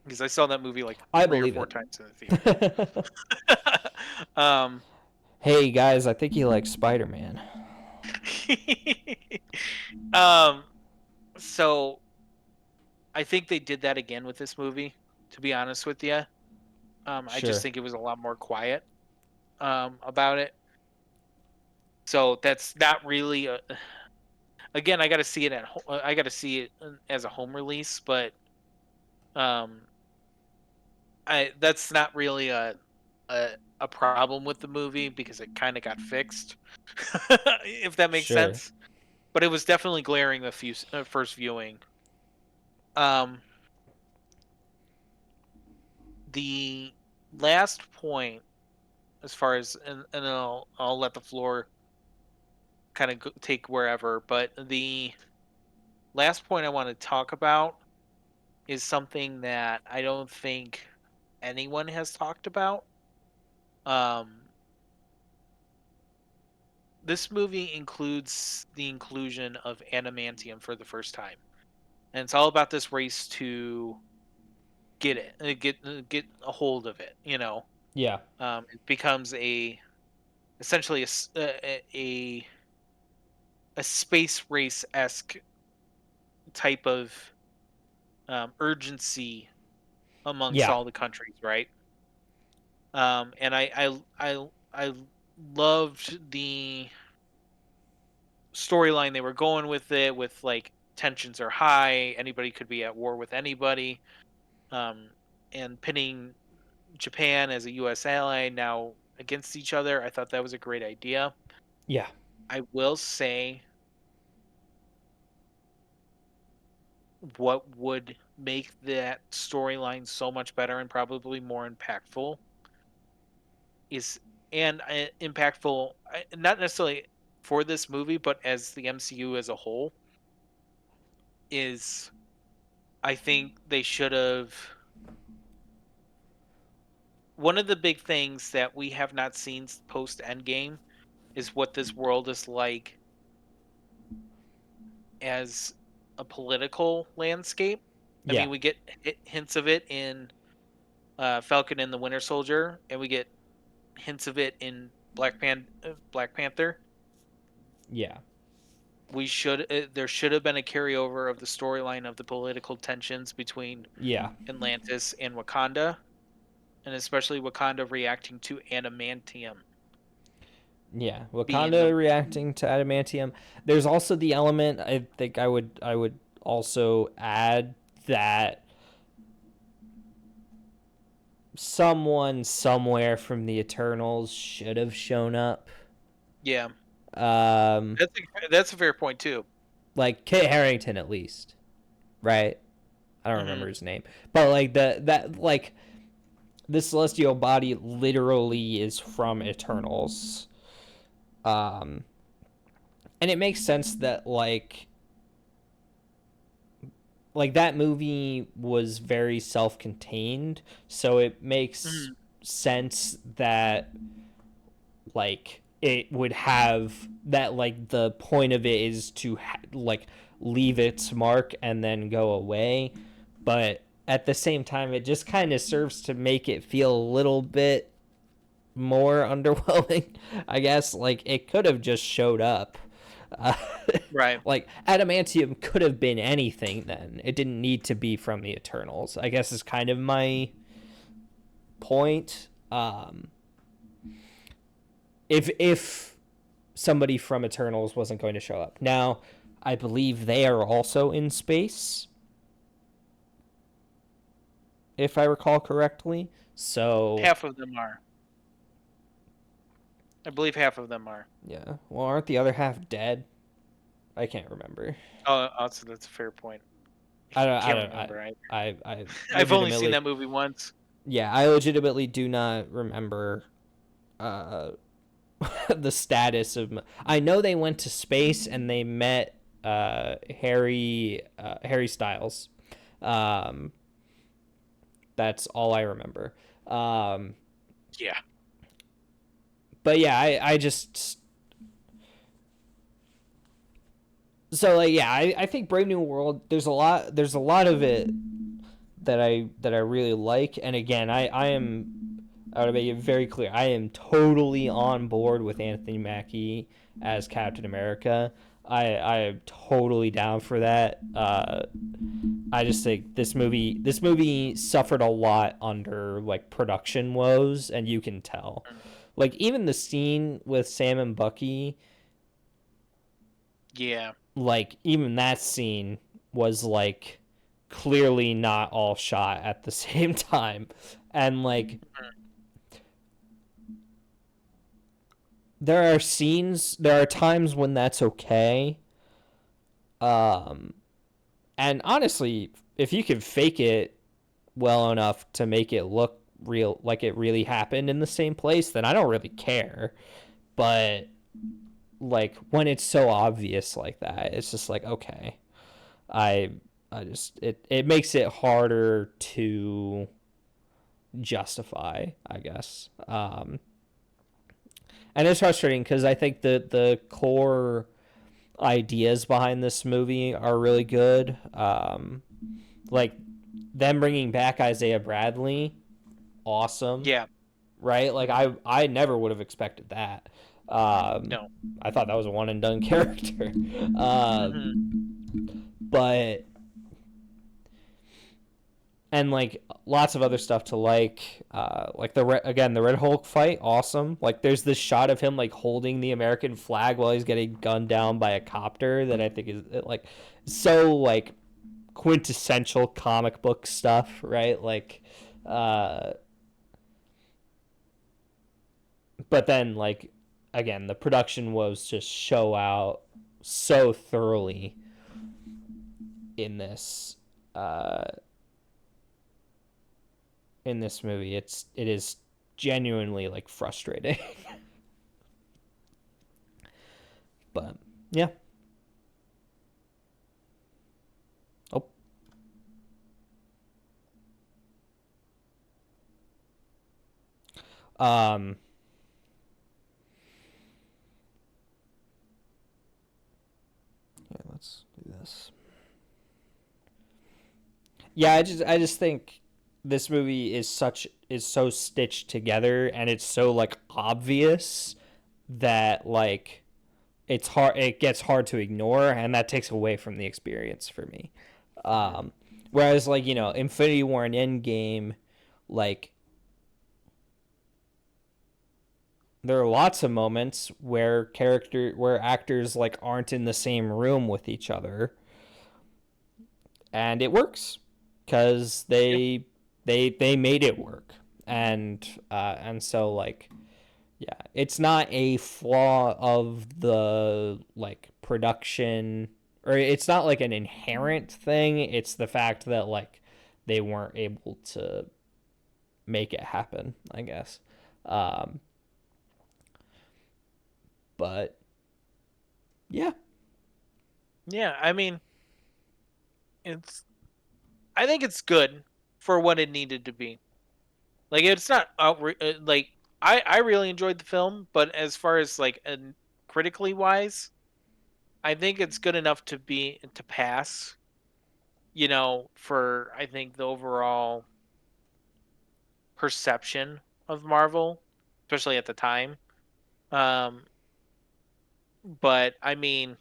because I saw that movie like I three or believe four it. times in the theater. um, Hey guys, I think you like Spider Man. um, so I think they did that again with this movie. To be honest with you, I just Sure. think it was a lot more quiet about it. So that's not really a. Again, I got to see it I got to see it as a home release, but um, I that's not really a problem with the movie because it kind of got fixed, if that makes Sure. sense. But it was definitely glaring the first viewing. Um, the last point, as far as and then I'll let the floor kind of take wherever. But the last point I want to talk about is something that I don't think anyone has talked about. Um, this movie includes the inclusion of adamantium for the first time. and it's all about this race to get it, get a hold of it. Yeah. It becomes essentially a space race esque type of urgency amongst Yeah. all the countries, right? And I loved the storyline they were going with it, with like tensions are high, anybody could be at war with anybody, um, and pinning Japan as a U.S. ally now against each other. I thought that was a great idea. Yeah. I will say what would make that storyline so much better and probably more impactful is impactful, not necessarily for this movie, but as the MCU as a whole, is I think they should have. One of the big things that we have not seen post Endgame is what this world is like as a political landscape. I Yeah. mean, we get hints of it in Falcon and the Winter Soldier, and we get hints of it in Black Panther. Yeah. There should have been a carryover of the storyline of the political tensions between Yeah. Atlantis and Wakanda, and especially Wakanda reacting to adamantium Yeah, being the. Wakanda reacting to adamantium. There's also the element I think I would also add that someone somewhere from the Eternals should have shown up. Yeah, Um, that's a fair point too. like Kit Harington at least, right? I don't Hmm. remember his name, but like that like the celestial body literally is from Eternals. Um, and it makes sense that like that movie was very self-contained, so it makes Hmm. sense that like it would have that, like the point of it is to like leave its mark and then go away, but at the same time it just kind of serves to make it feel a little bit more underwhelming. I guess like it could have just showed up. uh, Right. like adamantium could have been anything then, it didn't need to be from the Eternals, I guess, is kind of my point. If somebody from Eternals wasn't going to show up now, I believe they are also in space, if I recall correctly. So Half of them are. I believe half of them are. yeah, well, aren't the other half dead? I can't remember. Oh, also that's a fair point. I don't. I Can't don't. remember. I I've only seen legitimately. that movie once. Yeah, I legitimately do not remember uh, the status of. I know they went to space and they met Harry Styles. Um, that's all I remember. Um, Yeah. but yeah, I just so like yeah, I think Brave New World. There's a lot of it that I really like. And again, I am, I want to make it very clear, I am totally on board with Anthony Mackie as Captain America. I am totally down for that. I just think this movie suffered a lot under like production woes, and you can tell. Like even the scene with Sam and Bucky, Yeah. like even that scene was like clearly not all shot at the same time. And like there are times when that's okay. Um and honestly, if you can fake it well enough to make it look real, like it really happened in the same place, then I don't really care. But like when it's so obvious like that, it's just like okay. I I just it makes it harder to justify, I guess. And it's frustrating because I think the core ideas behind this movie are really good. Like them bringing back Isaiah Bradley, awesome, Yeah. right? Like Hmm. I never would have expected that. Um, No. I thought that was a one and done character. Hmm. But and like lots of other stuff to like again the Red Hulk fight, awesome. Like there's this shot of him like holding the American flag while he's getting gunned down by a copter that I think is like so like quintessential comic book stuff, right? Like uh but then like again the production was just show out so thoroughly in uh this movie. It is genuinely like frustrating. But yeah. Oh. Um yeah, let's do this. Yeah, I just think this movie is so stitched together and it's so like obvious that like it gets hard to ignore and that takes away from the experience for me. Hmm. Um Whereas like, you know, Infinity War and Endgame, like there are lots of moments where actors like aren't in the same room with each other and it works because Yeah. they made it work. And so like yeah, it's not a flaw of the like production, or it's not like an inherent thing. It's the fact that like they weren't able to make it happen, I guess. um but yeah. Yeah. I mean, it's. I think it's good for what it needed to be. Like it's not like I really enjoyed the film, but as far as like critically wise, I think it's good enough to pass. For I think the overall perception of Marvel, especially at the time. Um, but I mean,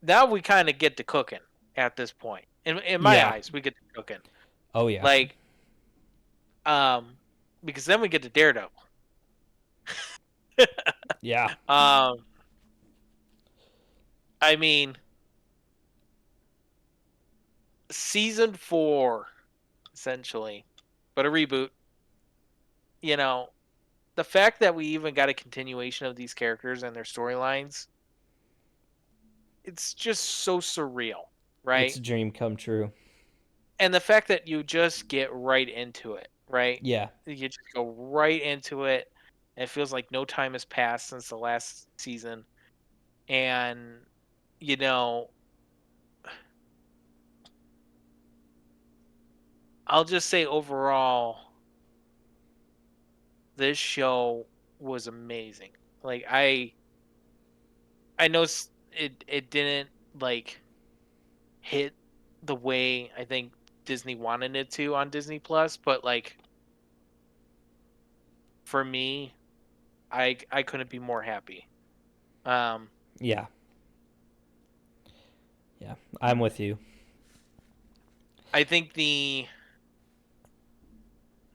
now we kind of get to cooking at this point. In my Yeah. eyes, we get to cooking. Oh yeah. Like, um, because then we get to Daredevil. Yeah. um, I mean, season 4, essentially, but a reboot. You know, the fact that we even got a continuation of these characters and their storylines, it's just so surreal, It's right? a dream come true. And the fact that you just get right into it, right? Yeah. You just go right into it. And it feels like no time has passed since the last season. And, you know, I'll just say overall, this show was amazing. Like I know it didn't like hit the way I think Disney wanted it to on Disney Plus, but like for me, I couldn't be more happy. Um, Yeah. Yeah. I'm with you. I think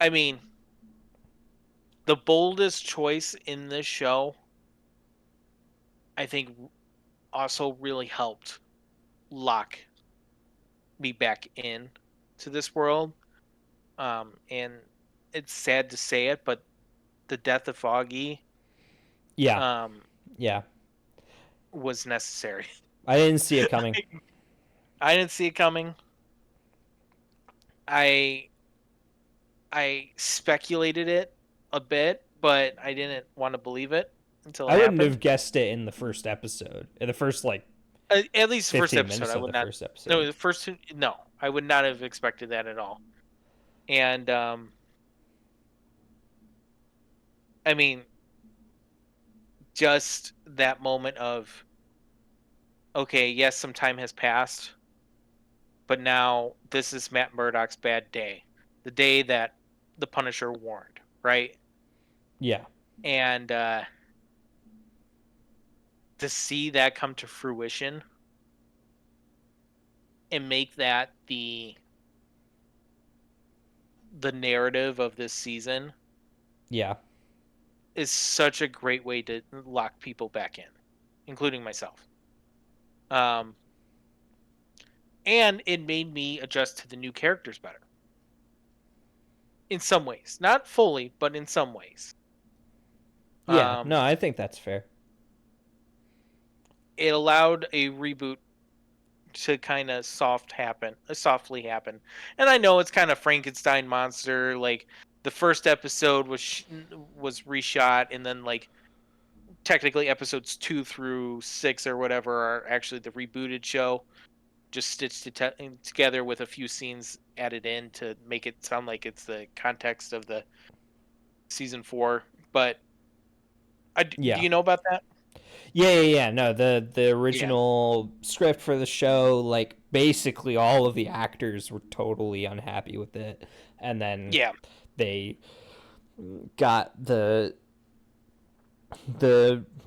I mean, the boldest choice in this show, I think also really helped lock me back in to this world. And it's sad to say it, but the death of Foggy Yeah. um Yeah. was necessary. I didn't see it coming. I didn't see it coming. I I speculated it a bit, but I didn't want to believe it until it I wouldn't happened. have guessed it in the first episode. In the first like At least the first 15 episode, minutes I of would the not. first No, episode. the first two. No, I would not have expected that at all. And I mean, just that moment of okay, yes, some time has passed, but now this is Matt Murdock's bad day, the day that the Punisher warned, right? Yeah. And to see that come to fruition and make that the narrative of this season Yeah. is such a great way to lock people back in, including myself. Um, and it made me adjust to the new characters better in some ways, not fully, but in some ways. Yeah. No, Um, I think that's fair. it allowed a reboot to kind of softly happen. And I know it's kind of Frankenstein monster. Like the first episode was reshot, and then like technically episodes 2 through 6 or whatever are actually the rebooted show, just stitched together with a few scenes added in to make it sound like it's the context of the season 4. But do Yeah. you know about that? Yeah. No, the Yeah, original script for the show, like basically all of the actors were totally unhappy with it, and then yeah. they got the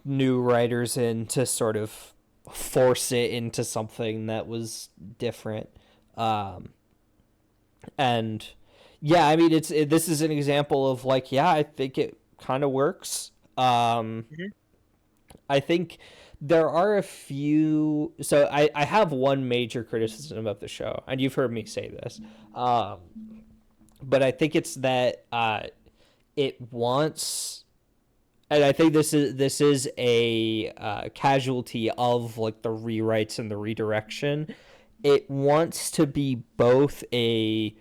new writers in to sort of force it into something that was different. Um, and yeah, I mean, this is an example of like, yeah, I think it kind of works. Hmm. I think there are a few. So I have one major criticism of the show, and you've heard me say this. Um, but I think it's that it wants, and I think this is a casualty of like the rewrites and the redirection. It wants to be both a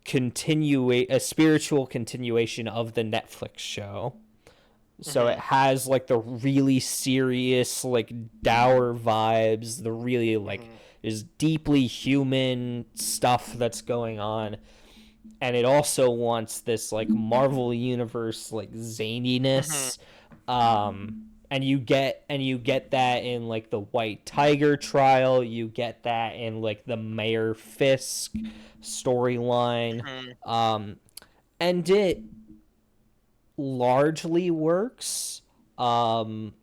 spiritual continuation of the Netflix show. So it Hmm. has like the really serious, like dour vibes, the really like Hmm. is deeply human stuff that's going on, and it also wants this like Marvel universe like Hmm. zaniness. And you get that in like the White Tiger trial, you get that in like the Mayor Fisk storyline. Hmm. um and it largely works. um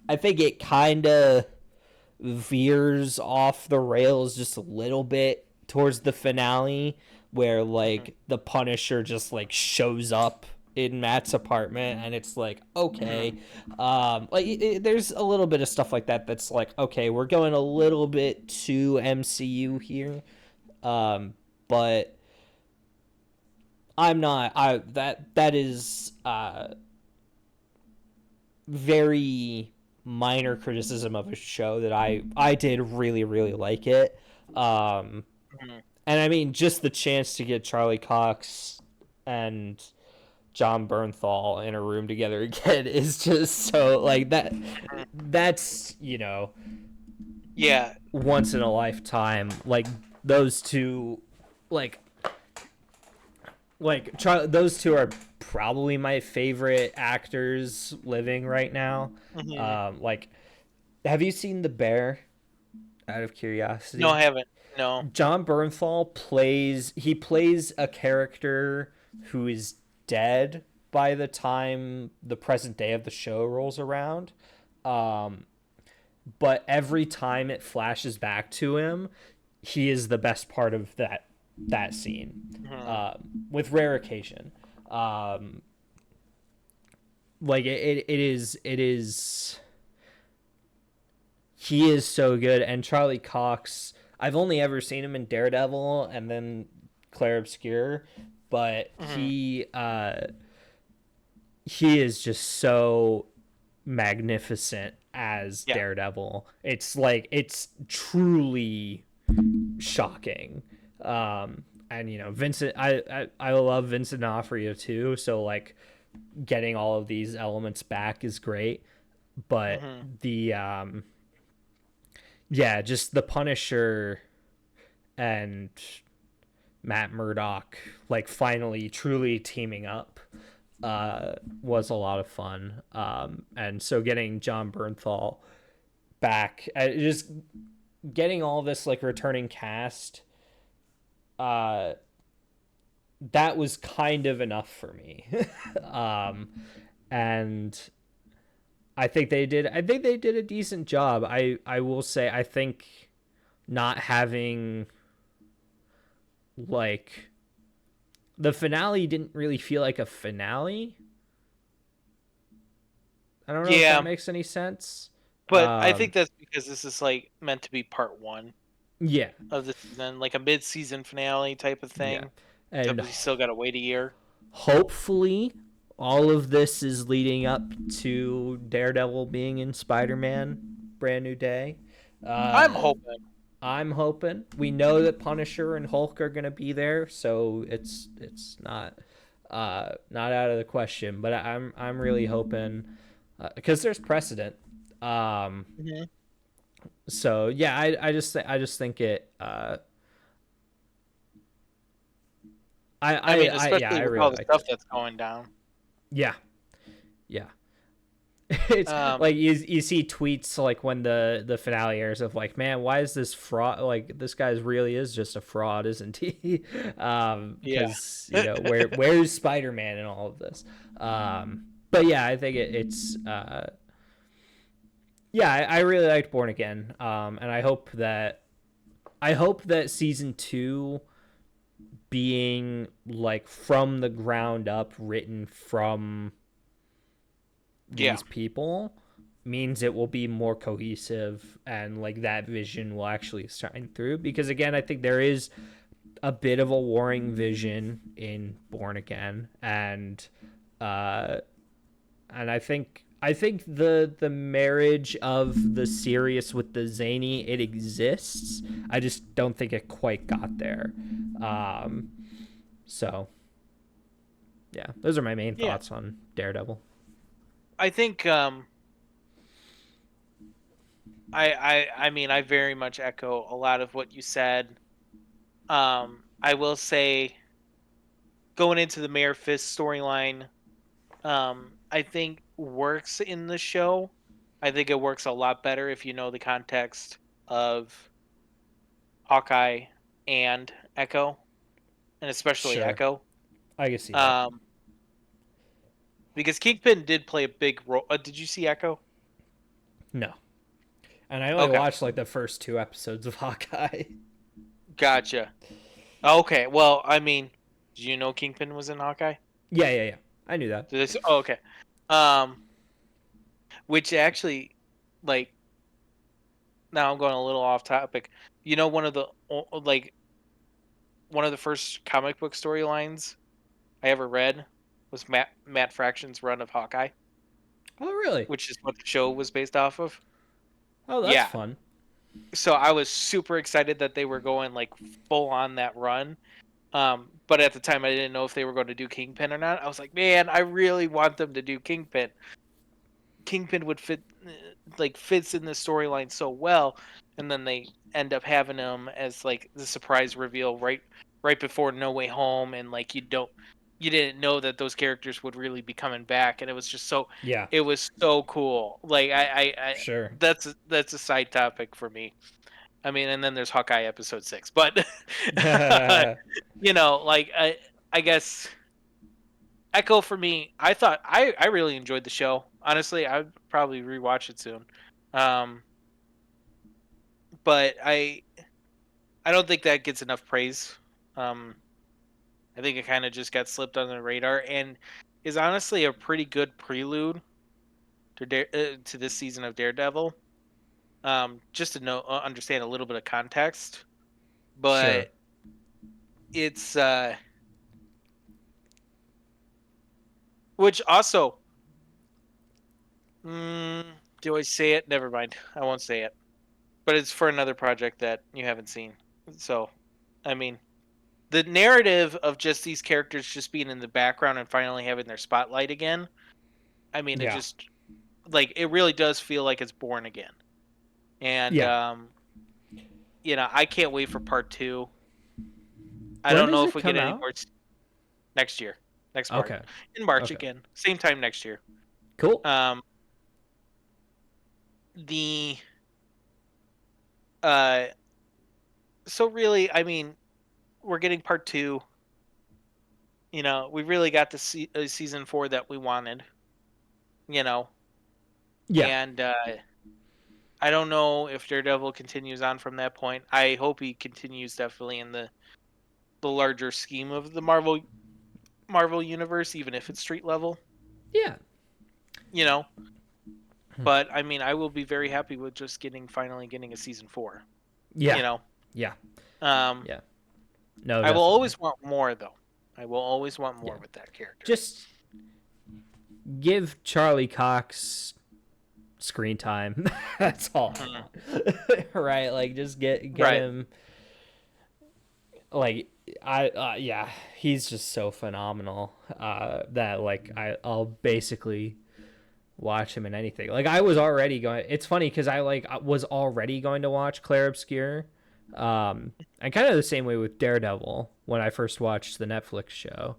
I think it kind of veers off the rails just a little bit towards the finale, where Hmm. like the Punisher just like shows up in Matt's apartment, and it's like, Hmm. okay. There's a little bit of stuff like that that's like, okay, we're going a little bit too MCU here. But I'm not I that is very minor criticism of a show that I did really really like it. Um, Hmm. and I mean, just the chance to get Charlie Cox and John Bernthal in a room together again is just so like that. That's Yeah. once in a lifetime. Like those two, like those two are probably my favorite actors living right now. Hmm. Like, have you seen The Bear? Out of No, curiosity, I haven't. No. John Bernthal plays a character who is dead by the time the present day of the show rolls around. Um, but every time it flashes back to him, he is the best part of that scene, Hmm. with rare occasion. Um, like it is he is so good. And Charlie Cox, I've only ever seen him in Daredevil and then Claire Obscure, but Hmm. he is just so magnificent as Yeah. Daredevil. It's truly shocking. And Vincent, I love Vincent D'Onofrio too, so like getting all of these elements back is great. But Hmm. the yeah, just the Punisher and Matt Murdock like finally truly teaming up was a lot of fun. And so getting John Bernthal back, just getting all this like returning cast, uh, that was kind of enough for me. um, and I think they did a decent job. I will say I think not having like the finale didn't really feel like a finale. I don't know if that Yeah, makes any sense. but I think that's because this is like meant to be part one Yeah, of the season, like a mid-season finale type of yeah, thing. and Except we still got to wait a year. hopefully all of this is leading up to Daredevil being in Spider-Man Brand New Day. I'm Uh, hoping. I'm hoping. We know that Punisher and Hulk are gonna be there, so it's not not out of the question. But I'm really hoping because there's precedent. Um, Mhm. so yeah, I just think it. I mean, Yeah, especially I with really all the liked stuff it. that's going down. Yeah, yeah. It's Um, like you see tweets like when the finale airs of like, man, why is this fraud, like this guy really is just a fraud, isn't he? yeah. Because you know where's Spider-Man in all of this. But yeah, I think it's yeah, I really liked Born Again. And I hope that season 2 being like from the ground up written from Yeah. these people means it will be more cohesive and like that vision will actually shine through, because again I think there is a bit of a warring vision in Born Again, uh and I think the marriage of the serious with the zany, it exists. I just don't think it quite got there. um so yeah, those are my main Yeah. thoughts on Daredevil. I think I mean I very much echo a lot of what you said. I will say going into the Mayor Fist storyline, I think works in the show. I think it works a lot better if you know the context of Hawkeye and Echo, and especially Sure, Echo. I can see that. Um, because Kingpin did play a big role. Did you see Echo? No. And I only Okay, watched like the first 2 episodes of Hawkeye. gotcha. Okay, well, I mean, do you know Kingpin was in Hawkeye? Yeah, yeah, yeah. I knew that. Did this? Oh, okay. Um, which actually, like, now I'm going a little off topic. You know, one of the first comic book storylines I ever read was Matt Fraction's run of Hawkeye, Oh, really? which is what the show was based off of. Oh, that's Yeah. fun. So I was super excited that they were going like full on that run. But at the time I didn't know if they were going to do Kingpin or not. I was like, man, I really want them to do Kingpin. Kingpin would fit like fits in the storyline so well, and then they end up having him as like the surprise reveal right before No Way Home, and like you didn't know that those characters would really be coming back, and it was just so Yeah, it was so cool. Like I sure. that's a side topic for me. I mean, and then there's Hawkeye episode 6, but you know, like I guess Echo for me, I really enjoyed the show. Honestly, I'd probably rewatch it soon. Um, but I don't think that gets enough praise. Um, I think it kind of just got slipped under the radar and is honestly a pretty good prelude to this season of Daredevil. Just to know understand a little bit of context, Sure. but it's which also mm, do I say it? Never mind. I won't say it. But it's for another project that you haven't seen. So, I mean, the narrative of just these characters just being in the background and finally having their spotlight again. I mean, it Yeah. just like it really does feel like it's born again. And Yeah. you know, I can't wait for part 2. I When don't does know if it we get come any out? more next year. Next March. Okay. In March Okay. again. Same time next year. Cool. Um the Uh, so really, I mean, we're getting part two. You know, we really got the season 4 that we wanted. You know, Yeah. and I don't know if Daredevil continues on from that point. I hope he continues definitely in the larger scheme of the Marvel universe, even if it's street level. Yeah. You know, but I mean, I will be very happy with just finally getting a season 4. Yeah. You know, Yeah. um, Yeah. No, I will definitely. always want more though. I will always want Yeah. more with that character. Just give Charlie Cox screen time. That's all I Mhm. want. Right? Like just get Right. him like I yeah, he's just so phenomenal that like I'll basically watch him in anything. Like I was already going. It's funny because I was already going to watch Claire Obscure, and kind of the same way with Daredevil when I first watched the Netflix show.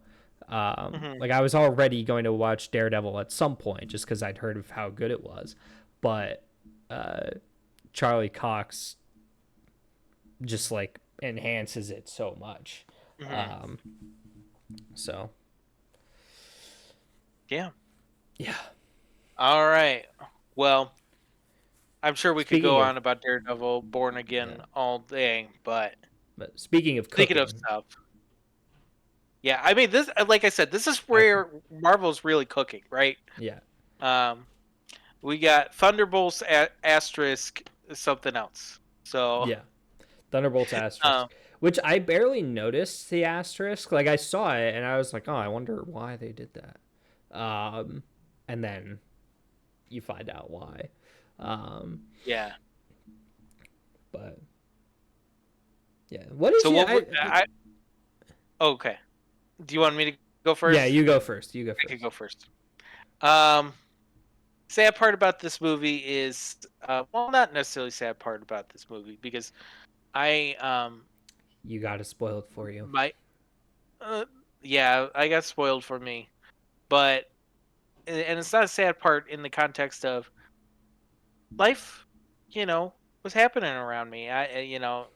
Hmm. Like I was already going to watch Daredevil at some point just because I'd heard of how good it was, but uh, Charlie Cox just like enhances it so much. Hmm. Um, so Yeah. yeah. All right. Well, I'm sure we could go Speaking of on about Daredevil, Born yeah, Again all day, but but speaking of thinking of cooking, stuff. Yeah, I mean this. Like I said, this is I where Marvel's really cooking, right? yeah. Um, we got Thunderbolts asterisk something else. So, Yeah, Thunderbolts um, asterisk, which I barely noticed the asterisk. Like I saw it and I was like, oh, I wonder why they did that. And then you find out why. Um, yeah. but yeah, what So is you? what? Okay. Do you want me to go Yeah, first? you go first. You go I could first. go first. Um, sad part about this movie is, well, not necessarily sad part about this movie because I You got it spoiled for you. my uh, yeah, I got spoiled for me, but and it's not a sad part in the context of life, you know, was happening around me. You know,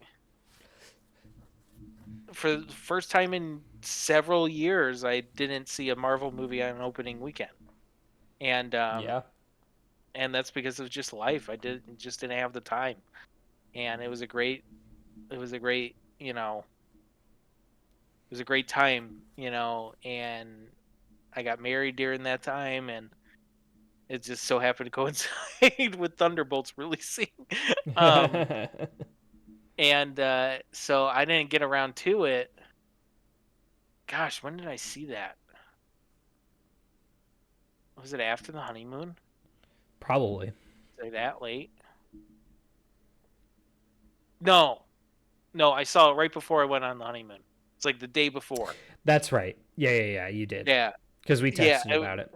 for the first time in several years, I didn't see a Marvel movie on opening weekend, and Yeah. that's because of just life. I didn't have the time, and it was a great, you know, it was a great time, you know, and I got married during that time, and it just so happened to coincide with Thunderbolts releasing. um, and so I didn't get around to it. Gosh, when did I see that? Was it after the honeymoon? Probably. Was it that late? No, no, I saw it right before I went on the honeymoon. It's like the day before. That's right. Yeah, yeah, yeah. You did Yeah, because we yeah. texted about it.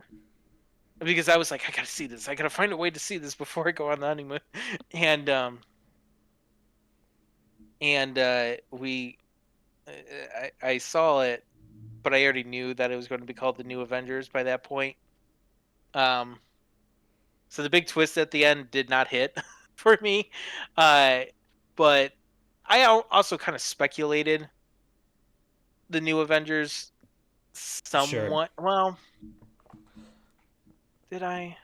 Because I was like, I gotta see this. I gotta find a way to see this before I go on the honeymoon. And we, I saw it, but I already knew that it was going to be called the New Avengers by that point. Um, so the big twist at the end did not hit for me. Uh, but I also kind of speculated the New Avengers Sure. somewhat. Well, did I?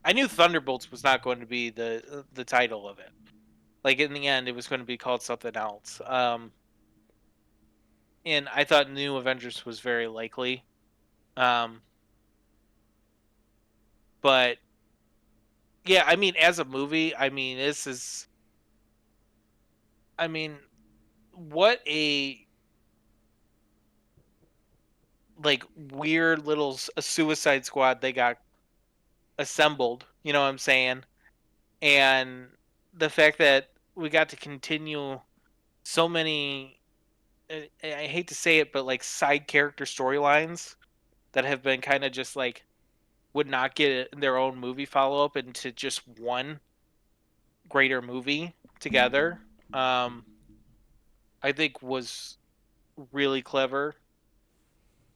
I knew Thunderbolts was not going to be the title of it. Like in the end, it was going to be called something else. And I thought New Avengers was very likely. Um, but yeah, I mean, as a movie, I mean, this is, I mean, what a like weird little a Suicide Squad they got assembled. You know what I'm saying? And the fact that we got to continue so many, I hate to say it, but like side character storylines that have been kind of just like would not get their own movie follow up into just one greater movie together. Um, I think was really clever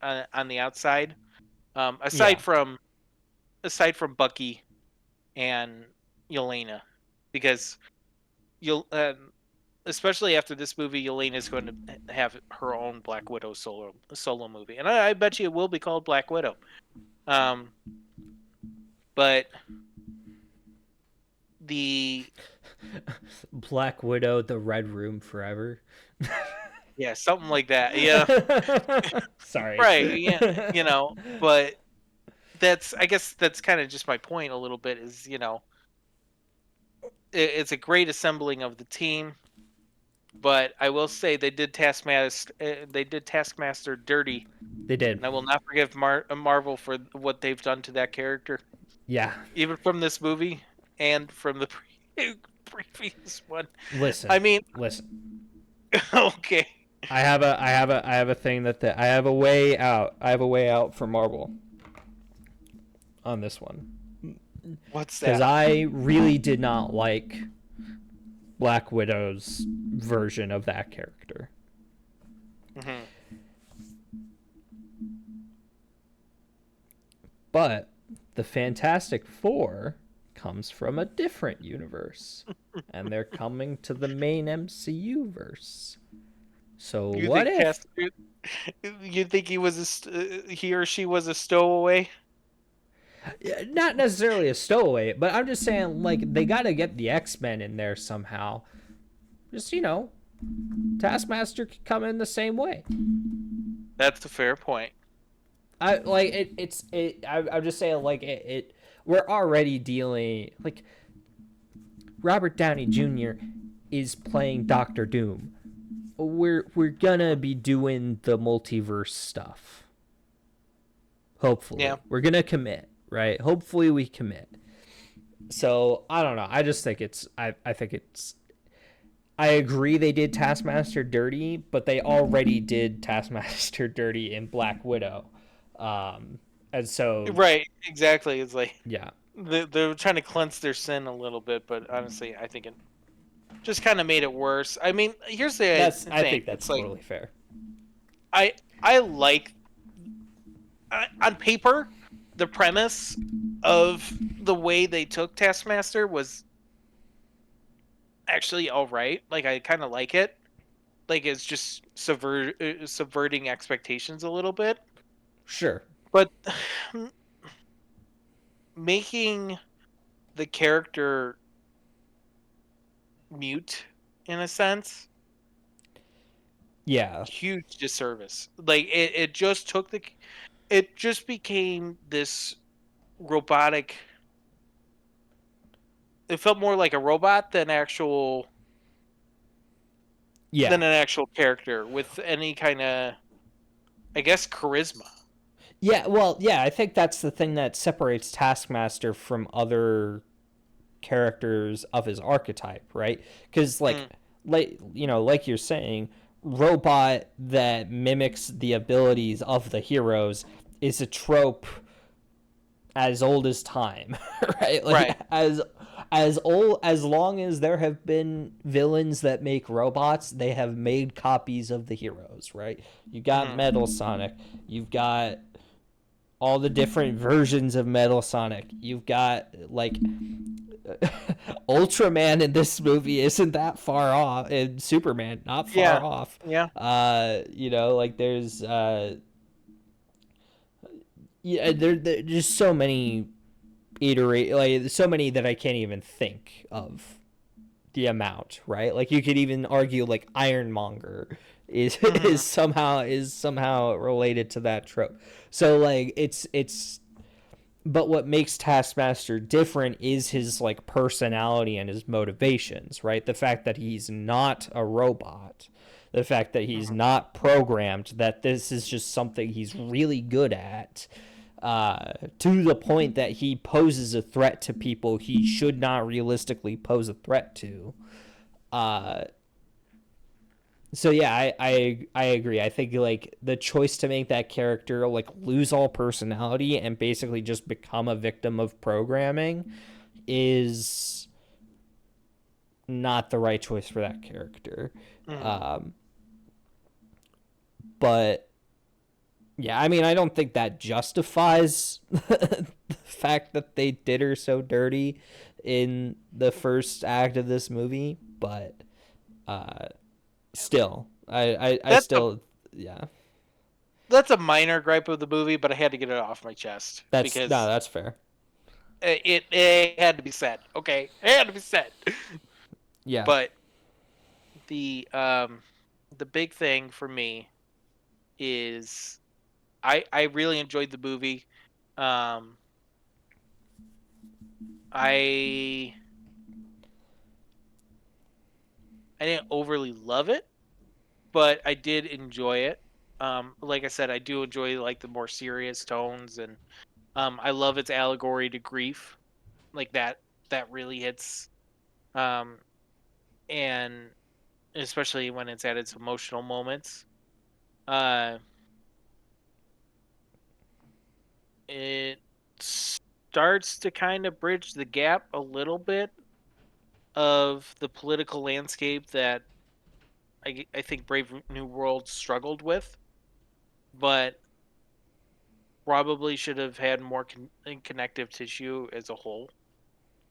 on the outside. Yeah. Aside from Bucky and Yelena. because you'll especially after this movie, Yelena's going to have her own Black Widow solo movie, and I bet you it will be called Black Widow. But the Black Widow, the Red Room Forever. yeah, something like that. Yeah, Sorry. right. Yeah, but I guess that's kind of just my point a little bit. Is it's a great assembling of the team, but I will say they did Taskmaster dirty, They did. and I will not forgive Marvel for what they've done to that character, Yeah. even from this movie and from the previous one. Listen. I mean, okay. I have a thing I have a way out. I have a way out for Marvel on this one. What's that? Because I really did not like Black Widow's version of that character. Mm-hmm. But the Fantastic Four comes from a different universe, and they're coming to the main MCU verse. So what if you think he or she was a stowaway? not necessarily a stowaway, but I'm just saying, like, they got to get the X-Men in there somehow. Just, Taskmaster could come in the same way. That's a fair point. I'm just saying, like, we're already dealing, like, Robert Downey Jr. is playing Doctor Doom. We're gonna be doing the multiverse stuff. Hopefully. Yeah. We're gonna commit, right? Hopefully we commit. So I don't know. I just think I agree they did Taskmaster dirty, but they already did Taskmaster dirty in Black Widow. And so right, exactly. It's like yeah. They're trying to cleanse their sin a little bit, but honestly, I think it just kind of made it worse. I mean, here's the thing. I think that's it's totally fair. I like on paper the premise of the way they took Taskmaster was actually all right. Like I kind of like it. Like it's just subverting expectations a little bit. Sure. But making the character mute in a sense, yeah, huge disservice. Like it just it just became this robotic. It felt more like a robot than an actual character with any kind of, I guess, charisma. Yeah, well, yeah, I think that's the thing that separates Taskmaster from other characters of his archetype, right? Because like you're saying, robot that mimics the abilities of the heroes is a trope as old as time, right? Like as long as there have been villains that make robots, they have made copies of the heroes, right? You got Metal Sonic, you've got all the different versions of Metal Sonic. You've got like Ultraman in this movie isn't that far off, and Superman not far off. Yeah. Like there's there's just so many so many that I can't even think of the amount, right? Like you could even argue like Ironmonger is somehow related to that trope. So like it's but what makes Taskmaster different is his like personality and his motivations, right? The fact that he's not a robot, the fact that he's not programmed, that this is just something he's really good at, to the point that he poses a threat to people he should not realistically pose a threat to. So yeah, I agree. I think like the choice to make that character like lose all personality and basically just become a victim of programming is not the right choice for that character. But yeah, I mean, I don't think that justifies the fact that they did her so dirty in the first act of this movie, but uh, still, I That's a still, yeah, that's a minor gripe of the movie, but I had to get it off my chest that's no, because that's fair. it had to be said. Okay, it had to be said. Yeah, But the big thing for me is I really enjoyed the movie. Um, I I didn't overly love it, but I did enjoy it. Like I said, I do enjoy like the more serious tones, and I love its allegory to grief, like that really hits, um, and especially when it's at its emotional moments. Uh, it starts to kind of bridge the gap a little bit of the political landscape that I think Brave New World struggled with, but probably should have had more connective tissue as a whole.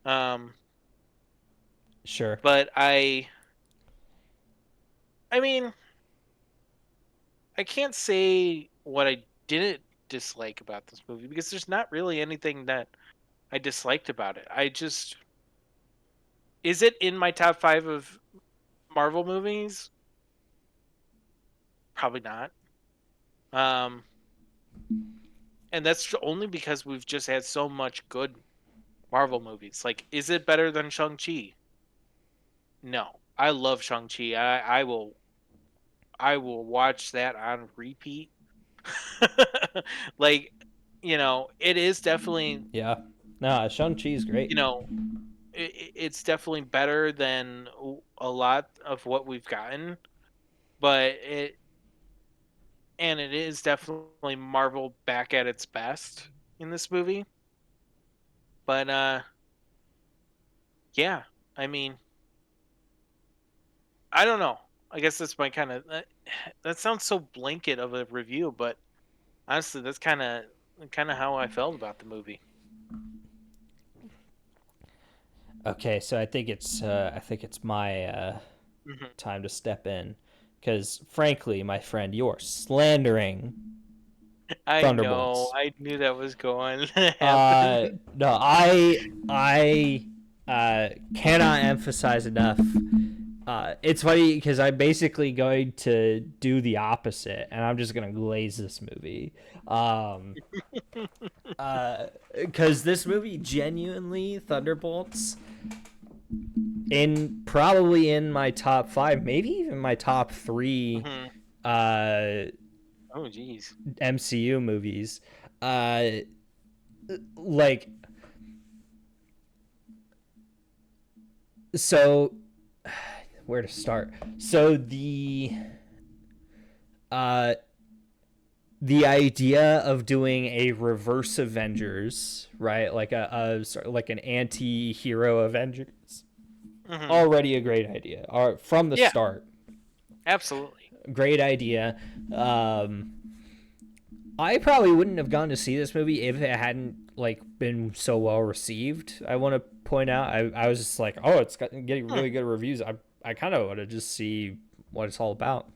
Um, sure. but I mean, I can't say what I didn't dislike about this movie because there's not really anything that I disliked about it. I just is it in my top 5 of Marvel movies? Probably not. Um, and that's only because we've just had so much good Marvel movies. Like, is it better than Shang-Chi? No. I love Shang-Chi. I will watch that on repeat. Like, it is definitely, Yeah, no, Shang-Chi's great. you know, it's definitely better than a lot of what we've gotten, but it is definitely Marvel back at its best in this movie. But yeah, I mean, I don't know. I guess that's my kind of that sounds so blanket of a review, but honestly, that's kind of how I felt about the movie. Okay, so I think it's my Hmm. time to step in, because frankly, my friend, you're slandering I know. Thunderbolts. I knew that was going to happen. No, I cannot emphasize enough. It's funny because I'm basically going to do the opposite, and I'm just gonna glaze this movie. Um, because this movie genuinely Thunderbolts in probably in my top 5, maybe even my top 3 Hmm. uh Oh, geez. MCU movies. Uh, like so, where to start? So uh the idea of doing a reverse Avengers, right? Like like an anti-hero Avengers, Hmm. already a great idea. From the Yeah, start, absolutely. great idea. Um, I probably wouldn't have gone to see this movie if it hadn't like been so well received. I want to point out, I was just like, oh, getting Hmm. really good reviews. I kind of want to just see what it's all about,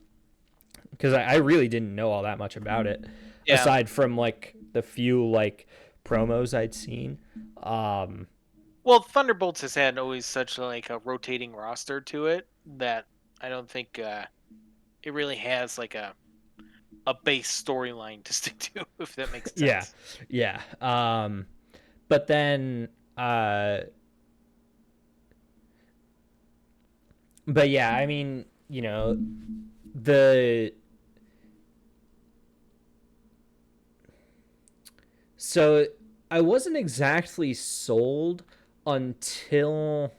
because I really didn't know all that much about it Yeah. aside from like the few like promos I'd seen. Um, Well, Thunderbolts has had always such like a rotating roster to it that I don't think it really has like a base storyline to stick to, if that makes yeah, sense. yeah. But then, uh, but yeah, I mean, the so I wasn't exactly sold until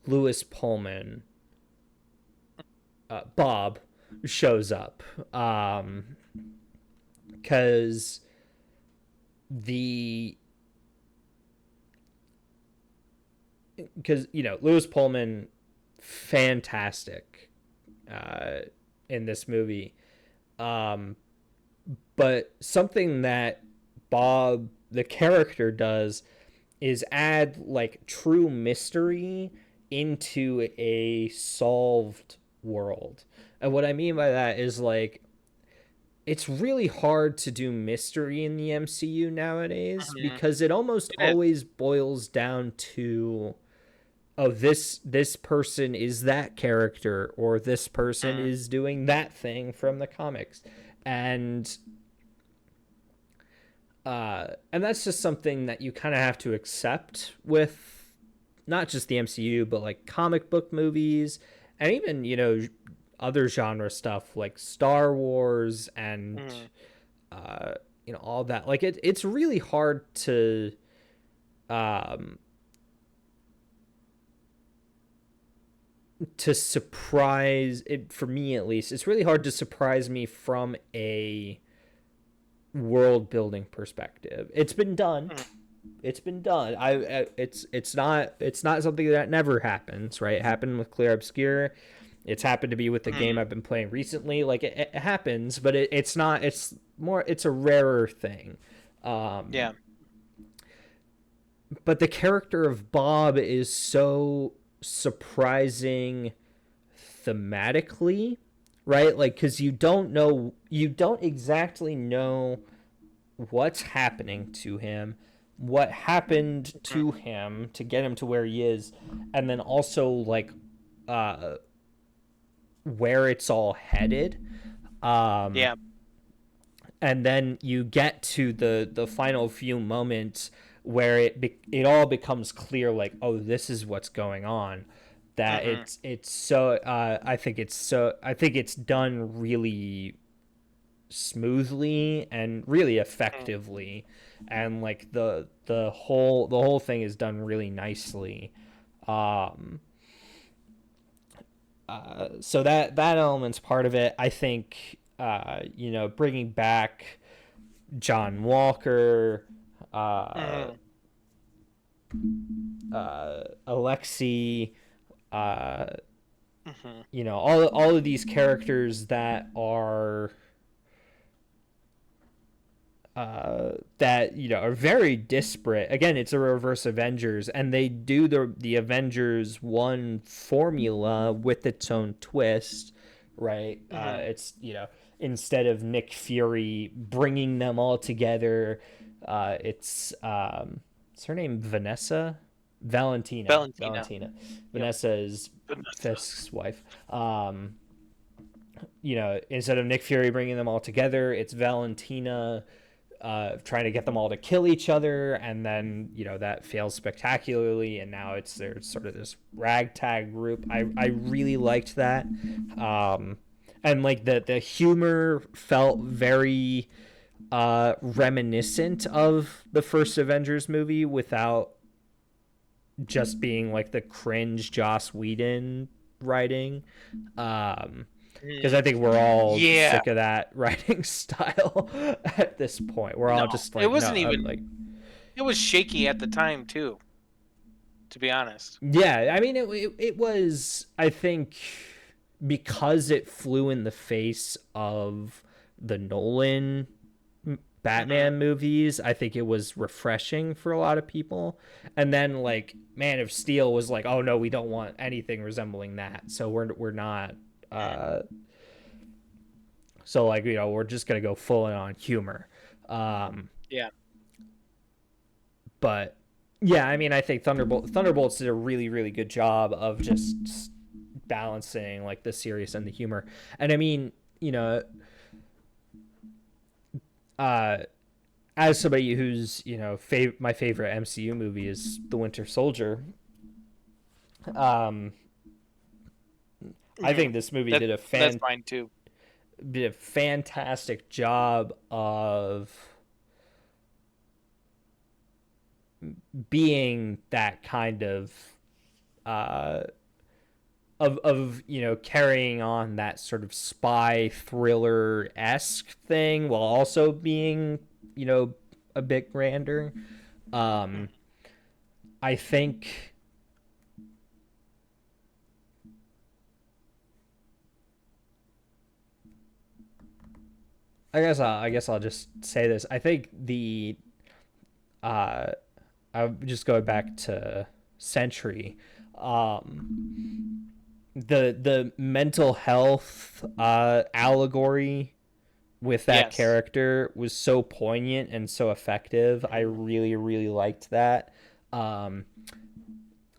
Lewis Pullman, Bob, shows up. Because the Lewis Pullman, fantastic uh, in this movie. Um, but something that Bob the character does is add like true mystery into a solved world. And what I mean by that is like it's really hard to do mystery in the MCU nowadays Mhm. because it almost It is. always boils down to, oh, this person is that character, or this person Mhm. is doing that thing from the comics. And and that's just something that you kind of have to accept with not just the MCU, but like comic book movies and even, other genre stuff like Star Wars and, Mhm. uh, all that. Like it's really hard um, to surprise it, for me at least. It's really hard to surprise me from a world building perspective. It's been done. Mhm. It's been done. It's not something that never happens, right? It happened with Clear Obscure. It's happened to be with the game Mhm. I've been playing recently. Like it happens, but it's not. It's a rarer thing. Um, Yeah. but the character of Bob is so surprising thematically, right? Like, because you don't exactly know what's happening to him, what happened Mhm. to him to get him to where he is, and then also like uh where it's all headed. Um Yeah. and then you get to the final few moments where it all becomes clear, like, oh, this is what's going on. That Mhm. it's so I think it's done really smoothly and really Mhm. effectively, and like the whole thing is done really nicely. um so that element's part of it. I think bringing back John Walker, uh Mhm. Alexi, uh Mhm. all of these characters that are are very disparate. Again, it's a reverse Avengers, and they do the Avengers one formula with its own twist, right? Mhm. It's instead of Nick Fury bringing them all together, it's her name Vanessa, Valentina, Valentina. Yep. Vanessa is Vanessa. Fisk's wife. Instead of Nick Fury bringing them all together, it's Valentina trying to get them all to kill each other, and then that fails spectacularly, and now there's sort of this ragtag group. I really liked that, and like the humor felt very reminiscent of the first Avengers movie without just being like the cringe Joss Whedon writing. Um, because I Mm. think we're all Yeah. sick of that writing style at this point. We're all No, just it like, no, wasn't even. like, It was shaky at the time too, to be honest. yeah. I mean, it was. I think because it flew in the face of the Nolan Mhm. Batman movies, I think it was refreshing for a lot of people. And then like Man of Steel was like, oh no, we don't want anything resembling that, so we're not. Mm. Uh, so like we're just gonna go full on humor. Um, Yeah. but yeah, I mean, I think Thunderbolts did a really really good job of just balancing like the serious and the humor. And I mean, you know, uh, as somebody who's my favorite MCU movie is The Winter Soldier. Um, I Mhm. think this movie That that's mine too. did a fantastic job of being that kind uh, of carrying on that sort of spy thriller esque thing while also being you know a bit grander. Um, Mhm. I think I guess I'll just say this. I think uh, I'm just going back to Century. The mental health allegory with that Yes. character was so poignant and so effective. I really, really liked that. Um,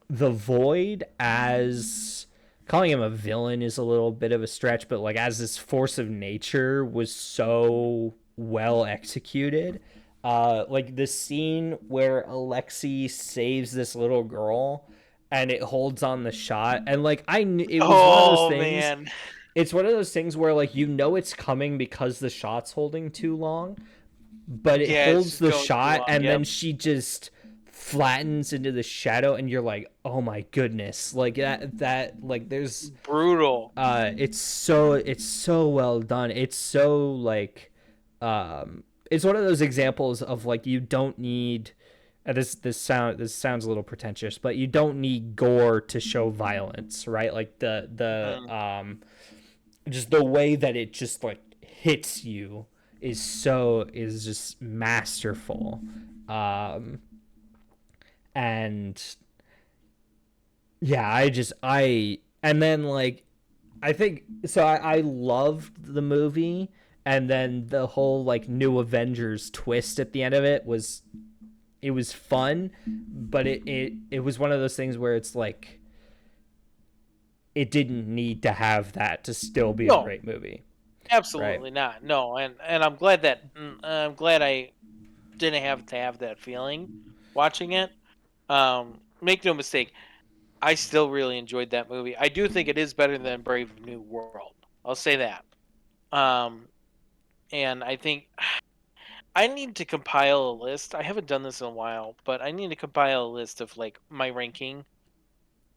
the Void as calling him a villain is a little bit of a stretch, but like as this force of nature was so well executed. Like the scene where Alexi saves this little girl and it holds on the shot, and like it was one of those Oh things. man. It's one of those things where like it's coming because the shot's holding too long, but it Yeah, it's holds just the going too shot long. and Yep. then she just flattens into the shadow and you're like, "Oh my goodness." Like that like there's Brutal. it's so well done. It's so like it's one of those examples of like you don't need this sounds a little pretentious, but you don't need gore to show violence, right? Like the Mm. just the way that it just like hits you is just masterful. um and yeah, I and then like I think so I loved the movie, and then the whole like new Avengers twist at the end of it was fun, but it was one of those things where it's like it didn't need to have that to still be a No, great movie, right? absolutely not. No, and I'm glad that I'm glad I didn't have to have that feeling watching it. Make no mistake, I still really enjoyed that movie. I do think it is better than Brave New World. I'll say that. Um, and I think I need to compile a list. I haven't done this in a while, but I need to compile a list of like my ranking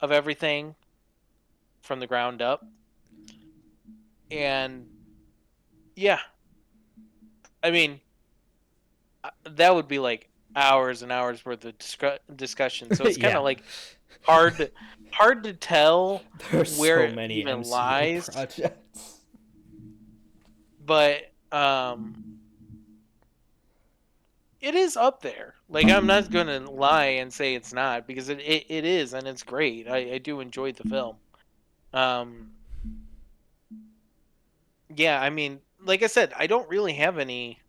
of everything from the ground up. And yeah, I mean that would be like hours and hours worth of discussion. So it's kind Yeah, of like hard to, hard to tell there's where so it many even MCU lies, projects. but it is up there. Like I'm not gonna lie and say it's not because it is and it's great. I do enjoy the film. Um, yeah, I mean, like I said, I don't really have any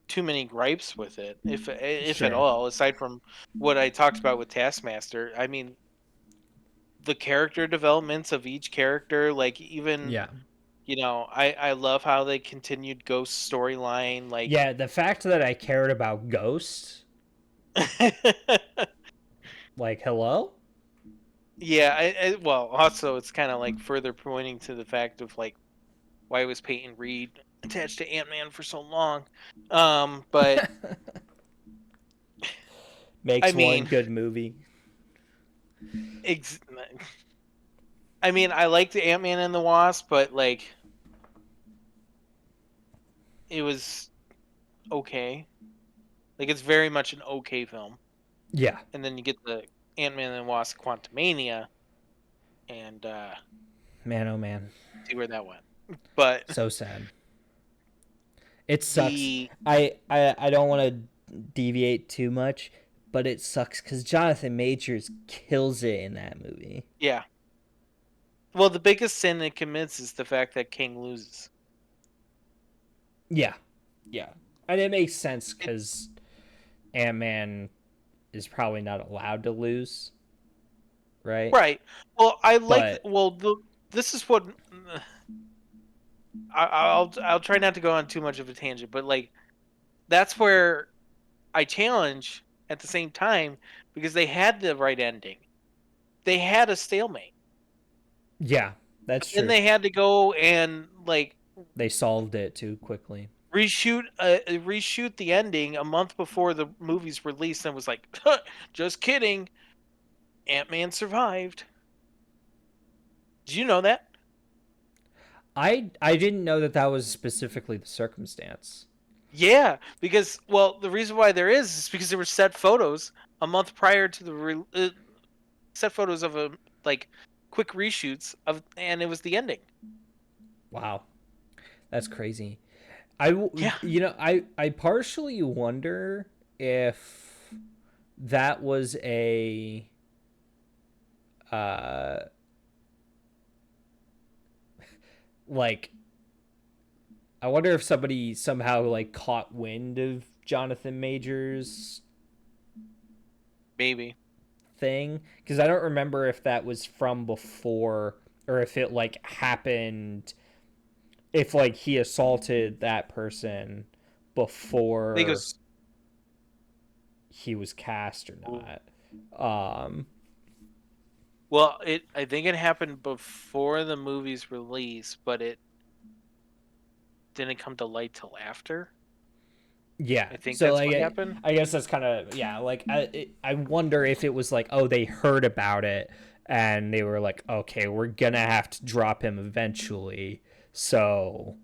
too many gripes with it, if at Sure. all, aside from what I talked about with Taskmaster. I mean, the character developments of each character, like even Yeah. I love how they continued Ghost's storyline. Like, Yeah, the fact that I cared about Ghost, like, hello? yeah, well, also it's kind of like further pointing to the fact of like why was Peyton Reed attached to Ant Man for so long. But I Makes one mean, good movie. ex- I mean, I liked the Ant Man and the Wasp, but like it was okay. Like it's very much an okay film. Yeah. And then you get the Ant Man and the Wasp Quantumania, and Man, oh man. see where that went. But So sad. It sucks. the I don't want to deviate too much, but it sucks because Jonathan Majors kills it in that movie. yeah, well, the biggest sin it commits is the fact that King loses. Yeah. Yeah. And it makes sense It, because Ant Man is probably not allowed to lose, right? right. Well, I like. But Well, this is what I'll try not to go on too much of a tangent, but like that's where I challenge at the same time because they had the right ending. They had a stalemate. yeah, that's Then true. they had to go and like They solved it too quickly. reshoot the ending a month before the movie's released and was like, just kidding. Ant-Man survived. Did you know that? I didn't know that that was specifically the circumstance. Yeah, because well, the reason why there is because there were set photos a month prior to the set photos of a like quick reshoots of, and it was the ending. Wow, that's crazy. Yeah. I partially wonder. if that was a uh like I wonder if somebody somehow like caught wind of Jonathan Majors Maybe. thing, because I don't remember if that was from before or if it like happened, if like he assaulted that person I think it before was. he was cast or not. Um, Well, I think it happened before the movie's release, but it didn't come to light till after. yeah. I think So that's like, what happened. I guess that's kind of yeah. Like I wonder if it was like, oh, they heard about it and they were like, okay, we're gonna have to drop him eventually, so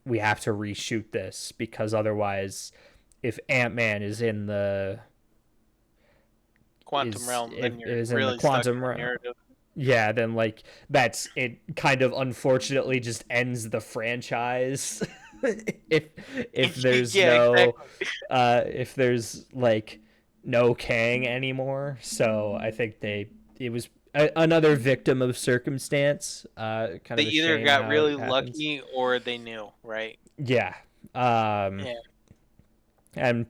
we have to reshoot this because otherwise, if Ant-Man is in the Quantum is realm, if then it you're is in the really stuck in quantum the realm, narrative. yeah, then like that's it. Kind of unfortunately just ends the franchise. if if there's Yeah, no exactly. if there's like no Kang anymore, so I think it was another victim of circumstance. Kind They of a either shame got how it really happens. lucky or they knew, right? Yeah. Um, Yeah. and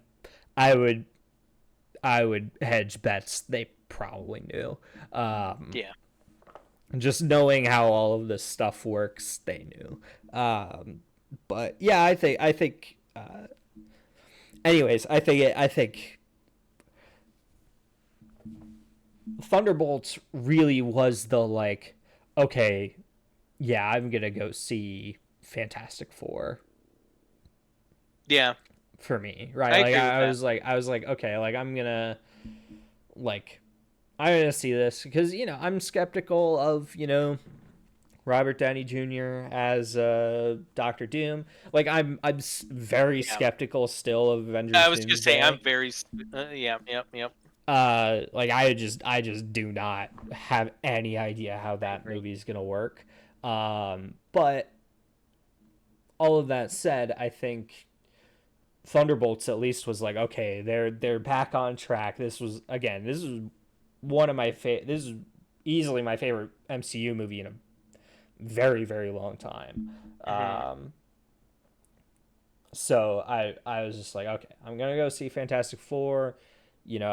I would I would hedge bets they probably knew. Um, Yeah. just knowing how all of this stuff works, they knew. But yeah, I think. Anyways, I think Thunderbolts really was the like, okay, yeah, I'm gonna go see Fantastic Four Yeah. for me, right? I Like agree with that. I was like, okay, like like I'm gonna see this because I'm skeptical of Robert Downey Jr. as Doctor Doom. Like I'm very Yeah. skeptical still of I Avengers was just saying Doomsday. I'm very yeah, yep, yep. Like I just do not have any idea how I that agree. movie is gonna work. But all of that said, I think Thunderbolts at least was like, okay, they're back on track. This is one of my this is easily my favorite MCU movie in a very very long time. Hmm. So I was just like, okay, I'm gonna go see Fantastic Four. You know,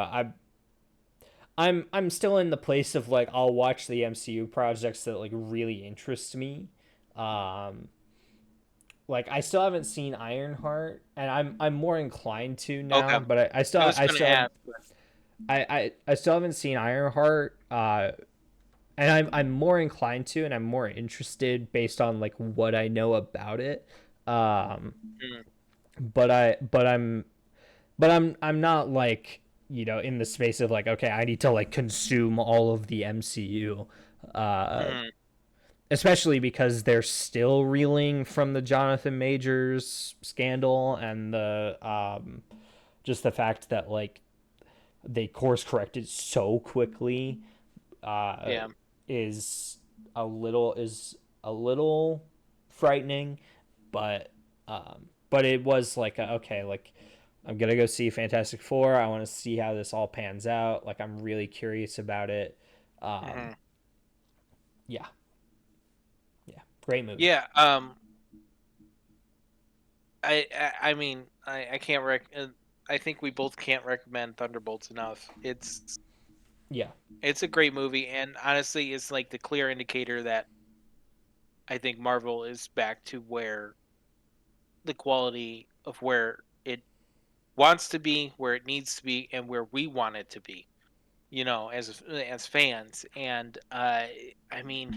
I'm still in the place of like I'll watch the MCU projects that like really interest me. Um, like I still haven't seen Ironheart, and I'm more inclined to now, Okay. but I was I gonna still have ask, but I still haven't seen Ironheart. And I'm more inclined to, and I'm more interested based on like what I know about it. Um, mm, but I'm not like in the space of like, okay, I need to like consume all of the MCU, uh mm, especially because they're still reeling from the Jonathan Majors scandal and the just the fact that like they course corrected so quickly, uh yeah. is is a little frightening, but it was like okay, like I'm gonna go see Fantastic Four. I want to see how this all pans out. Like I'm really curious about it. Um, Hmm. yeah, yeah, great movie. Yeah. I mean, I can't I think we both can't recommend Thunderbolts enough. Yeah, It's a great movie, and honestly, it's like the clear indicator that I think Marvel is back to where the quality of where it wants to be, where it needs to be, and where we want it to be. As fans, and I mean,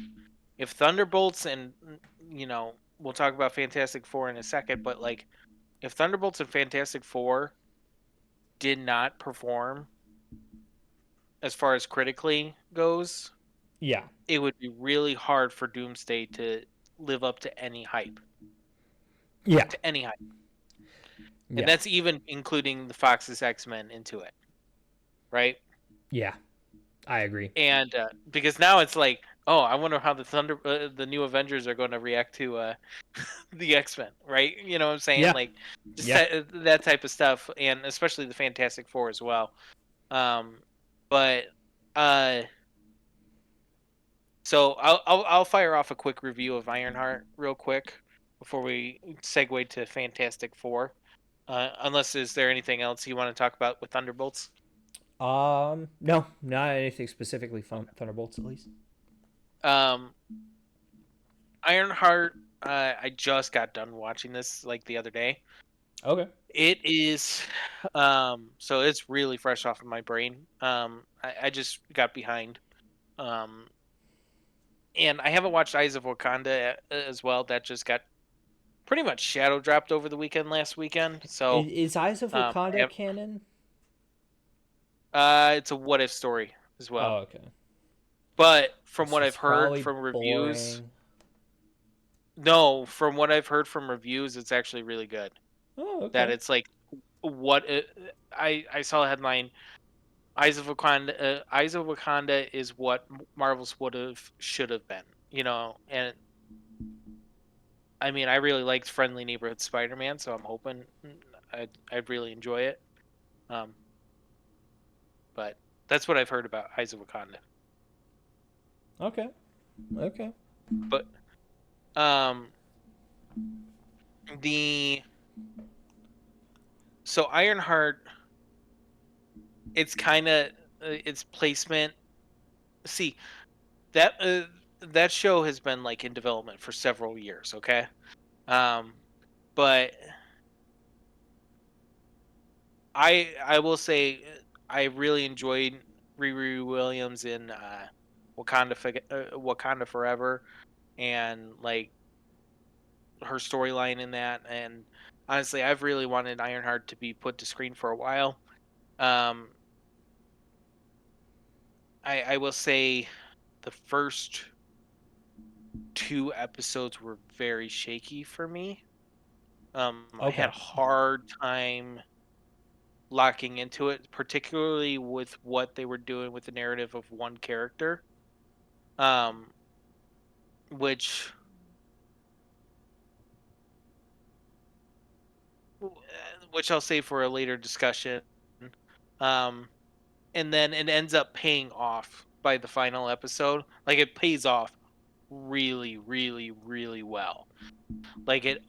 if Thunderbolts and we'll talk about Fantastic Four in a second, but like if Thunderbolts and Fantastic Four did not perform as far as critically goes, yeah, it would be really hard for Doomsday to live up yeah, to any hype, and yeah, that's even including the Fox's X-Men into it, right? yeah. I agree. And because now it's like Oh, I wonder how the new Avengers are going to react to the X-Men, right? You know what I'm saying? Yeah, Like just yeah. that type of stuff, and especially the Fantastic Four as well. Um, but uh, so I'll fire off a quick review of Ironheart real quick before we segue to Fantastic Four. Unless is there anything else you want to talk about with Thunderbolts? No, not anything specifically Okay. Thunderbolts at least. Um, Ironheart. I just got done watching this like the other day. Okay. It is, so it's really fresh off of my brain. I just got behind. Um, and I haven't watched Eyes of Wakanda as well. That just got pretty much shadow dropped over the weekend last weekend. So, Is Eyes of I Wakanda have, canon? it's a what if story as well. Oh, okay. But from So what it's I've heard probably from reviews, boring. no, from what I've heard from reviews, it's actually really good. Oh, That okay. it's like what it, I saw a headline. Eyes of Wakanda is what Marvel's would have should have been, you know. And I mean, I really liked Friendly Neighborhood Spider-Man, so I'm hoping I'd really enjoy it. Um, but that's what I've heard about Eyes of Wakanda. Okay. Okay. But um, the so Ironheart, it's kind of its placement. See that that show has been like in development for several years. Okay, um, but I will say I really enjoyed Riri Williams in Wakanda Forever, and like her storyline in that. And honestly, I've really wanted Ironheart to be put to screen for a while. Um, I will say the first two episodes were very shaky for me. I had Okay. a hard time locking into it, particularly with what they were doing with the narrative of one character. Um, which which I'll save for a later discussion. Um, and then it ends up paying off by the final episode. Like it pays off really, really, really well. Like it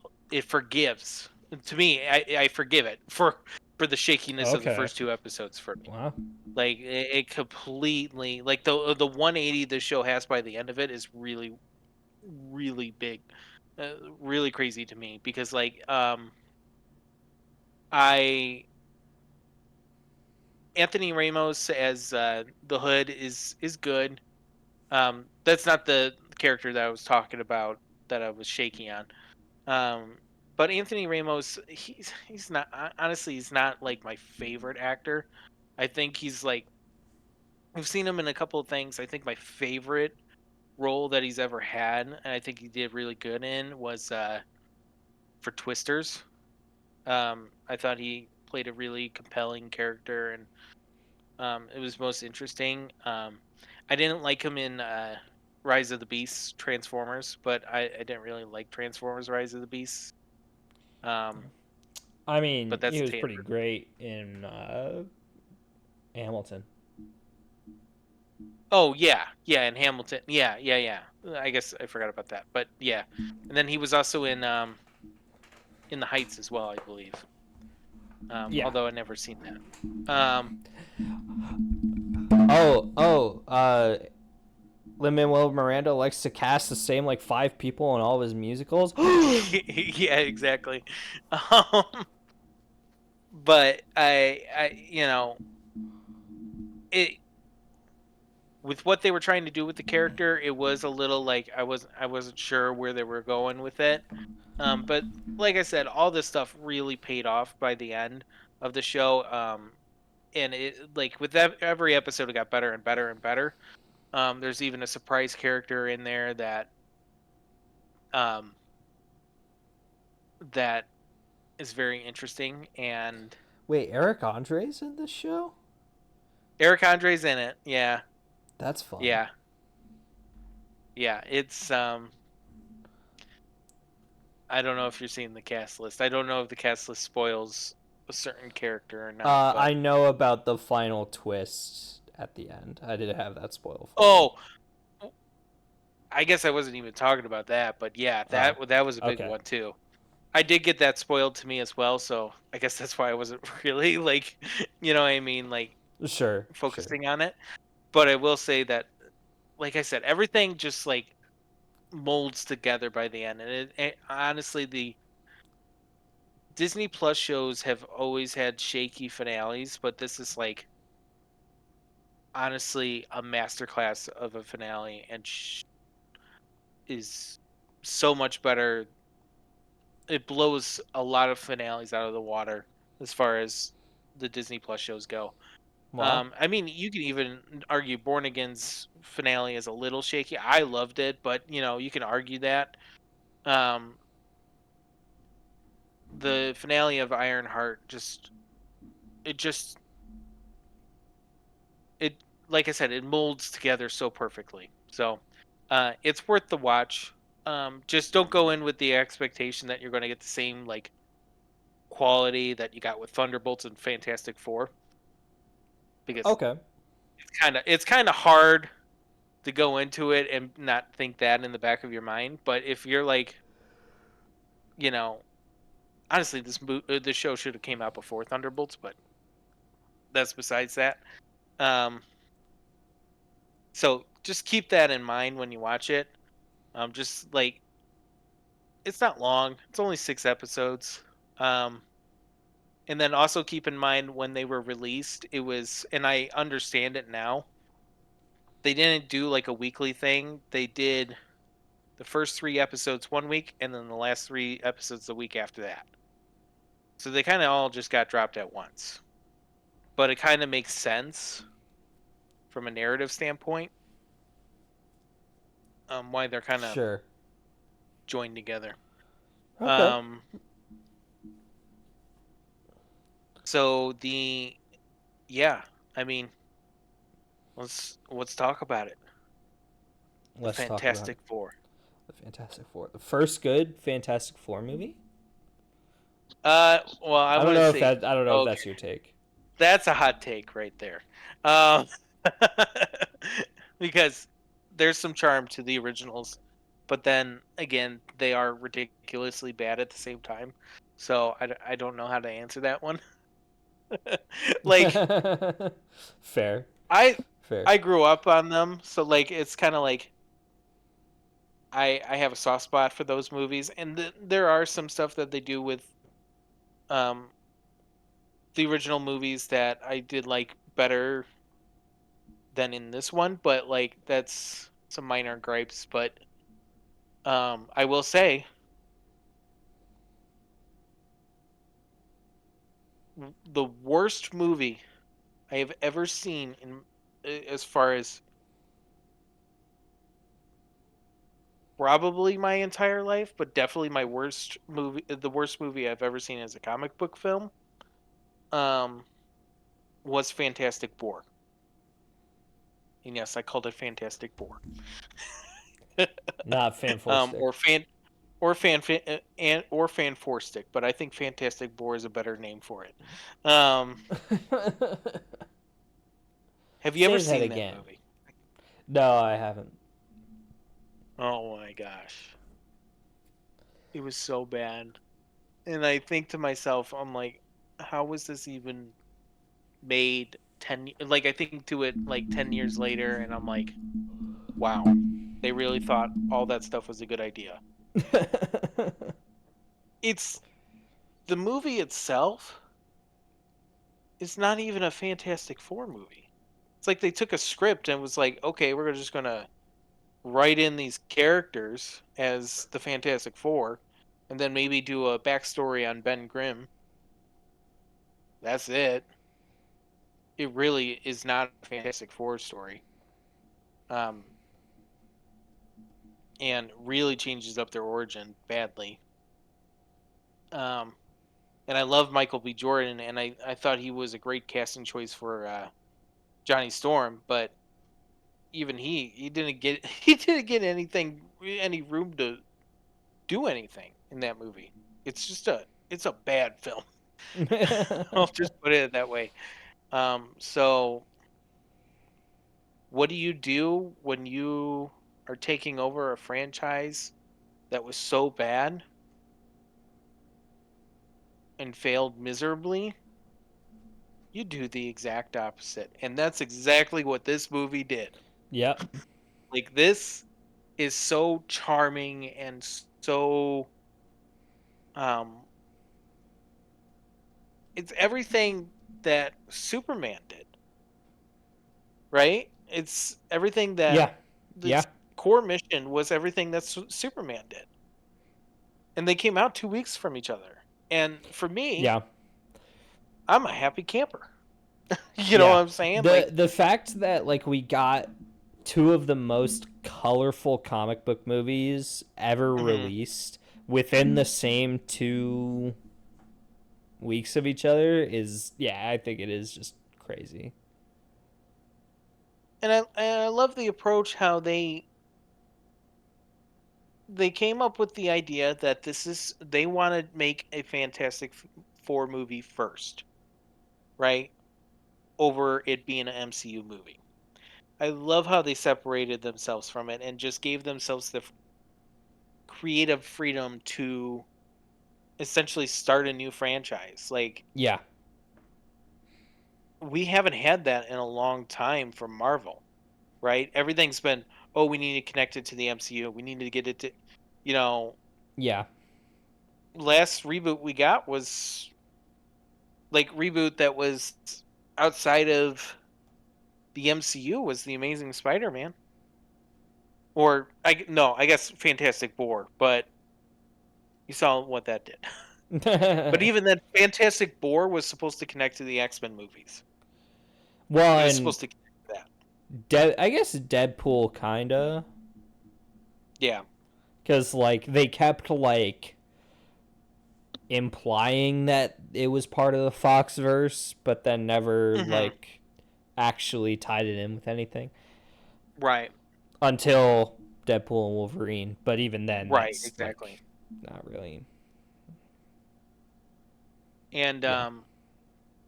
forgives. To me, I forgive it for the shakiness of the Okay. first two episodes for me. Wow. Like it completely like the 180 the show has by the end of it is really really big, really crazy to me because like I Anthony Ramos as the Hood is good. That's not the character that I was talking about that I was shaky on. Um, but Anthony Ramos, he's not honestly he's not like my favorite actor. I think he's like I've seen him in a couple of things. I think my favorite role that he's ever had, and I think he did really good in, was for Twisters. I thought he played a really compelling character, and it was most interesting. I didn't like him in Rise of the Beasts, Transformers, but I didn't really like Transformers: Rise of the Beasts. Um, I mean, but that's he a was pretty tangent. great in Hamilton. Oh yeah, yeah, in Hamilton, yeah, yeah, yeah. I guess I forgot about that, but yeah. And then he was also in the Heights as well, I believe. Yeah. Although I never seen that. Oh. Lin Manuel Miranda likes to cast the same like five people in all of his musicals. Yeah, exactly. Um, but you know, it with what they were trying to do with the character, it was a little like I wasn't sure where they were going with it. But like I said, all this stuff really paid off by the end of the show. And it like with every episode, it got better and better and better. There's even a surprise character in there um that is very interesting, and Wait, Eric Andre's in this show? Eric Andre's in it. Yeah, That's fun. yeah. yeah, it's I don't know if you're seeing the cast list. I don't know if the cast list spoils a certain character or not, I but know about the final twist at the end. I did have that spoil for me. oh, I guess I wasn't even talking about that, but yeah, Oh, that was a big okay. one too. I did get that spoiled to me as well, so I guess that's why I wasn't really like, you know what I mean, like Sure, sure. focusing on it. But I will say that, like I said, everything just like molds together by the end, and it honestly, the Disney Plus shows have always had shaky finales, but this is like honestly a masterclass of a finale, and is so much better. It blows a lot of finales out of the water as far as the Disney Plus shows go. Wow. I mean, you can even argue Born Again's finale is a little shaky. I loved it, but you know, you can argue that. Um, the finale of Ironheart it just it like I said, it molds together so perfectly. So it's worth the watch. Just don't go in with the expectation that you're going to get the same like quality that you got with Thunderbolts and Fantastic Four, because Okay. it's kind of hard to go into it and not think that in the back of your mind. But if you're like, you know, honestly, this show should have came out before Thunderbolts, but that's besides that. Um, so just keep that in mind when you watch it. Just like it's not long; it's only 6 episodes. Um, and then also keep in mind when they were released, it was, and I understand it now. They didn't do like a weekly thing. They did the first 3 episodes one week, and then the last 3 episodes the week after that. So they kind of all just got dropped at once. But it kind of makes sense from a narrative standpoint, why they're kind of Sure. joined together. Okay. Um, so yeah, I mean, let's talk about it. The Let's talk about it. Fantastic Four. The Fantastic Four. The first good Fantastic Four movie? Well, I'm I don't gonna know if say that I don't know if okay. that's your take. That's a hot take right there. Um, because there's some charm to the originals, but then again, they are ridiculously bad at the same time. So I don't know how to answer that one. Like Fair. I Fair. I grew up on them, so like it's kind of like I have a soft spot for those movies, and there are some stuff that they do with um the original movies that I did like better than in this one, but like that's some minor gripes. But I will say the worst movie I have ever seen in as far as probably my entire life, but definitely my worst movie, the worst movie I've ever seen as a comic book film, um, was Fantastic Four. And yes, I called it Fantastic Four. Not Fan Four Stick. Or fan four stick, but I think Fantastic Four is a better name for it. Um, have you ever Say that seen that again. movie? No, I haven't. Oh my gosh, it was so bad. And I think to myself, I'm like, how was this even made 10 like I think to it like 10 years later, and I'm like, wow, they really thought all that stuff was a good idea. It's the movie itself is not even a Fantastic Four movie. It's like they took a script and was like, okay, we're just gonna write in these characters as the Fantastic Four, and then maybe do a backstory on Ben Grimm. That's it. It really is not a Fantastic Four story. Um, and really changes up their origin badly. Um, and I love Michael B. Jordan, and I thought he was a great casting choice for Johnny Storm, but even he didn't get he didn't get any room to do anything in that movie. It's a bad film. I'll just put it that way. So what do you do when you are taking over a franchise that was so bad and failed miserably? You do the exact opposite. And that's exactly what this movie did. Yep. Like this is so charming and so um it's everything that Superman did, right? It's everything that Yeah. Yeah. this core mission was everything that Superman did. And they came out 2 weeks from each other. And for me, Yeah. I'm a happy camper. You know what Yeah. I'm saying? Like, The fact that like we got two of the most colorful comic book movies ever mhm. released within the same 2 weeks of each other is, yeah, I think it is just crazy. And I love the approach how they came up with the idea that they want to make a Fantastic Four movie first, right? Over it being an MCU movie. I love how they separated themselves from it and just gave themselves the creative freedom to essentially start a new franchise. Like Yeah. we haven't had that in a long time from Marvel, right? Everything's been, oh, we need to connect it to the MCU. We need to get it to, you know, Yeah. last reboot we got was like reboot that was outside of the MCU was the Amazing Spider-Man, or no, I guess Fantastic Four, but you saw what that did. But even then, Fantastic Four was supposed to connect to the X-Men movies. Well, It was and supposed to connect to that. I guess Deadpool kinda, Yeah. because like they kept like implying that it was part of the Fox verse, but then never Hmm. like actually tied it in with anything Right. until Deadpool and Wolverine. But even then, Right. that's Exactly. like not really. And Yeah.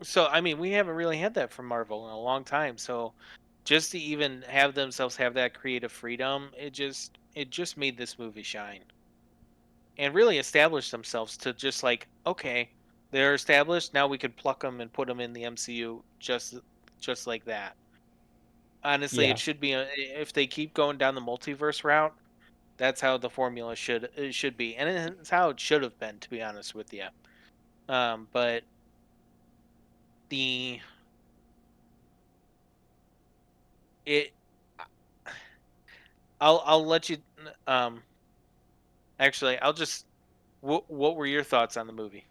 so I mean, we haven't really had that from Marvel in a long time. So just to even have themselves have that creative freedom, it just made this movie shine and really establish themselves to just like, okay, they're established, now we could pluck them and put them in the MCU just like that. Honestly, it Yeah. should be if they keep going down the multiverse route, that's how the formula should be, and it's how it should have been, to be honest with you. But the it, I'll let you. Actually, I'll just. What were your thoughts on the movie?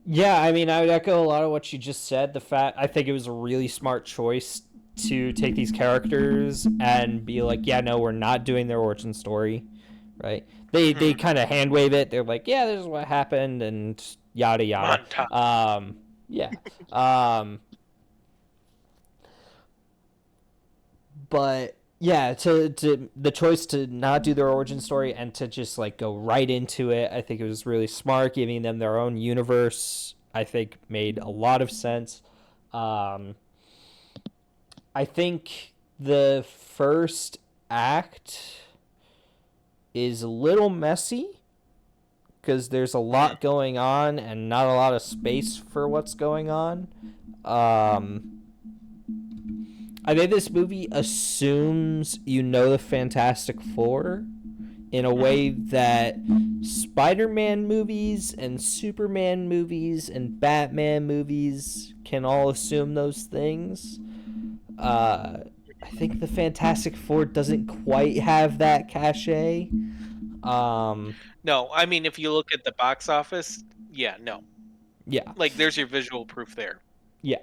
Yeah, I mean, I would echo a lot of what you just said. The fact I think it was a really smart choice to take these characters and be like, yeah, no, we're not doing their origin story, right? They Hmm. kind of hand wave it. They're like, yeah, this is what happened, and yada yada. Montage. Yeah. Um, but yeah, to the choice to not do their origin story and to just like go right into it, I think it was really smart, giving them their own universe. I think made a lot of sense. Um, I think the first act is a little messy because there's a Hmm. lot going on and not a lot of space for what's going on. Um, I think this movie assumes you know the Fantastic Four in a Hmm. way that Spider-Man movies and Superman movies and Batman movies can all assume those things. I think the Fantastic Four doesn't quite have that cachet. Um, No, I mean if you look at the box office, yeah, no. yeah, Like there's your visual proof there. yeah.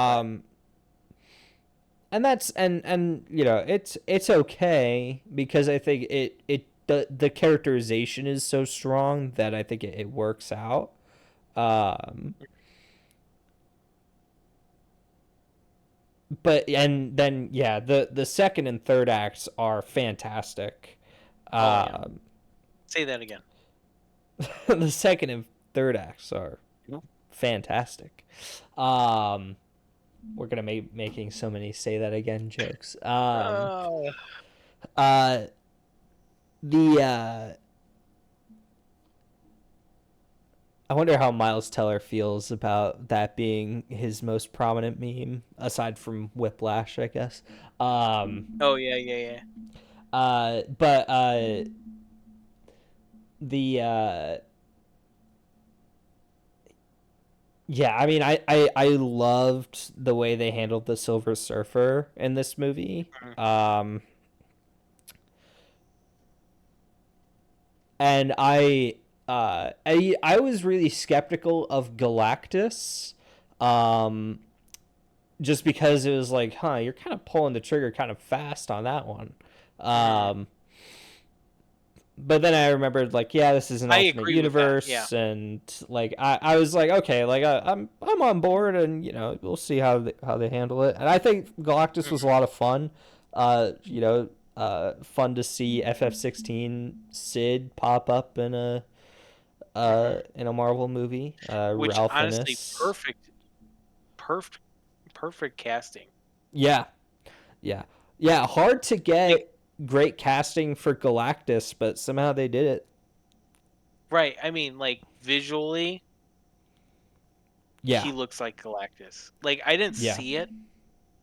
Right. Um, and that's and you know it's okay because I think the characterization is so strong that I think it works out. Um, but and then yeah, the second and third acts are fantastic. Oh yeah. Um, Say that again. the second and third acts are fantastic. Um, we're gonna make making so many say that again jokes. Oh. Uh, the I wonder how Miles Teller feels about that being his most prominent meme, aside from Whiplash, I guess. Oh yeah, yeah, yeah. But the yeah, I mean, I loved the way they handled the Silver Surfer in this movie. Mhm. And I was really skeptical of Galactus, um, just because it was like, huh, you're kind of pulling the trigger kind of fast on that one. Mhm. Um, but then I remembered like, yeah, this is an I alternate agree with that. Yeah. universe, and like I was like, okay, like I'm on board, and you know we'll see how they handle it. And I think Galactus was a Mhm. lot of fun. Fun to see FF16 Sid pop up Mhm. in a Marvel movie. Which Ralph honestly, Innes. perfect, perfect casting. Yeah, yeah, yeah. Hard to Like, get great casting for Galactus, but somehow they did it. right. I mean, like visually, Yeah, he looks like Galactus. Like, I didn't yeah, see it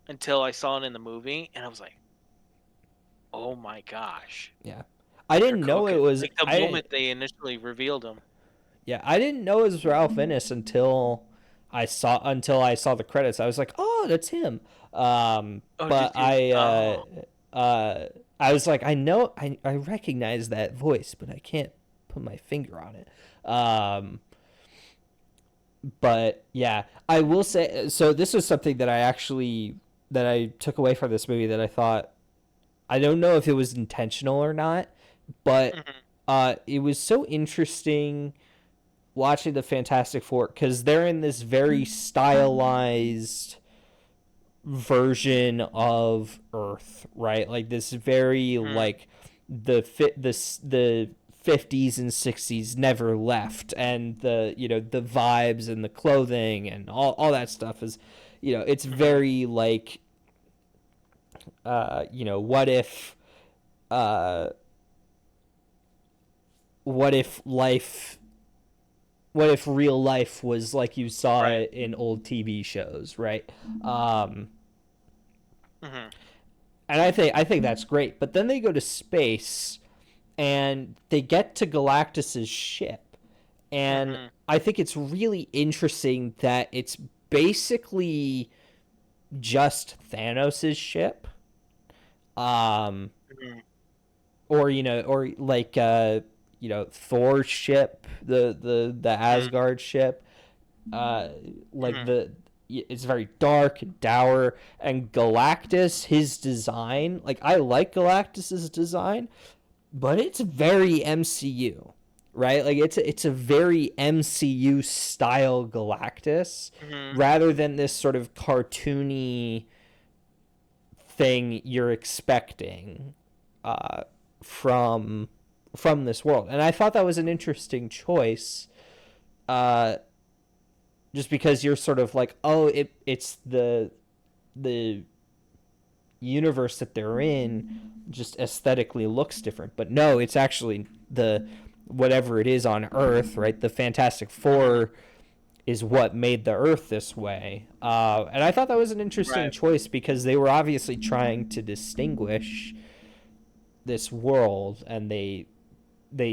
until I saw it in the movie, and I was like, "Oh my gosh, yeah. I they're didn't know it cooking!" was Like the I. moment they initially revealed him. Yeah, I didn't know it was Ralph Innes until I saw the credits. I was like, oh, that's him. Oh, But did you? Oh. uh, I was like, I recognize that voice, but I can't put my finger on it. But yeah, I will say. So this was something that I took away from this movie that I thought I don't know if it was intentional or not, but Mhm. it was so interesting watching the Fantastic Four because they're in this very stylized version of Earth, right? Like this very Mhm. like the 50s and 60s never left, and the the vibes and the clothing and all that stuff is, it's Mhm. very like what if uh what if life what if real life was like you saw Right. it in old TV shows, right? Um, Mhm. and I think that's great. But then they go to space and they get to Galactus's ship, and Mhm. I think it's really interesting that it's basically just Thanos's ship, um, Mhm. or like Thor's ship, the Mhm. Asgard ship, uh, like Mhm. it's very dark and dour, and Galactus, his design, like I like Galactus's design, but it's very MCU, right? Like it's a very MCU style Galactus Mhm. rather than this sort of cartoony thing you're expecting uh, from from this world. And I thought that was an interesting choice, uh, just because you're sort of like, oh, it's the universe that they're in just aesthetically looks different. But no, it's actually the whatever it is on Earth, right? The Fantastic Mhm. Four is what made the Earth this way. And I thought that was an interesting Right. choice because they were obviously trying to distinguish this world, and they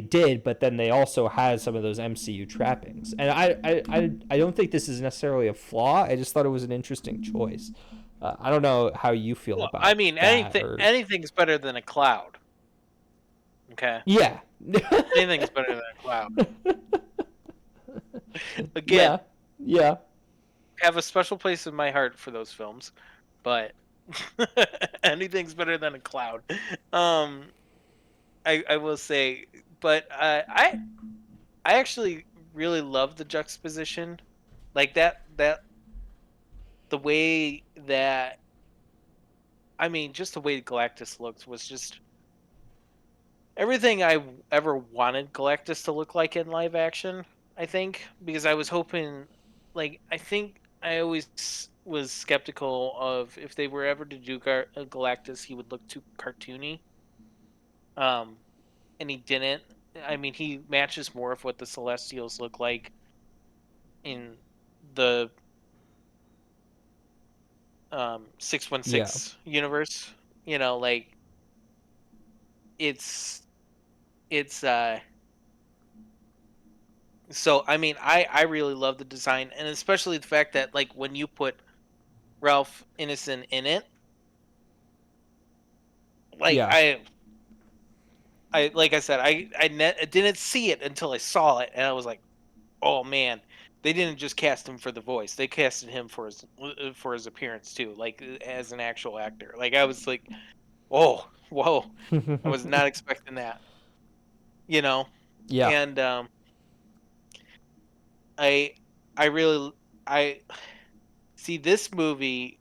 did, but then they also had some of those MCU trappings. And I don't think this is necessarily a flaw. I just thought it was an interesting choice. I don't know how you feel Well, I about mean, that, or anything's better than a cloud. Okay. yeah, Anything's better than a cloud. yeah, Again, yeah, have a special place in my heart for those films, but anything's better than a cloud. Um, I will say, but I actually really love the juxtaposition, like that the way that. I mean, just the way Galactus looked was just everything ever wanted Galactus to look like in live action. I think because I was hoping, like, I think I always was skeptical of if they were ever to do Galactus, he would look too cartoony. Um, and he didn't. I mean, he matches more of what the Celestials look like in the 616 Yeah. universe. You know, like it's it's so I mean I really love the design and especially the fact that like when you put Ralph Ineson in it, like Yeah. I like I said I didn't see it until I saw it and I was like, "Oh man, they didn't just cast him for the voice. They casted him for his appearance too, like as an actual actor." Like I was like, "Oh, whoa. I was not expecting that." You know? Yeah. And I I really I see this movie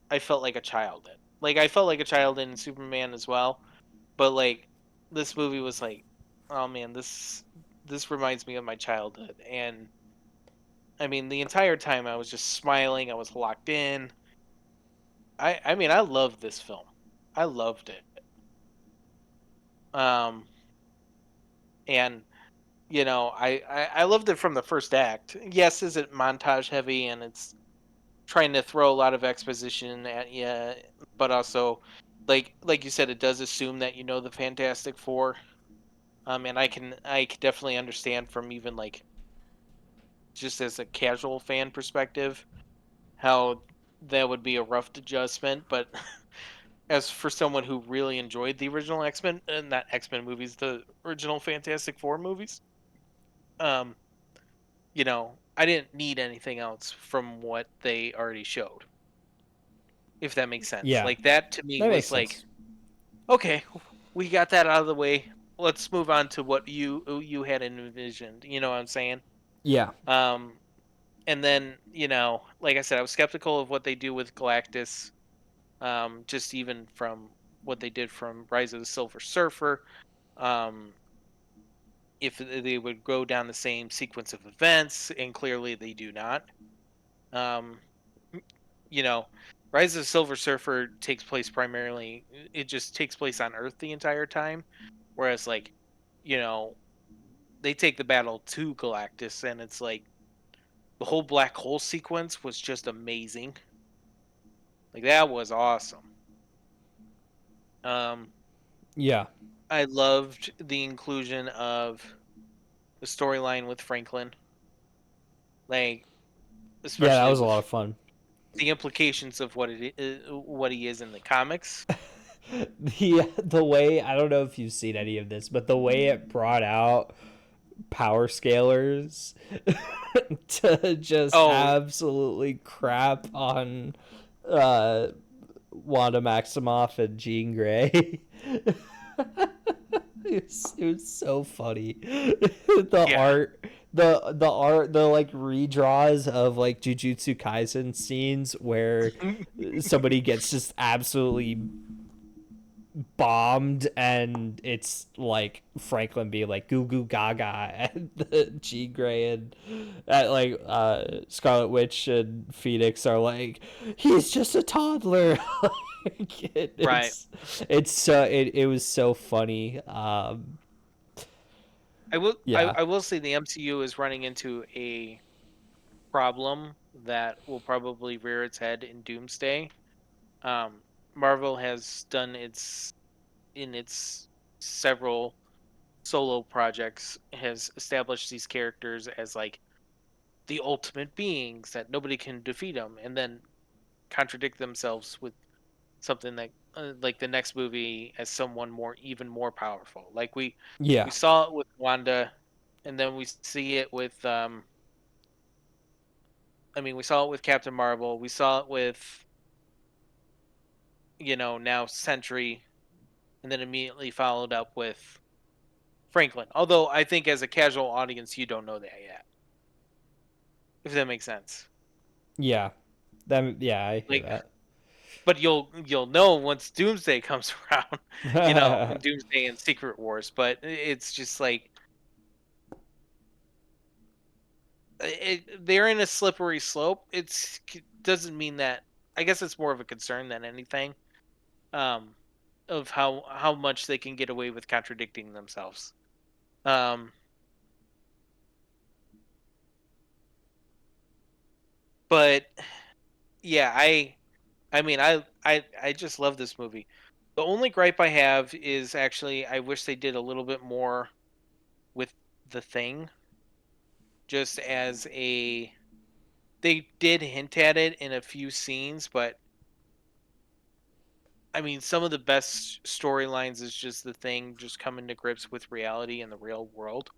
I felt like a child in. Like I felt like a child in Superman as well, but like this movie was like, oh man, this reminds me of my childhood. And I mean, the entire time I was just smiling, I was locked in. I mean, I loved this film. I loved it. Um and I loved it from the first act. Yes, is it montage heavy and it's trying to throw a lot of exposition at you, but also like you said, it does assume that you know the Fantastic Four. And I can definitely understand from even like just as a casual fan perspective how that would be a rough adjustment. But as for someone who really enjoyed the original X-Men, not X-Men movies, the original Fantastic Four movies, um, I didn't need anything else from what they already showed, if that makes sense. Yeah. Like that to me That makes was like, sense. okay, we got that out of the way. Let's move on to what you had envisioned. You know what I'm saying? Yeah. Um, and then like I said, I was skeptical of what they do with Galactus. Just even from what they did from Rise of the Silver Surfer. Um, if they would go down the same sequence of events, and clearly they do not. Um, you know, Rise of the Silver Surfer takes place primarily. It just takes place on Earth the entire time, whereas like, you know, they take the battle to Galactus, and it's like the whole black hole sequence was just amazing. Like that was awesome. Um, Yeah. I loved the inclusion of the storyline with Franklin, like Yeah, that especially was a with lot of fun. the implications of what he is in the comics. The way, I don't know if you've seen any of this, but the way it brought out power scalers to just Oh, absolutely crap on uh Wanda Maximoff and Jean Grey. It was so funny. The yeah, art, the art, the like redraws of like Jujutsu Kaisen scenes where somebody gets just absolutely bombed and it's like Franklin being like goo goo gaga and the Jean Grey and like Scarlet Witch and Phoenix are like he's just a toddler. Like, right. it was so funny. Yeah. I will say the MCU is running into a problem that will probably rear its head in Doomsday. Um, Marvel has done its several solo projects has established these characters as like the ultimate beings that nobody can defeat them, and then contradict themselves with something that like the next movie as someone even more powerful. Like we Yeah. saw it with Wanda, and then we see it with I mean we saw it with Captain Marvel. We saw it with now Sentry, and then immediately followed up with Franklin. Although I think as a casual audience, you don't know that yet, if that makes sense. Yeah. Yeah, I hear Like that. but you'll know once Doomsday comes around, you know, and Doomsday and Secret Wars. But it's just like they're in a slippery slope. It's doesn't mean that. I guess it's more of a concern than anything. Um, of how much they can get away with contradicting themselves. Um, but yeah, I mean, I just love this movie. The only gripe I have is actually I wish they did a little bit more with the Thing, just as a they did hint at it in a few scenes, but I mean, some of the best storylines is just the Thing just coming to grips with reality in the real world,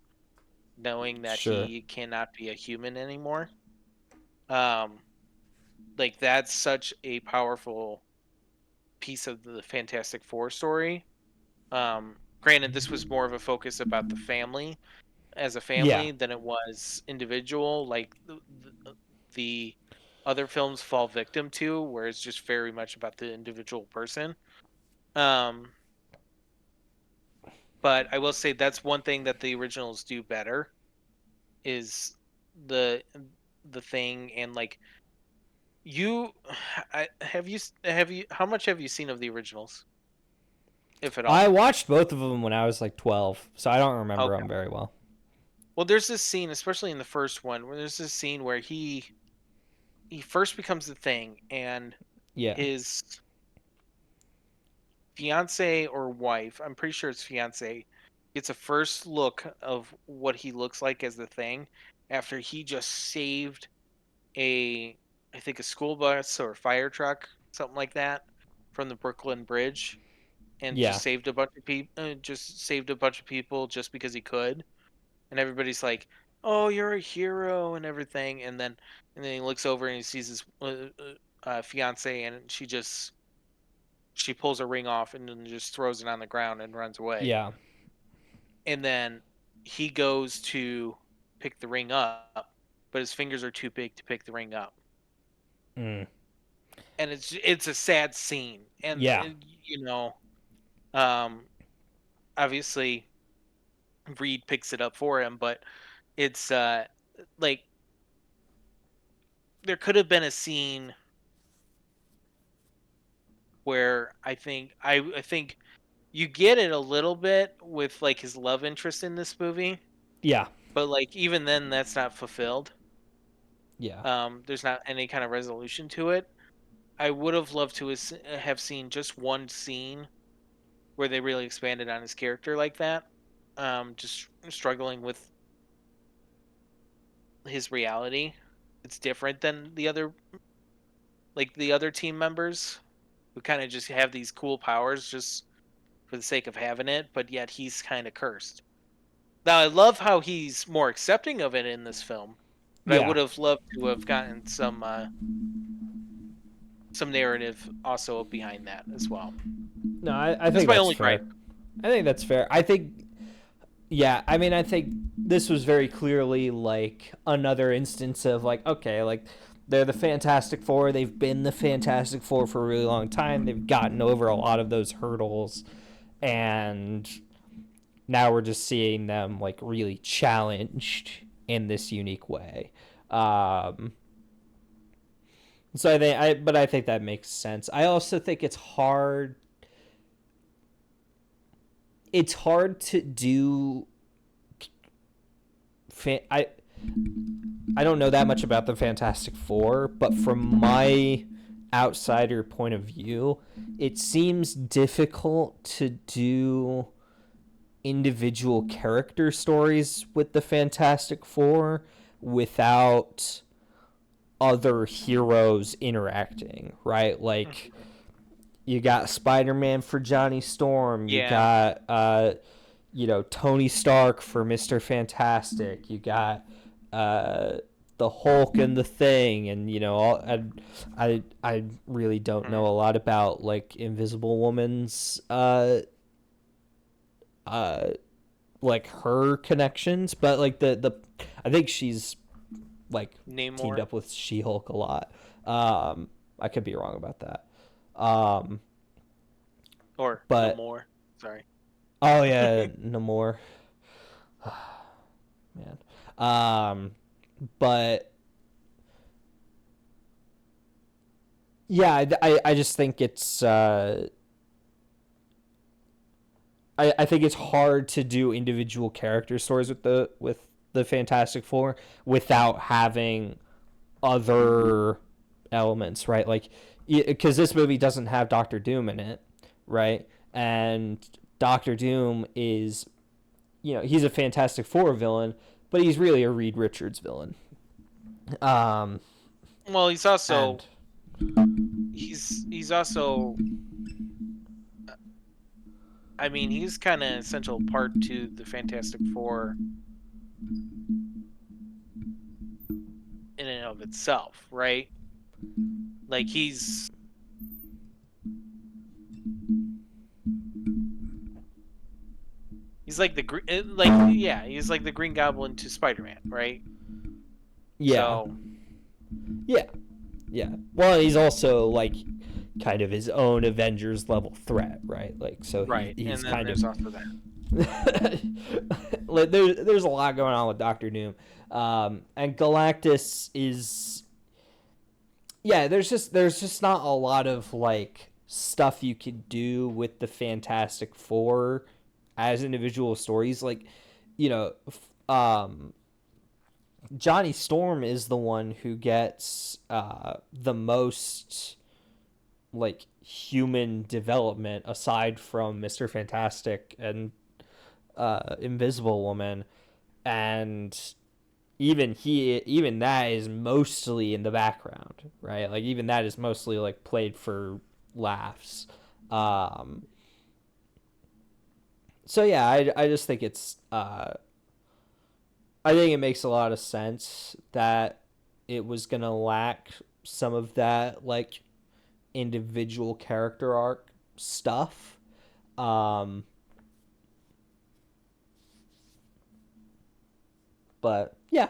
knowing that Sure. he cannot be a human anymore. Um, like that's such a powerful piece of the Fantastic Four story. Granted, this was more of a focus about the family as a Yeah. family than it was individual. Like the other films fall victim to, where it's just very much about the individual person. Um, but I will say that's one thing that the originals do better is the the Thing and like you. Have you how much have you seen of the originals, if at I all? watched both of them when I was like 12, so I don't remember Okay. them very well. Well, there's this scene, especially in the first one, where there's this scene where he first becomes the Thing, and Yeah. his fiance or wife, I'm pretty sure it's fiance, gets a first look of what he looks like as the Thing after he just saved a, I think a school bus or fire truck, something like that, from the Brooklyn Bridge, and Yeah. just saved a bunch of people, just saved a bunch of people just because he could, and everybody's like, "Oh, you're a hero" and everything, and then he looks over and he sees his fiance, and she pulls her ring off and then just throws it on the ground and runs away. Yeah. And then he goes to pick the ring up, but his fingers are too big to pick the ring up. Mm. And it's a sad scene. And Yeah. you know, um obviously Reed picks it up for him, but it's like there could have been a scene where I think you get it a little bit with like his love interest in this movie, Yeah. but like even then that's not fulfilled. Yeah. There's not any kind of resolution to it. I would have loved to have seen just one scene where they really expanded on his character like that. Just struggling with his reality. It's different than the other team members who kind of just have these cool powers just for the sake of having it, but yet he's kind of cursed. Now I love how he's more accepting of it in this film, but I Yeah. would have loved to have gotten some narrative also behind that as well. No, I That's think my that's only gripe. fair. I think that's fair. I think, yeah, I mean, I think this was very clearly like another instance of like, okay, like they're the Fantastic Four. They've been the Fantastic Four for a really long time. They've gotten over a lot of those hurdles. And now we're just seeing them like really challenged in this unique way. Um, so but I think that makes sense. I also think it's hard to do. I don't know that much about the Fantastic Four, but from my outsider point of view, it seems difficult to do individual character stories with the Fantastic Four without other heroes interacting, right? Like Mhm. you got Spider-Man for Johnny Storm, you Yeah. got Tony Stark for Mr. Fantastic, you got uh the Hulk and the Thing, and I really don't know Mhm. a lot about like Invisible Woman's uh like her connections, but like the I think she's like teamed Namor. up with She-Hulk a lot. I could be wrong about that. Um, Or no but more. Sorry. oh yeah, no more, man. But yeah, I just think it's I think it's hard to do individual character stories with the Fantastic Four without having other elements, right? Like, because this movie doesn't have Doctor Doom in it, right? And Doctor Doom is, he's a Fantastic Four villain, but he's really a Reed Richards villain. Um, Well, he's also and he's also I mean, he's kind of essential part to the Fantastic Four in and of itself, right? Like he's like he's like the Green Goblin to Spider-Man, right? yeah, So, yeah, yeah. Well, he's also like kind of his own Avengers level threat, right? Like, so right. he's And then kind of there's also that. like there's a lot going on with Doctor Doom, and Galactus is, yeah. There's just not a lot of like stuff you could do with the Fantastic Four as individual stories. Like, you know, Johnny Storm is the one who gets the most like human development aside from Mr. Fantastic and Invisible Woman, and even that is mostly in the background, right? Like even that is mostly like played for laughs. Um, so yeah, I just think it's I think it makes a lot of sense that it was gonna lack some of that like individual character arc stuff. Um, but yeah,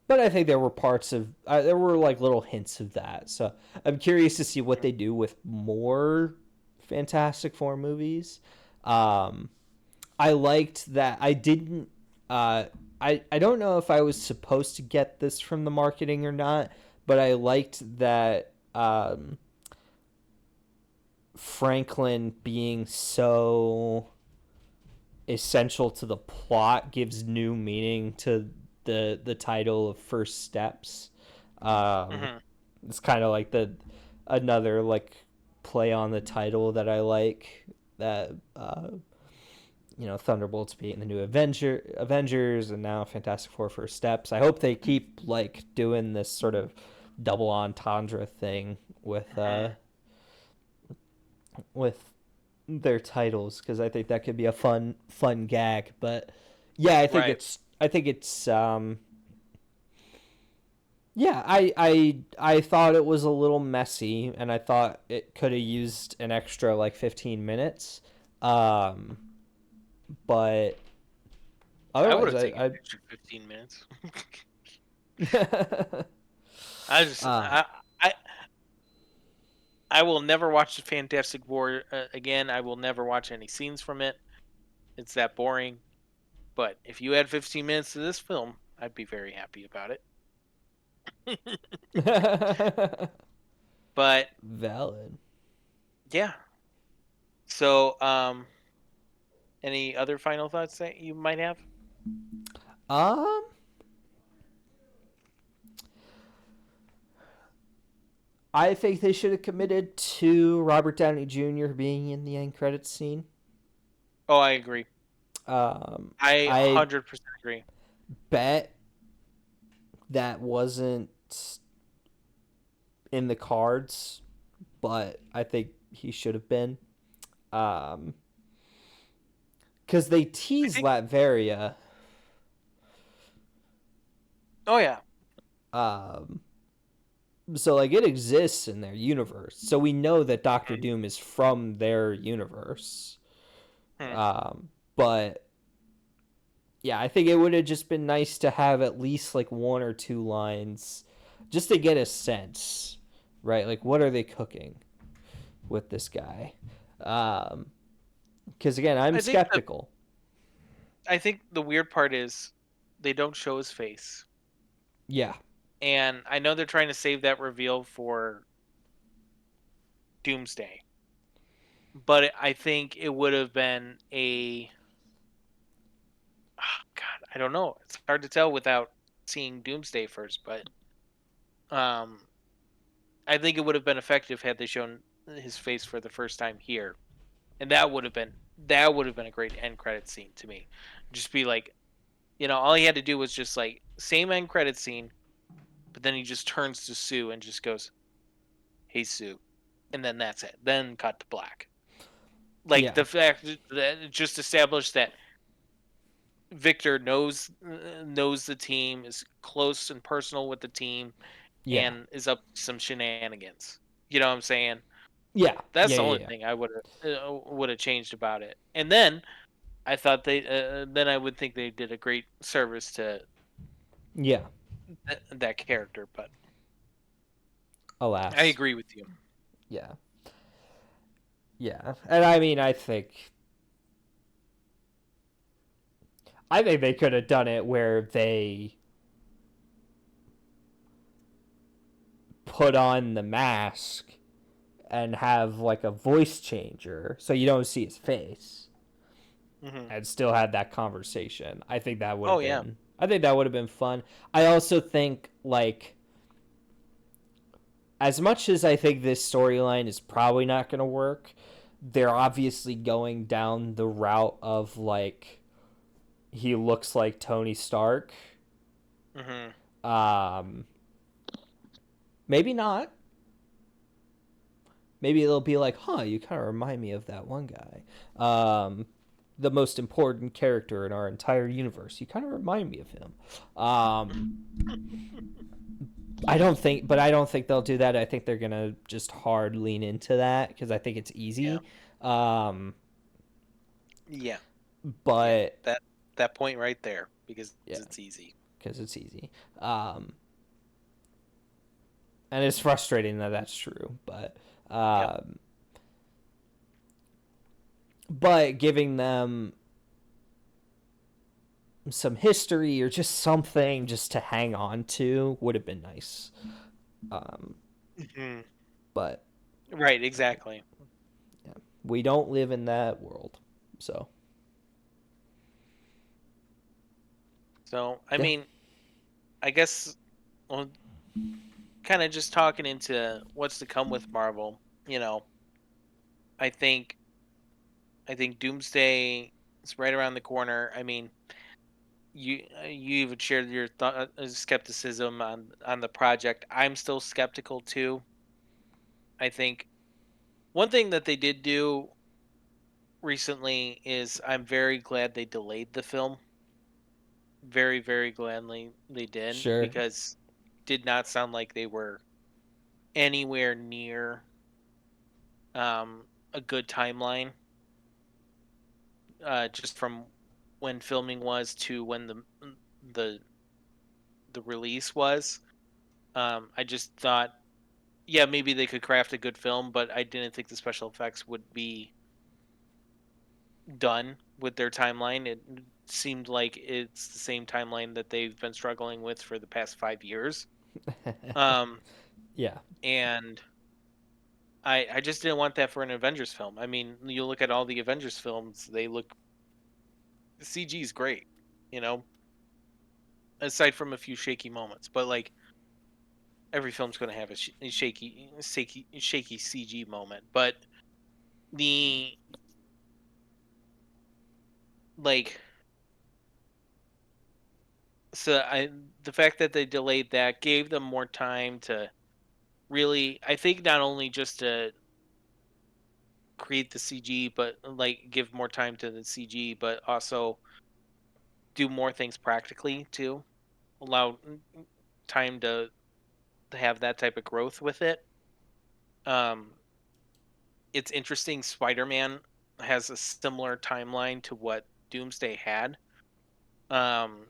but I think there were parts of there were like little hints of that. So I'm curious to see what they do with more Fantastic Four movies. Um, I liked that I didn't. Uh, I don't know if I was supposed to get this from the marketing or not, but I liked that Franklin being so essential to the plot gives new meaning to the title of First Steps. Um, Mm-hmm. it's kind of like the another like play on the title that I like, that Thunderbolts being the new Avengers, and now Fantastic Four First Steps. I hope they keep like doing this sort of double entendre thing Mm-hmm. with their titles, because I think that could be a fun gag. But yeah, Right. I think it's yeah, I thought it was a little messy, and I thought it could have used an extra like 15 minutes. Um, but I would otherwise, have taken an extra 15 minutes. I I just uh, I I will never watch the Fantastic Four again. I will never watch any scenes from it. It's that boring. But if you add 15 minutes to this film, I'd be very happy about it. But valid. yeah. So, any other final thoughts that you might have? Um, I think they should have committed to Robert Downey Jr. being in the end credits scene. Oh, I agree. I I 100% agree. bet that wasn't in the cards, but I think he should have been. Um, because they I tease think. Latveria. Oh yeah. Um, so like it exists in their universe. So we know that Doctor Mhm. Doom is from their universe. Hmm. But yeah, I think it would have just been nice to have at least like one or two lines just to get a sense, right? Like, what are they cooking with this guy? Because again, I'm I think the skeptical. I think the weird part is they don't show his face. Yeah, And I know they're trying to save that reveal for Doomsday. But I think it would have been a God, I don't know. It's hard to tell without seeing Doomsday first, but um I think it would have been effective had they shown his face for the first time here. And that would have been a great end credit scene to me. Just be like, all he had to do was just like same end credit scene, but then he just turns to Sue and just goes, "Hey Sue." And then that's it. Then cut to black. Like yeah, the fact that it just established that Victor knows the team, is close and personal with the team, yeah, and is up to some shenanigans. You know what I'm saying? yeah, That's yeah, the only yeah, thing I would have changed about it. And then I thought then I would think they did a great service to yeah. that character. But I Alas, agree with you. yeah, yeah. And I mean, I think they could have done it where they put on the mask and have like a voice changer so you don't see his face Hmm. and still had that conversation. Oh yeah. I think that would have been fun. I also think like as much as I think this storyline is probably not going to work, they're obviously going down the route of like he looks like Tony Stark. Hmm. Um maybe not. Maybe it'll be like, "Huh, you kind of remind me of that one guy." The most important character in our entire universe. You kind of remind me of him. Um, I don't think they'll do that. I think they're gonna just hard lean into that because I think it's Yeah. easy. Um, Yeah. Yeah. but That point right there because yeah, it's easy. because it's easy. Um, and it's frustrating that that's true, Yep. um, but giving them some history or just something just to hang on to would have been nice. Um, Hmm. but Right. Exactly. yeah, we don't live in that world, so So I yeah, mean, I guess well, kind of just talking into what's to come with Marvel. I think Doomsday is right around the corner. I mean, you even shared your skepticism on the project. I'm still skeptical too. I think one thing that they did do recently is I'm very glad they delayed the film. Very, very gladly they did sure. because it did not sound like they were anywhere near a good timeline. Just from when filming was to when the the release was. I just thought, yeah, maybe they could craft a good film, but I didn't think the special effects would be done with their timeline. It seemed like it's the same timeline that they've been struggling with for the past 5 years. Um, Yeah, and I just didn't want that for an Avengers film. I mean, you look at all the Avengers films; they look CG is great, you know, aside from a few shaky moments. But like every film's going to have a shaky CG moment. But the like so I the fact that they delayed that gave them more time to really, I think, not only just to create the CG, but like give more time to the CG, but also do more things practically too. Allow time to have that type of growth with it. Um, it's interesting. Spider-Man has a similar timeline to what Doomsday had. Um,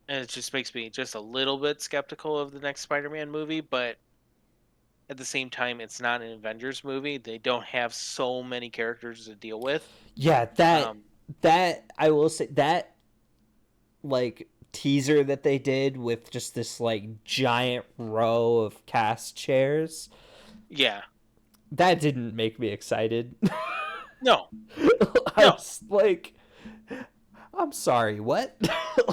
and it just makes me just a little bit skeptical of the next Spider-Man movie. But at the same time, it's not an Avengers movie. They don't have so many characters to deal with. Yeah, that Um, that I will say that like teaser that they did with just this like giant row of cast chairs, yeah, that didn't make me excited. no, I no, was like, I'm sorry, what?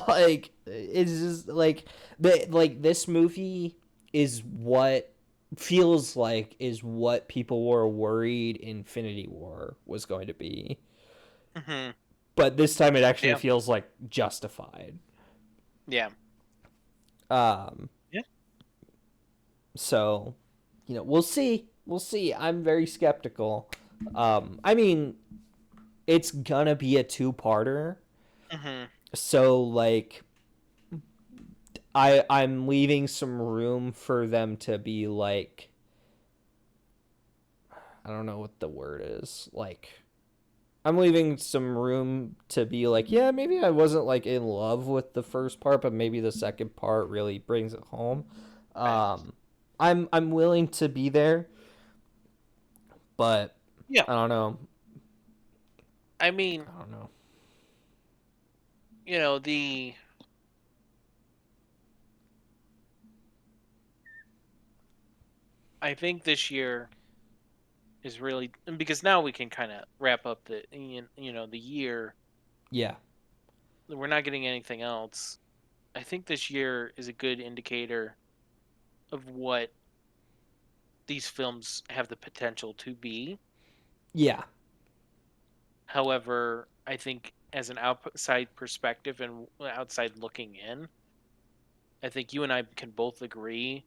Like, it's just like this movie is what feels like is what people were worried Infinity War was going to be. hmm But this time it actually yeah, feels like justified. yeah, Um yeah, so, we'll see. We'll see. I'm very skeptical. I mean, it's gonna be a two-parter. hmm So like I'm leaving some room for them to be like, I don't know what the word is. Like, I'm leaving some room to be like, yeah, maybe I wasn't like in love with the first part, but maybe the second part really brings it home. right, Um I'm willing to be there, but yeah. I don't know. I mean, I don't know. the I think this year is really because now we can kind of wrap up the year. Yeah. We're not getting anything else. I think this year is a good indicator of what these films have the potential to be. Yeah. However, I think as an outside perspective and outside looking in, I think you and I can both agree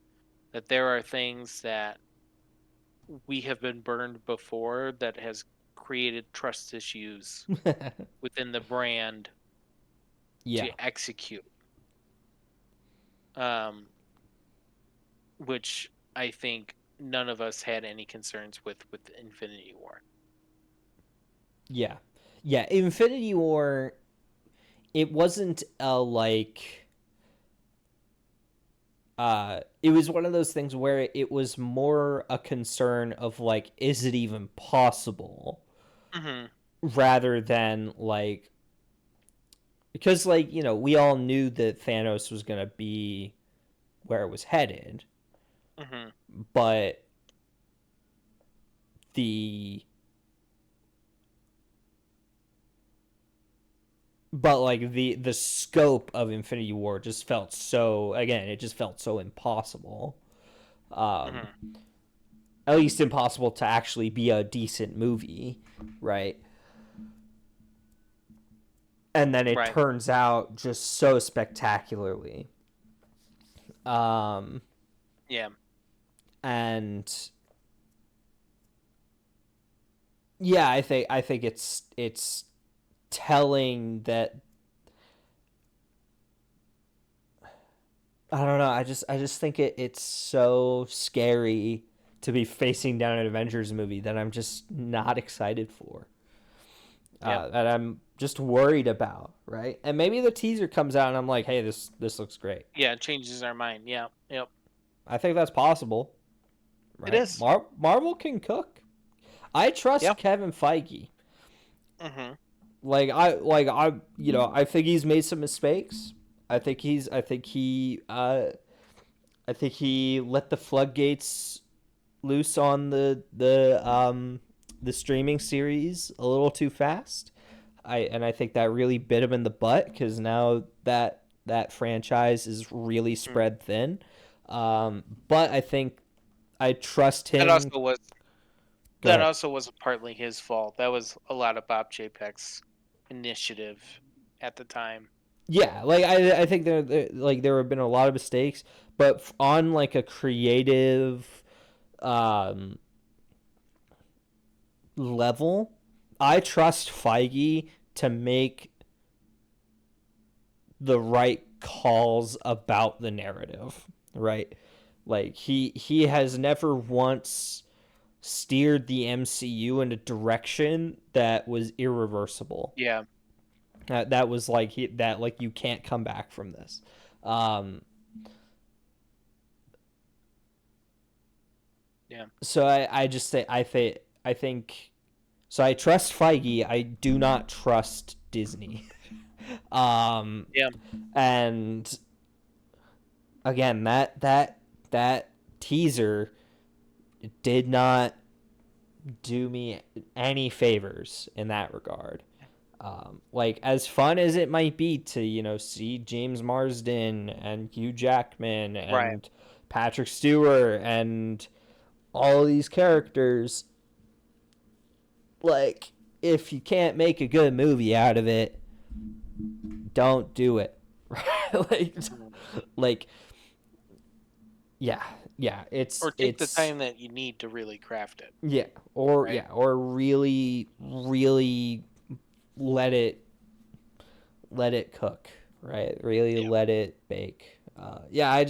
that there are things that we have been burned before that has created trust issues within the brand Yeah. to execute. Um, which I think none of us had any concerns with Infinity War. Yeah. Yeah, Infinity War, it wasn't a like it was one of those things where it was more a concern of like, is it even possible, hmm rather than like, because like, we all knew that Thanos was gonna be where it was headed, hmm but the the scope of Infinity War just felt so, again, it just felt so impossible. um hmm at least impossible to actually be a decent movie, right? And then it Right. turns out just so spectacularly. Um, Yeah. and yeah, I think it's telling that, I don't know. I just think it's so scary to be facing down an Avengers movie that I'm just not excited for. Yep. That I'm just worried about, right? And maybe the teaser comes out and I'm like, hey, this looks great. Yeah. It changes our mind. Yeah. Yep. I think that's possible, It right? is. Marvel can cook. I trust Yeah. Kevin Feige. hmm I think he's made some mistakes. I think he let the floodgates loose on the streaming series a little too fast. I think that really bit him in the butt, because now that franchise is really spread thin. But I think I trust That him. also was Go that ahead. also wasn't partly his fault. That was a lot of Bob Chapek's initiative at the time. Yeah, like I think there have been a lot of mistakes, but on like a creative um level, I trust Feige to make the right calls about the narrative, right? Like he has never once steered the MCU in a direction that was irreversible. Yeah. That was like that like you can't come back from this. Um, Yeah. so I just say I think so. I trust Feige. I do not trust Disney. um, Yeah. and again, that teaser did not do me any favors in that regard. Like as fun as it might be to see James Marsden and Hugh Jackman Right. and Patrick Stewart and all these characters, like if you can't make a good movie out of it, don't do it. like, Mhm. like yeah, yeah, Or take the it's time that you need to really craft it. yeah, Right. or really really let it cook, right? Really Yeah. let it bake. Yeah,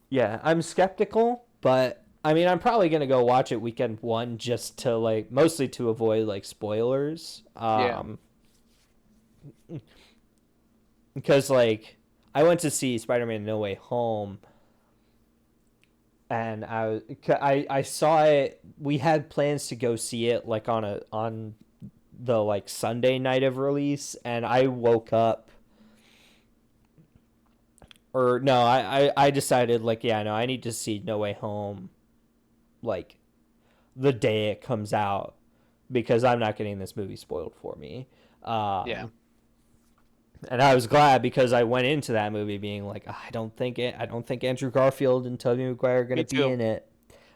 yeah, I'm skeptical, but I mean, I'm probably gonna go watch it weekend one just to like mostly to avoid like spoilers. Yeah. Because like I went to see Spider-Man No Way Home, and I saw it. We had plans to go see it like on the like Sunday night of release, and I woke up or no, I decided like yeah no I need to see No Way Home like the day it comes out because I'm not getting this movie spoiled for me. Yeah. Um, and I was glad because I went into that movie being like I don't think Andrew Garfield and Tobey Maguire are gonna Me be too. in it.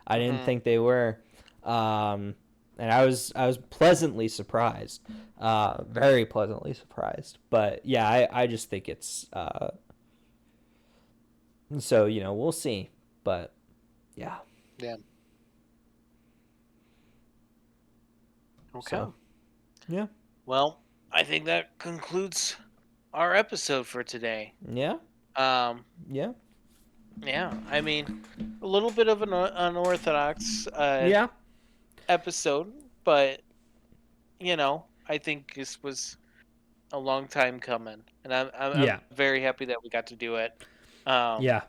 I didn't Hmm. think they were. And I was pleasantly surprised, very pleasantly surprised. But yeah, I just think it's so we'll see. But yeah, Yeah. Okay. so yeah, Well, I think that concludes our episode for today. yeah, Um, yeah, yeah, I mean, a little bit of an unorthodox yeah, episode, but I think this was a long time coming, and I'm yeah, very happy that we got to do it. Um, yeah.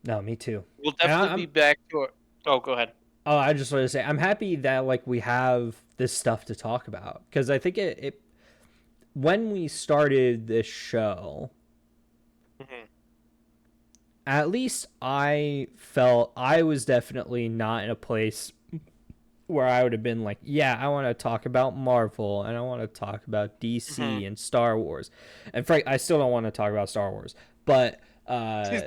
No, me too. we'll And definitely be back to our. Oh, go ahead. I just want to say I'm happy that like we have this stuff to talk about because I think it when we started this show, Hmm. at least I felt I was definitely not in a place where I would have been like, yeah, I want to talk about Marvel and I want to talk about Hmm. DC and Star Wars. And Frank, I still don't want to talk about Star Wars, but uh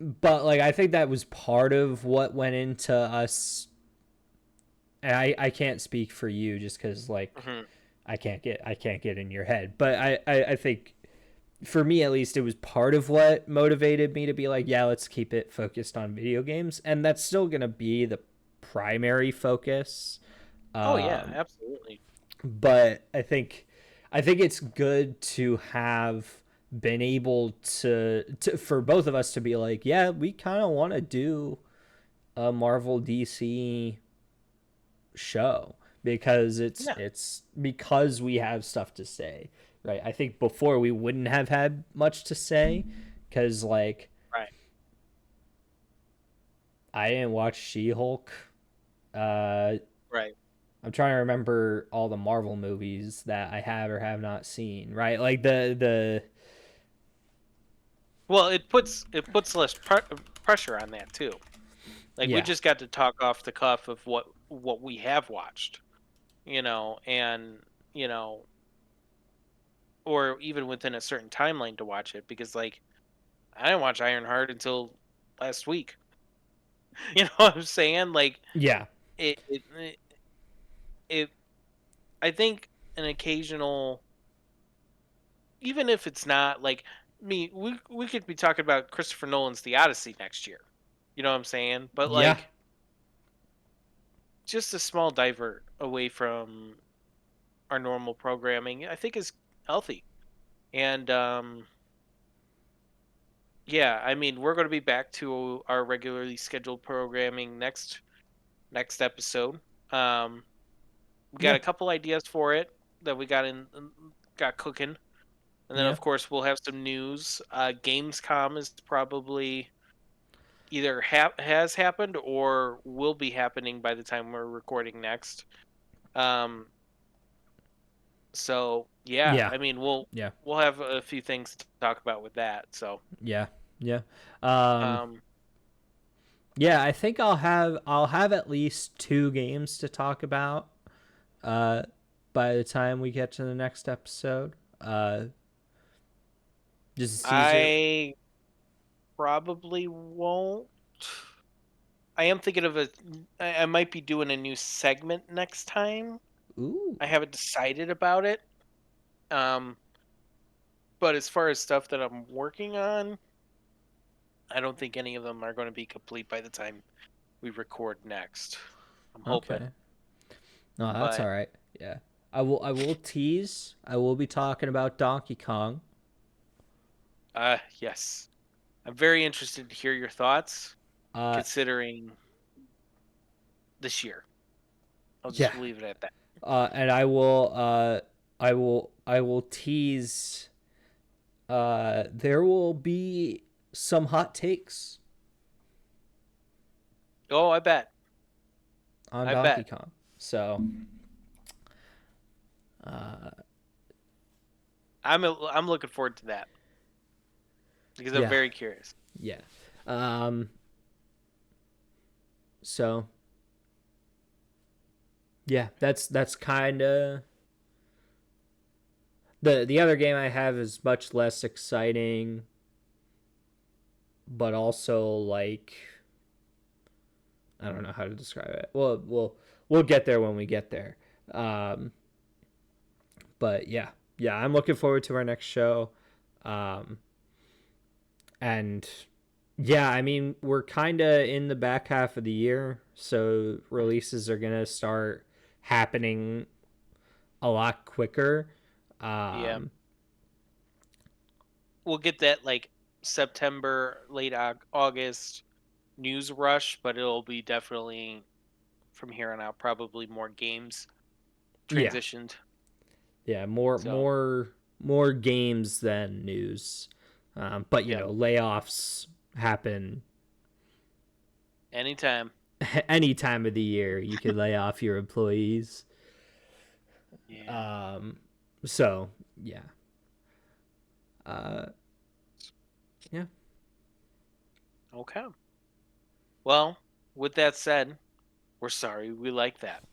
but like I think that was part of what went into us. And I can't speak for you just because like Hmm. I can't get in your head, but I think for me at least it was part of what motivated me to be like yeah let's keep it focused on video games, and that's still gonna be the primary focus. Oh yeah, um, absolutely. but I think it's good to have been able to for both of us to be like yeah we kind of want to do a Marvel DC show because Yeah. it's because we have stuff to say, right? I think before we wouldn't have had much to say because like Right. I didn't watch She-Hulk. uh Right. I'm trying to remember all the Marvel movies that I have or have not seen, right? Like the Well, it puts less pressure on that too. Like we yeah, just got to talk off the cuff of what we have watched, and you know, or even within a certain timeline to watch it because like I didn't watch Ironheart until last week. You know what I'm saying? Like yeah, it it it, it I think an occasional, even if it's not like me, we could be talking about Christopher Nolan's The Odyssey next year. You know what I'm saying? But yeah, like just a small divert away from our normal programming, I think is healthy. And yeah, I mean, we're going to be back to our regularly scheduled programming next next episode. Um, we got Yeah. a couple ideas for it that we got cooking, and then Yeah. of course we'll have some news. Gamescom is probably either has happened or will be happening by the time we're recording next. Um, so yeah, Yeah. I mean Yeah. we'll have a few things to talk about with that. So Yeah. Yeah. Um, um, yeah, I think I'll have at least two games to talk about uh by the time we get to the next episode. Just Caesar. I probably won't. I am thinking of I might be doing a new segment next time. Ooh. I haven't decided about it. Um, but as far as stuff that I'm working on, I don't think any of them are going to be complete by the time we record next. I'm hoping, Okay. No, that's but all right. Yeah. I will tease. I will be talking about Donkey Kong. yes, I'm very interested to hear your thoughts, Uh considering this year. I'll yeah. just leave it at that. And I will tease there will be some hot takes Oh, I bet. on I Donkey bet. Kong. So, uh I'm looking forward to that because I'm yeah. very curious. Yeah. Um so yeah, that's kind of the other game I have is much less exciting, but also like I don't know how to describe it. We'll get there when we get there. Um, but yeah, yeah, I'm looking forward to our next show. Um, and yeah, I mean we're kind of in the back half of the year, so releases are gonna start happening a lot quicker. Yeah, Um, we'll get that like September, late August news rush, but it'll be definitely from here on out probably more games yeah, transitioned. yeah, more So, more more games than news. But yep, layoffs happen anytime. any time of the year. You could lay off your employees. Yeah. Um, so yeah, uh, yeah, Okay. Well, with that said, we're sorry we like that.